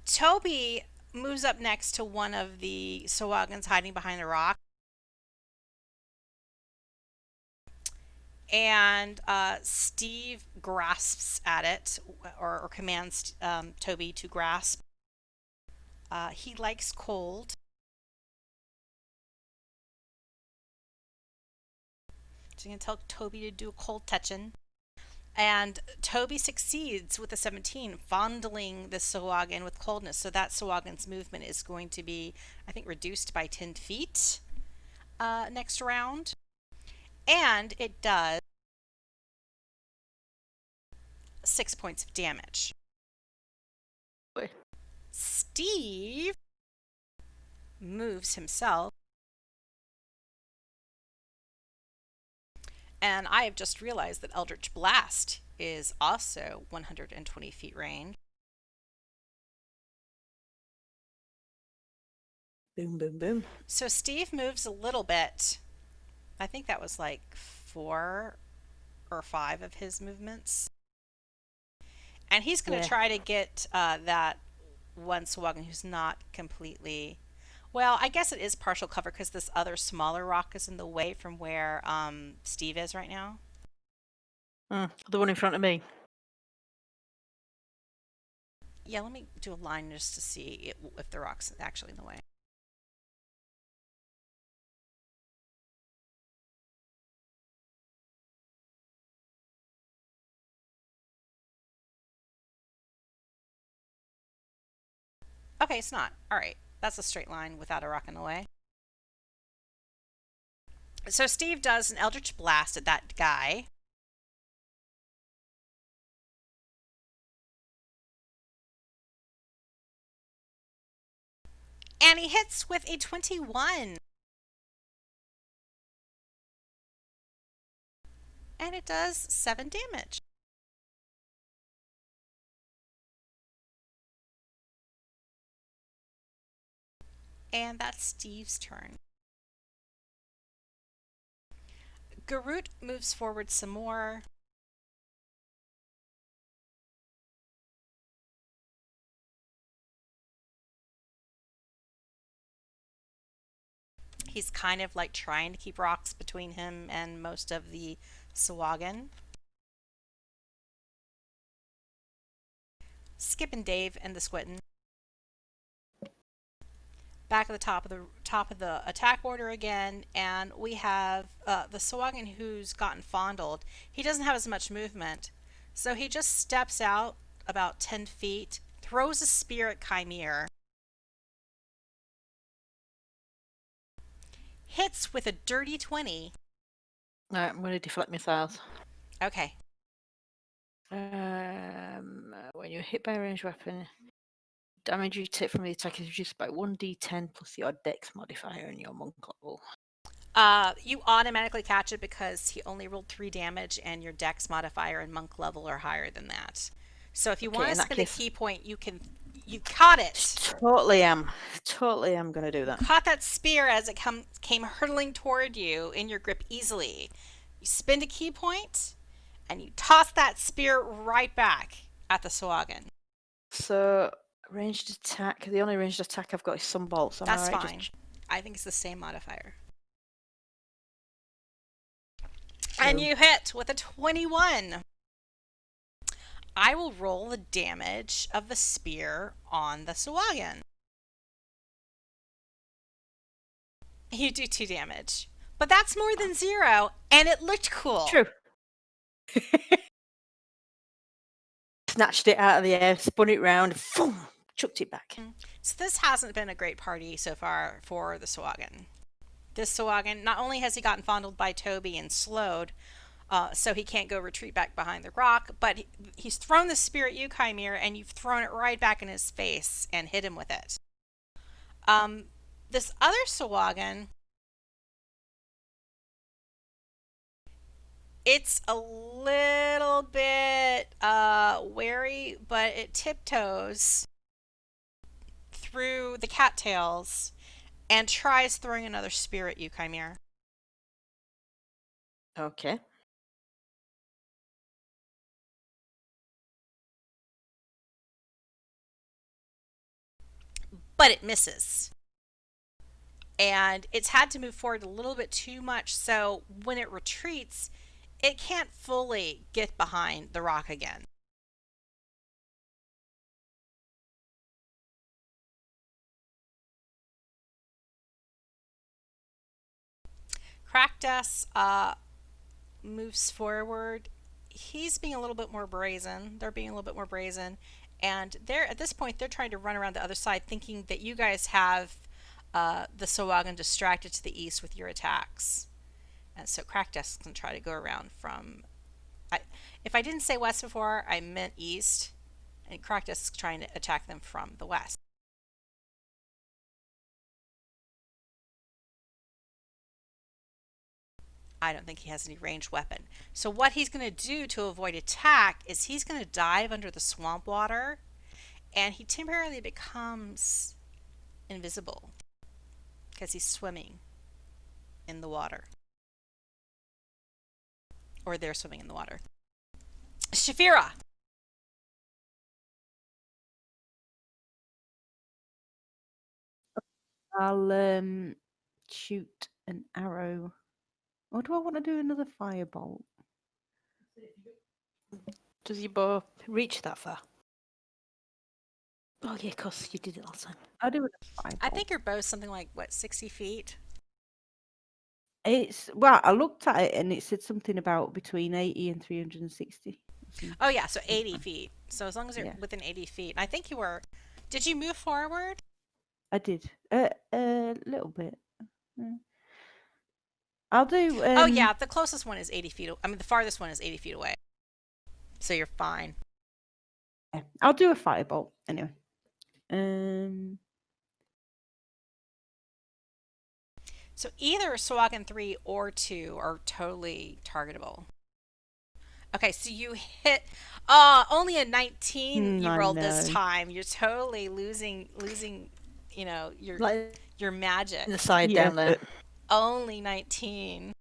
Toby moves up next to one of the Sawagans hiding behind a rock. And Stiiv grasps at it, or commands Toby to grasp. He likes cold. So you can tell Toby to do a cold touching. And Toby succeeds with a 17, fondling the Sawagan with coldness. So that Sawagan's movement is going to be, I think, reduced by 10 feet next round. And it does 6 points of damage. Wait. Stiiv moves himself. And I have just realized that Eldritch Blast is also 120 feet range. Boom, boom, boom. So Stiiv moves a little bit. I think that was like 4 or 5 of his movements. And he's going to try to get that one Sawagan who's not completely... Well, I guess it is partial cover because this other smaller rock is in the way from where Stiiv is right now. The one in front of me. Yeah, let me do a line just to see if the rock's actually in the way. Okay, it's not. All right. That's a straight line without a rock in the way. So Stiiv does an Eldritch Blast at that guy. And he hits with a 21. And it does 7 damage. And that's Stiiv's turn. Garut moves forward some more. He's kind of like trying to keep rocks between him and most of the Sawagan. Skip and Dave and the Squintin. Back at the top of the attack order again, and we have the Sawagan who's gotten fondled. He doesn't have as much movement, so he just steps out about 10 feet, throws a spear at Kymir, hits with a dirty 20. Alright, I'm going to deflect missiles. Okay. When you're hit by a ranged weapon, damage you take from the attack is reduced by 1d10 plus your dex modifier and your monk level. You automatically catch it because he only rolled 3 damage and your dex modifier and monk level are higher than that. So if you want to spend a key point, you caught it. Totally am going to do that. Caught that spear as it came hurtling toward you in your grip easily. You spend a key point and you toss that spear right back at the Swagan. So ranged attack, the only ranged attack I've got is Sunbolt. So that's fine. I think it's the same modifier. And you hit with a 21. I will roll the damage of the spear on the Swagan. You do 2 damage. But that's more than 0, and it looked cool. True. Snatched it out of the air, spun it round, boom, chucked it back. So this hasn't been a great party so far for the Swagan. This Swagan, not only has he gotten fondled by Toby and slowed, so he can't go retreat back behind the rock, but he's thrown the spear at you, Kymir, and you've thrown it right back in his face and hit him with it. This other Swagan, it's a little bit wary, but it tiptoes through the cattails and tries throwing another spear at you, Kymir. Okay. But it misses. And it's had to move forward a little bit too much, so when it retreats, it can't fully get behind the rock again. Crackdust moves forward. He's being a little bit more brazen. They're being a little bit more brazen. And at this point, they're trying to run around the other side, thinking that you guys have the Swagan distracted to the east with your attacks. And so Crackdust can try to go around from... if I didn't say west before, I meant east. And Crackdust is trying to attack them from the west. I don't think he has any ranged weapon. So what he's going to do to avoid attack is he's going to dive under the swamp water, and he temporarily becomes invisible because he's swimming in the water. Or they're swimming in the water. Shaefira! I'll shoot an arrow. Or do I want to do another firebolt? Does your bow reach that far? Oh yeah, of course you did it last time. I'll do a firebolt. I think your bow's something like, 60 feet? Well, I looked at it and it said something about between 80 and 360. Oh yeah, so 80 feet. So as long as you're within 80 feet. I think you were... Did you move forward? I did. A little bit. I'll do... oh yeah, the closest one is 80 feet. I mean, the farthest one is 80 feet away. So you're fine. Yeah, I'll do a firebolt anyway. So either Swagan 3 or 2 are totally targetable. Okay, so you hit only a 19 you rolled this time. You're totally losing, your magic. The side down there. Only 19.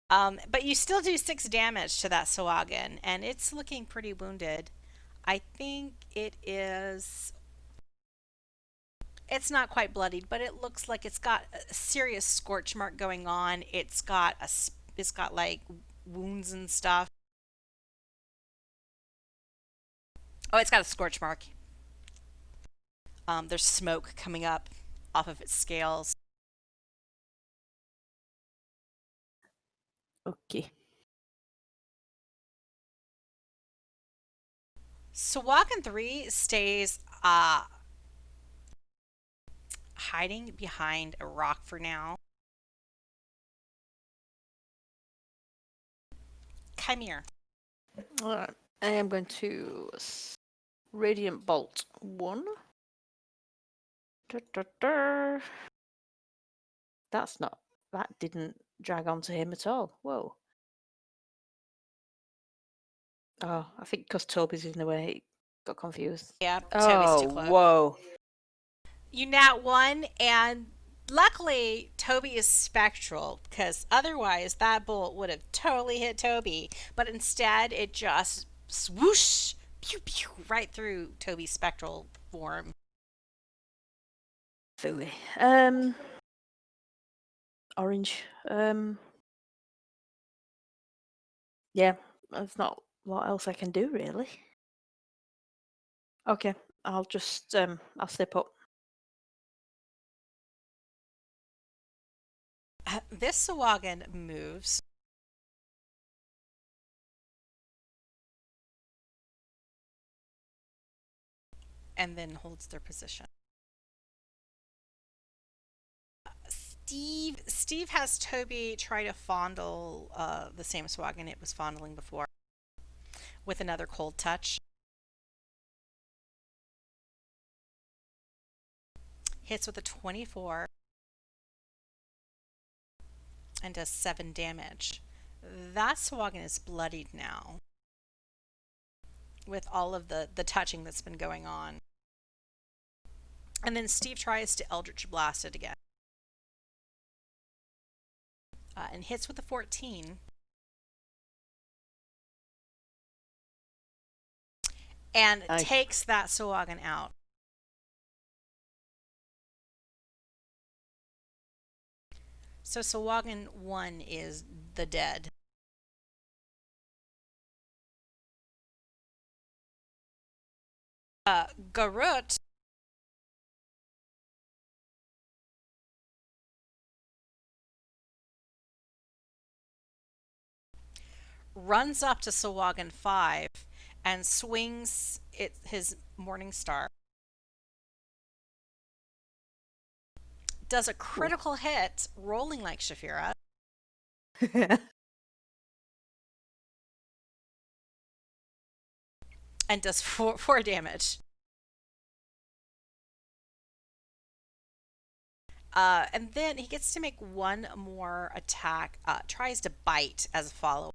But you still do 6 damage to that Swagan, and it's looking pretty wounded. I think it is... It's not quite bloodied, but it looks like it's got a serious scorch mark going on. It's got like wounds and stuff. Oh, it's got a scorch mark. There's smoke coming up off of its scales. Okay. Swagan 3 stays hiding behind a rock for now. Kymir. Alright. I am going to Radiant Bolt 1. That's not. That didn't drag onto him at all. Whoa. Oh, I think because Toby's in the way, he got confused. Yeah, Toby's too Oh, close. whoa. You nat 1, and luckily Toby is spectral, because otherwise that bolt would have totally hit Toby. But instead, it just swoosh, pew pew, right through Toby's spectral form. Fooey. Orange. Yeah, that's not what else I can do really. Okay, I'll just I'll step up. This Sawagan moves. And then holds their position. Stiiv has Toby try to fondle the same Sawagan it was fondling before with another cold touch. Hits with a 24 and does 7 damage. That Sawagan is bloodied now with all of the touching that's been going on. And then Stiiv tries to Eldritch Blast it again. And hits with a 14. And Nice. takes that Sawagan out. So Sawagan 1 is the dead. Garut runs up to Sawagan 5 and swings his Morning Star. Does a critical hit, rolling like Shaefira. And does 4 damage. And then he gets to make one more attack. Tries to bite as a follow.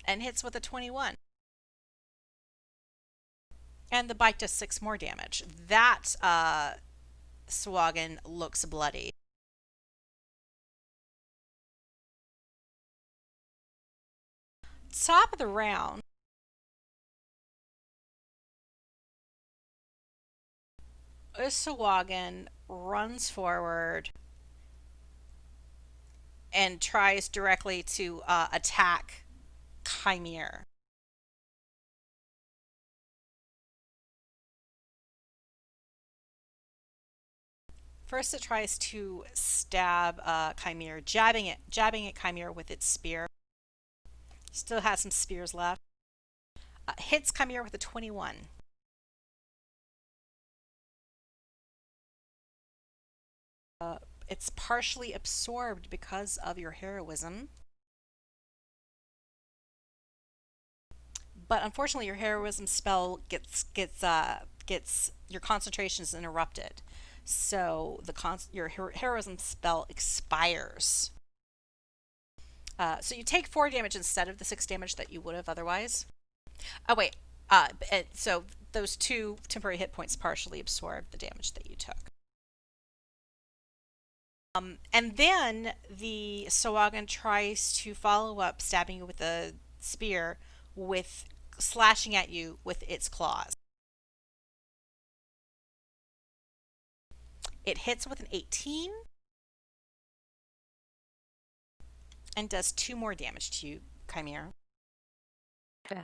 And hits with a 21. And the bite does 6 more damage. That Sawagan looks bloody. Top of the round. Sawagan runs forward and tries directly to attack Kymir. First, it tries to stab Kymir, jabbing at Kymir with its spear. Still has some spears left. Hits Kymir with a 21. It's partially absorbed because of your heroism. But unfortunately, your heroism spell gets your concentration is interrupted. So your heroism spell expires. So you take 4 damage instead of the 6 damage that you would have otherwise. Oh wait, so those 2 temporary hit points partially absorb the damage that you took. And then the Sawagan tries to follow up, stabbing you with a spear, with slashing at you with its claws. It hits with an 18 and does 2 more damage to you, Kymir. Okay.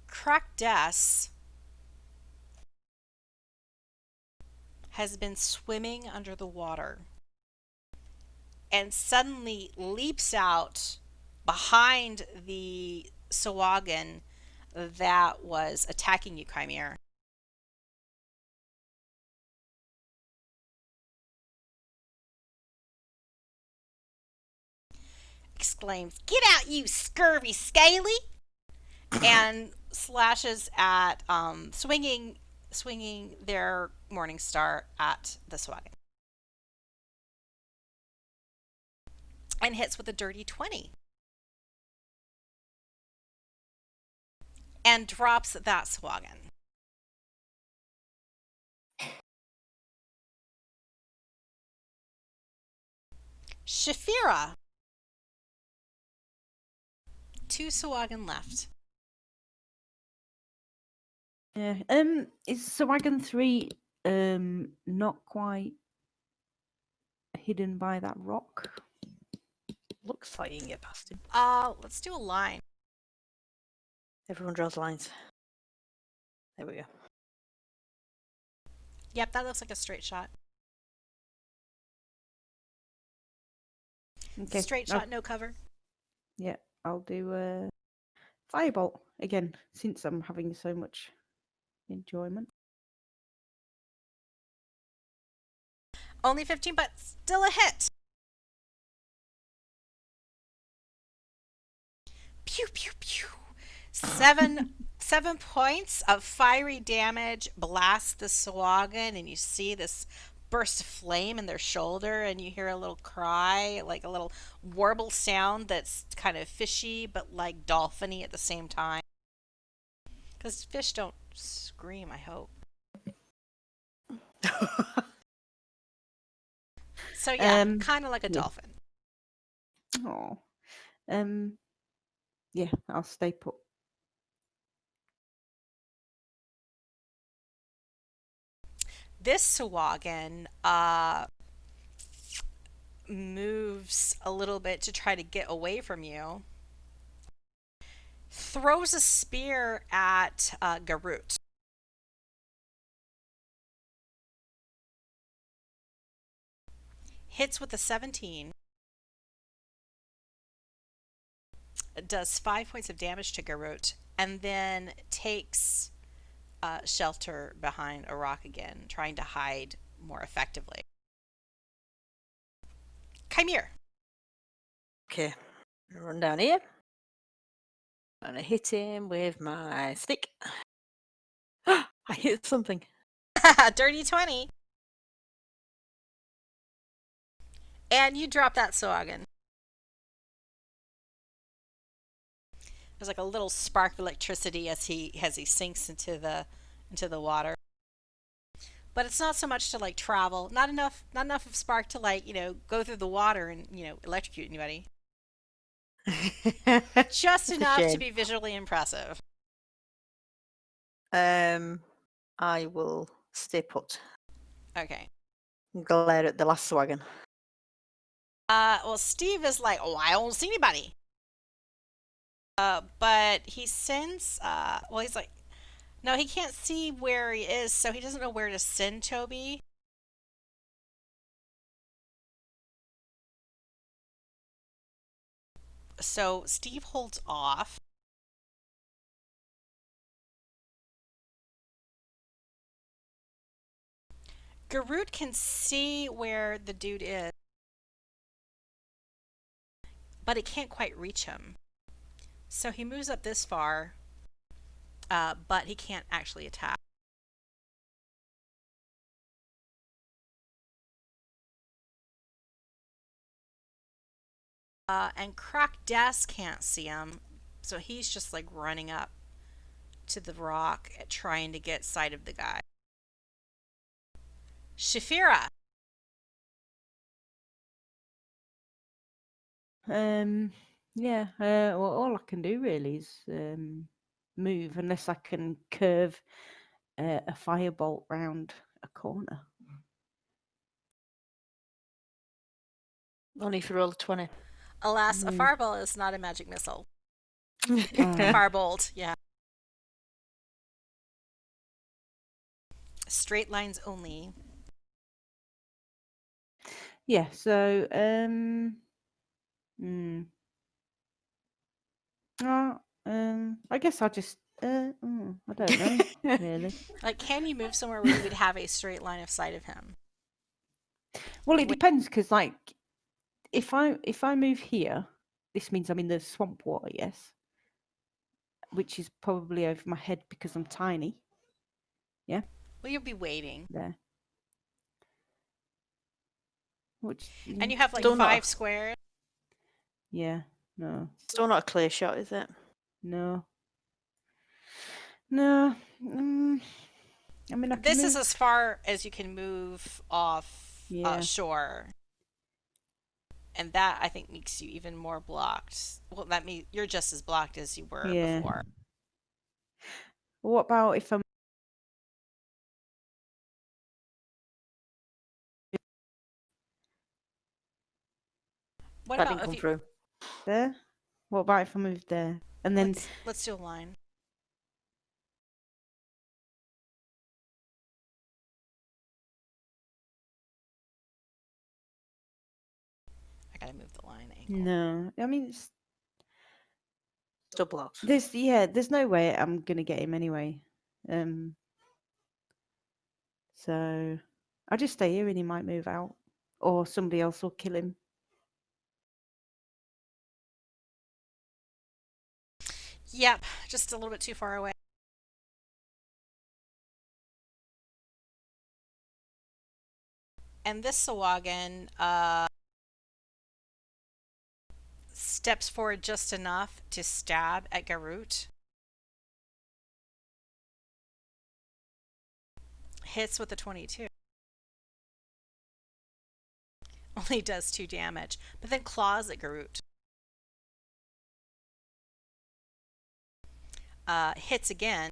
Krakdes has been swimming under the water and suddenly leaps out behind the Sawagan that was attacking you, Kymir. exclaims, "Get out, you scurvy scaly!" and slashes at swinging their morning star at the Swaggin. And hits with a dirty 20. And drops that Swaggin. Shaefira. 2 Swaggin left. Yeah. Is Swaggin 3 not quite hidden by that rock? Looks like you can get past him. Let's do a line. Everyone draws lines. There we go. Yep, that looks like a straight shot. Okay. Straight shot, no cover. Yeah, I'll do a firebolt again since I'm having so much enjoyment. Only 15, but still a hit. Pew, pew, pew. 7 points of fiery damage blast the Swaggin, and you see this burst of flame in their shoulder, and you hear a little cry, like a little warble sound that's kind of fishy but like dolphiny at the same time. Because fish don't scream, I hope. So yeah, kind of like a dolphin. Oh. Yeah, I'll stay put. This Swaggin moves a little bit to try to get away from you. Throws a spear at Garut. Hits with a 17. Does 5 points of damage to Garut, and then takes shelter behind a rock again, trying to hide more effectively. Kymir. Okay. Run down here. I'm gonna hit him with my stick. I hit something. Dirty 20. And you drop that Swaggin. There's like a little spark of electricity as he sinks into the water. But it's not so much to like travel. Not enough of spark to like, go through the water and, electrocute anybody. Just enough to be visually impressive. I will stay put. Okay. Glare at the last Swaggin. Well, Stiiv is like, "Oh, I don't see anybody." But he sends, well, he's like, no, he can't see where he is, so he doesn't know where to send Toby. So Stiiv holds off. Garut can see where the dude is, but it can't quite reach him. So he moves up this far, but he can't actually attack. And Croc Des can't see him, so he's just like running up to the rock, trying to get sight of the guy. Shaefira. Yeah. Well, all I can do really is move unless I can curve a firebolt round a corner. Only if you roll a 20. Alas, a Mm. fireball is not a magic missile. Ah. Firebolt, yeah. Straight lines only. Yeah. So I guess I'll just I don't know really. Like, can you move somewhere where you would have a straight line of sight of him? Well, it depends because like if I move here, this means I'm in the swamp water, yes? Which is probably over my head because I'm tiny. Yeah? Well, you'll be waiting. There. Which, And you have like Still not 5 a- squares. yeah, no. Still not a clear shot, is it? No. No. I mean, I can This move. is as far as you can move off Yeah. shore. And that, I think, makes you even more blocked. Well, that means you're just as blocked as you were Yeah. before. What about if I'm What That about didn't if come you... through. there? What about if I moved there? And then Let's do a line. I gotta move the line angle. no. I mean, Still blocked. there's no way I'm gonna get him anyway. So I'll just stay here and he might move out, or somebody else will kill him. Yep, just a little bit too far away. And this Sawagan steps forward just enough to stab at Garut. Hits with a 22. Only does 2 damage, but then claws at Garut. Hits again.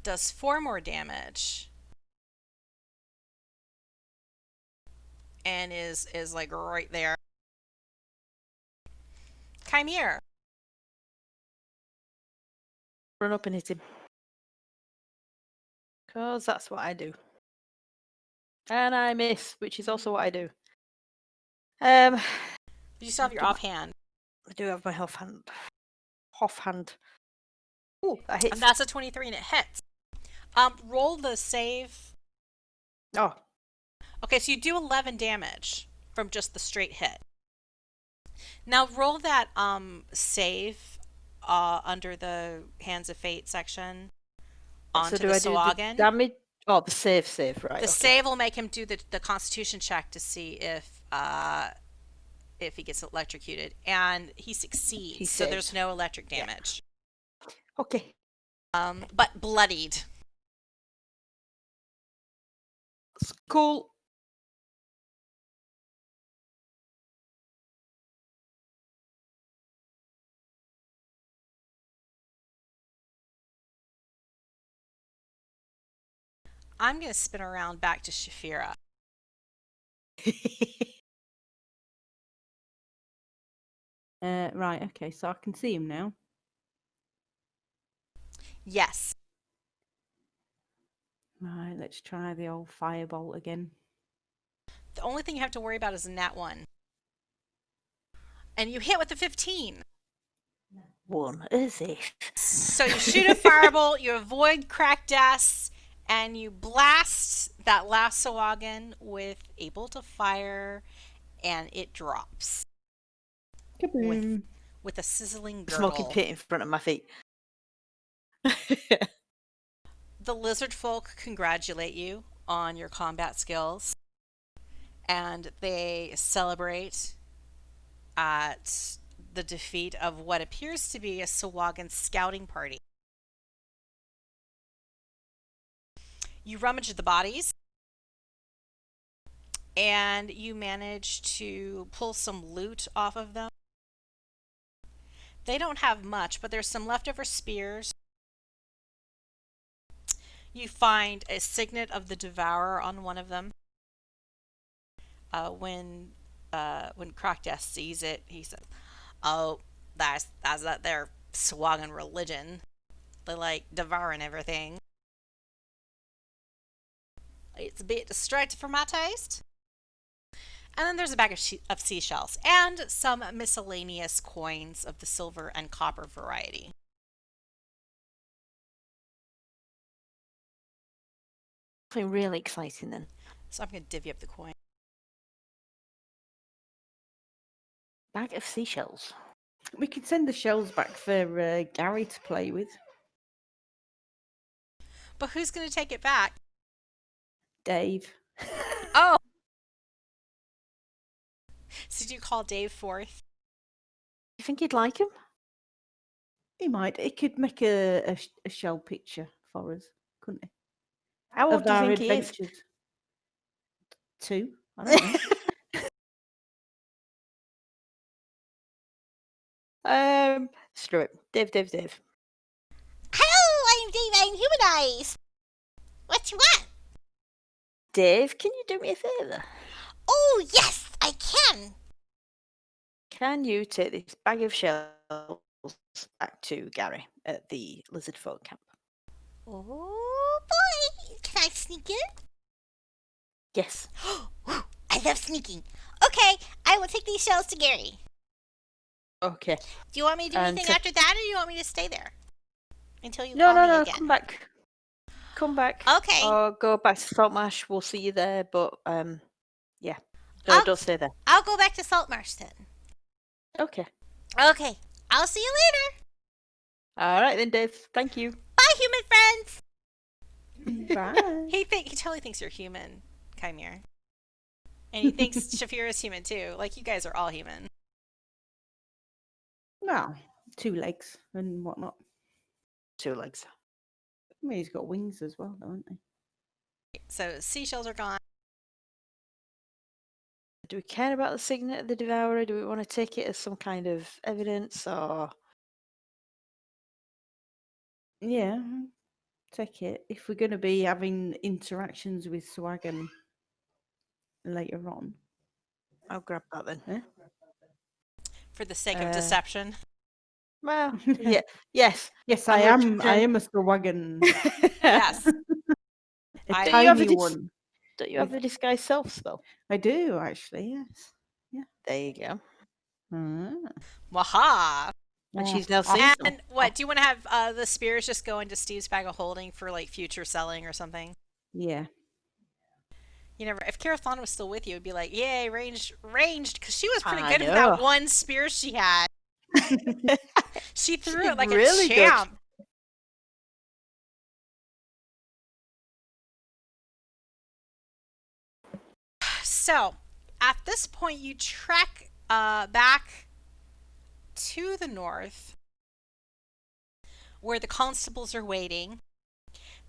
Does 4 more damage. And is like right there. Kymir. Run up and hit him. Because that's what I do. And I miss, which is also what I do. You still have your offhand. I do have my offhand. Ooh, that hits. And that's a 23 and it hits. Roll the save. Oh, Okay, so you do 11 damage from just the straight hit. Now roll that save under the Hands of Fate section onto so do the I do the Sawagan. damage? Oh, the save, right. The okay. save will make him do the Constitution check to see if he gets electrocuted, and he succeeds. He so there's saves. no electric damage. Okay. But bloodied. That's cool. I'm gonna spin around back to Shaefira. Right, okay, so I can see him now. Yes. Right, let's try the old firebolt again. The only thing you have to worry about is a nat 1. And you hit with a 15. One is it? So you shoot a firebolt, you avoid crack deaths, and you blast that last Sawagan with a bolt of fire, and it drops Kaboom. with a sizzling Smoking gurgle. pit in front of my feet. The Lizardfolk congratulate you on your combat skills, and they celebrate at the defeat of what appears to be a Sawagan scouting party. You rummage the bodies, and you manage to pull some loot off of them. They don't have much, but there's some leftover spears. You find a signet of the Devourer on one of them. When Krokdeath sees it, he says, "Oh, that's that their Sawagan religion. They like devouring everything. It's a bit distracting for my taste." And then there's a bag of seashells and some miscellaneous coins of the silver and copper variety. Something really exciting then. So I'm going to divvy up the coin. Bag of seashells. We could send the shells back for Gary to play with. But who's going to take it back? Dave. Oh! So do you call Dave forth? You think he'd like him? He might. He could make a shell picture for us, couldn't he? How old Of do you our think he is? adventures. 2. I don't know. Screw it. Dave. Hello, I'm Dave. I'm humanized. What you want? Dave, can you do me a favour? Oh, yes, I can. Can you take this bag of shells back to Gary at the Lizardfolk camp? Oh, boy. Can I sneak in? Yes. I love sneaking. Okay, I will take these shells to Gary. Okay. Do you want me to do And anything to- after that, or do you want me to stay there until you No, call me no. again? Come back. Come back. Okay. Or go back to Saltmarsh. We'll see you there. But yeah. No, I'll- don't stay there. I'll go back to Saltmarsh then. Okay. Okay, I'll see you later. All right then, Dave. Thank you. Bye, human friends. Bye. He totally thinks you're human, Kymir. And he thinks Shaefira's human too. Like, you guys are all human. Well, 2 legs and whatnot. 2 legs. I mean, he's got wings as well, don't he? So, seashells are gone. Do we care about the signet of the Devourer? Do we want to take it as some kind of evidence, or Yeah, take it. If we're going to be having interactions with Swagan later on. I'll grab that then. Eh? For the sake of Uh, deception. Well, yeah, yes. Yes, I'm I gonna am. I pretend- am a Swagan. Yes. A I- Do you have tiny a one. Don't you have the disguise self spell? I do actually. Yes. There you go. Ah. Waha! And Yeah. she's now seen some. And what, do you want to have the spears just go into Steve's bag of holding for, like, future selling or something? Yeah. You never. If Karathon was still with you, it'd be like, yay, ranged, because she was pretty I good with know. that one spear she had. She threw She's it like really a good. champ. So, at this point, you trek back to the north, where the constables are waiting.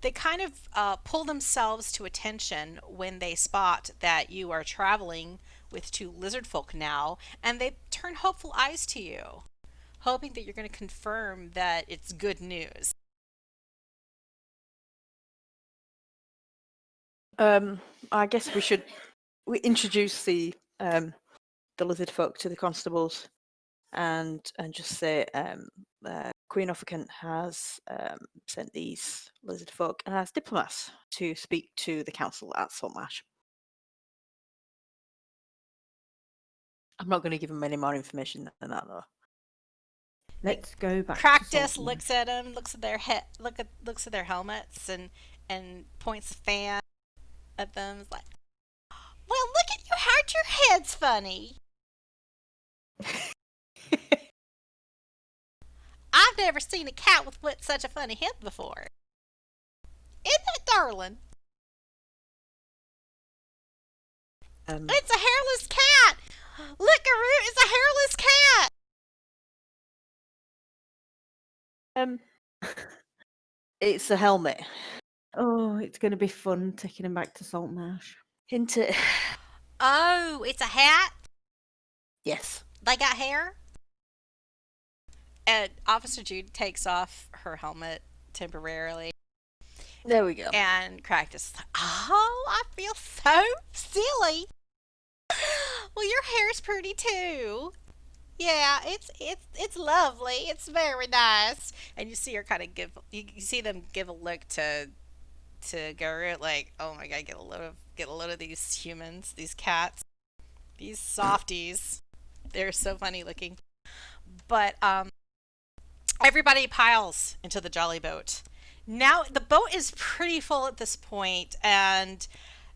They kind of pull themselves to attention when they spot that you are traveling with 2 lizardfolk now, and they turn hopeful eyes to you, hoping that you're going to confirm that it's good news. I guess we introduce the Lizardfolk to the constables, and just say Queen Officant has sent these Lizardfolk as diplomats to speak to the council at Saltmarsh. I'm not going to give them any more information than that, though. Let's go back. Practice to looks at them, looks at their head, looks at their helmets, and points a fan at them. It's like, well, look at you! How'd your head's funny? I've never seen a cat with such a funny head before. Isn't that darling? It's a hairless cat! Look, Aroo, it's a hairless cat! It's a helmet. Oh, it's going to be fun taking him back to Saltmarsh. Hint it. Oh, it's a hat? Yes. They got hair? And Officer Jude takes off her helmet temporarily, There we go. and Cactus is like, oh, I feel so silly. Well, your hair's pretty too. Yeah, it's lovely. It's very nice. And you see her kind of you see them give a look to Garrett, like, oh my god, get a load of these humans, these cats, these softies. They're so funny looking. But everybody piles into the jolly boat. Now the boat is pretty full at this point, and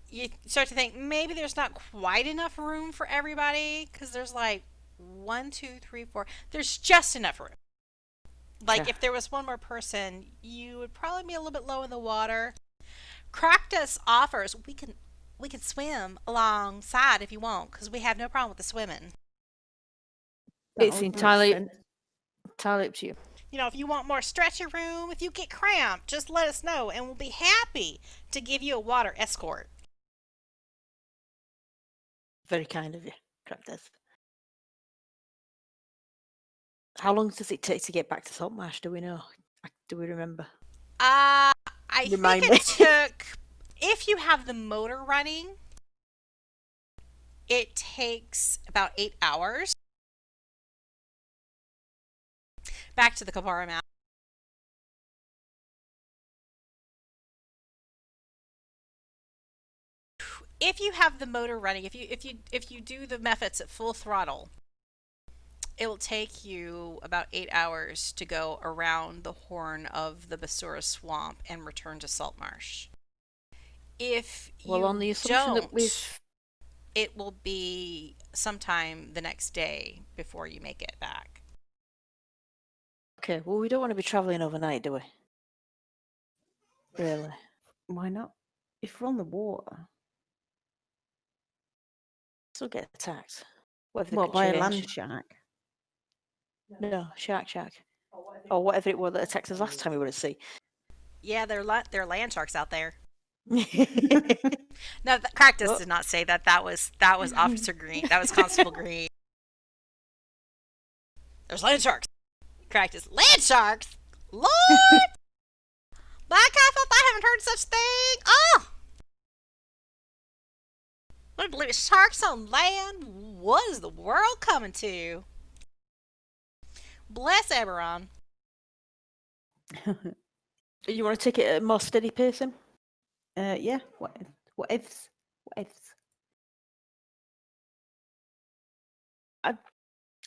you start to think maybe there's not quite enough room for everybody, because there's like 1, 2, 3, 4. There's just enough room. Like, Okay. if there was one more person, you would probably be a little bit low in the water. Cractus offers we can swim alongside if you want, because we have no problem with the swimming. That It's would make entirely sense. up to you. You know, if you want more stretchy room, if you get cramped, just let us know, and we'll be happy to give you a water escort. Very kind of you, Craftus. How long does it take to get back to Saltmarsh? Do we know? Do we remember? I Remind think me. it took, if you have the motor running, it takes about 8 hours. Back to the Kabara map. If you have the motor running, if you do the methods at full throttle, it will take you about 8 hours to go around the horn of the Basura swamp and return to Saltmarsh. If you On the assumption that don't, it will be sometime the next day before you make it back. Okay, well, we don't want to be travelling overnight, do we? Really? Why not? If we're on the water. Still get attacked. What if they What, could by a change? land shark? No, shark. Or whatever it was that attacked us last time we were at sea. Yeah, there are land sharks out there. Oh, No, Cractus Well- did not say that. That was Officer Green. That was Constable Green. There's land sharks. Cractus, land sharks. Lord, Black Eye, I haven't heard such thing. Oh, wouldn't believe it. Sharks on land. What is the world coming to? Bless Eberron. You want to take it at a more steady pace then? Yeah. What ifs?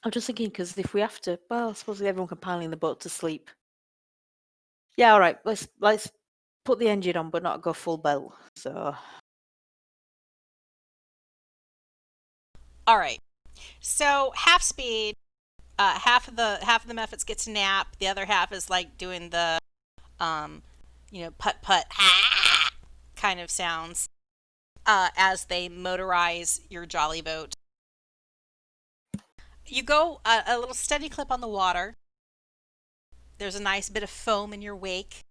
I'm just thinking because if we have to, well, I suppose everyone can pile in the boat to sleep. Yeah, all right. Let's put the engine on, but not go full belt. So All right. So half speed. Half of the methods get to nap. The other half is like doing the, putt putt kind of sounds as they motorize your jolly boat. You go a little steady clip on the water. There's a nice bit of foam in your wake.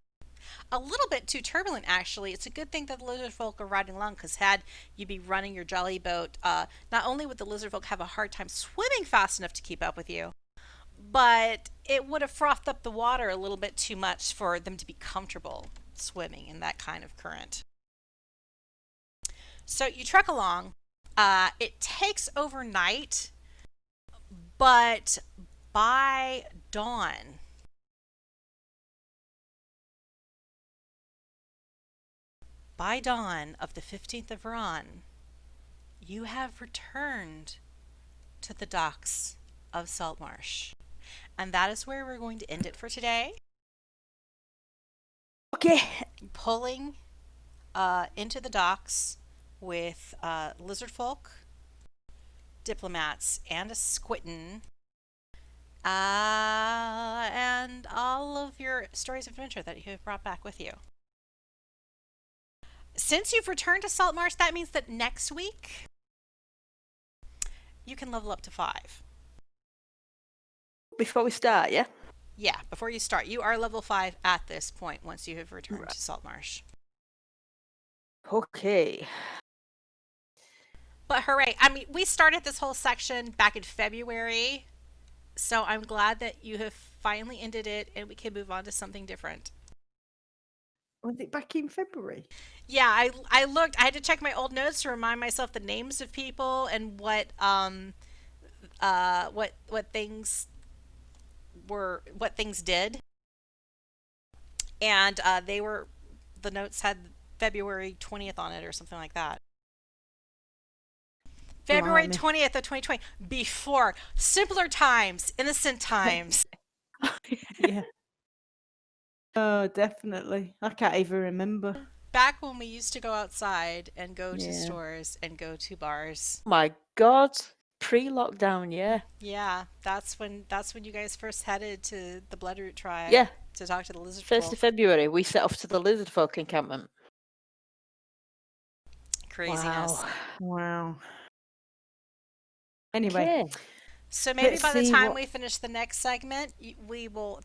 A little bit too turbulent, actually. It's a good thing that the Lizardfolk are riding along, because had you be running your jolly boat, not only would the Lizardfolk have a hard time swimming fast enough to keep up with you, but it would have frothed up the water a little bit too much for them to be comfortable swimming in that kind of current. So you trek along. It takes overnight, but by dawn, of the 15th of Ron, you have returned to the docks of Saltmarsh. And that is where we're going to end it for today. okay. Pulling into the docks with Lizardfolk, diplomats, and a squittin, and all of your stories of adventure that you have brought back with you. Since you've returned to Saltmarsh, that means that next week you can level up to 5. Before we start, yeah. Yeah, before you start. You are level 5 at this point once you have returned to Saltmarsh. Okay. But hooray. I mean, we started this whole section back in February, so I'm glad that you have finally ended it and we can move on to something different. Was it back in February? Yeah, I looked. I had to check my old notes to remind myself the names of people and what things were, what things did. And the notes had February 20th on it or something like that. February Blimey. 20th of 2020, before simpler times, innocent times. Yeah. Oh, definitely. I can't even remember. Back when we used to go outside and go to Yeah. stores and go to bars. My God, pre-lockdown, yeah. Yeah, that's when you guys first headed to the Bloodroot tribe. Yeah. To talk to the lizard 1st folk. of February, we set off to the Lizardfolk encampment. Craziness. Wow. Anyway, Okay. So maybe Let's by the see time what- we finish the next segment,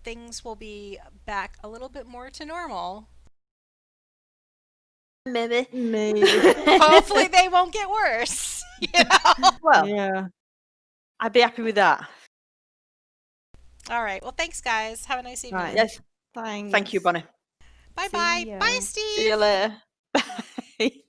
things will be back a little bit more to normal. Maybe. Hopefully they won't get worse. You know? Well, Yeah. I'd be happy with that. All right. Well, thanks guys. Have a nice evening. Right. Yes. Thanks. Thank you, Bonnie. Bye bye. See ya. Bye, Steve. See you later. Bye.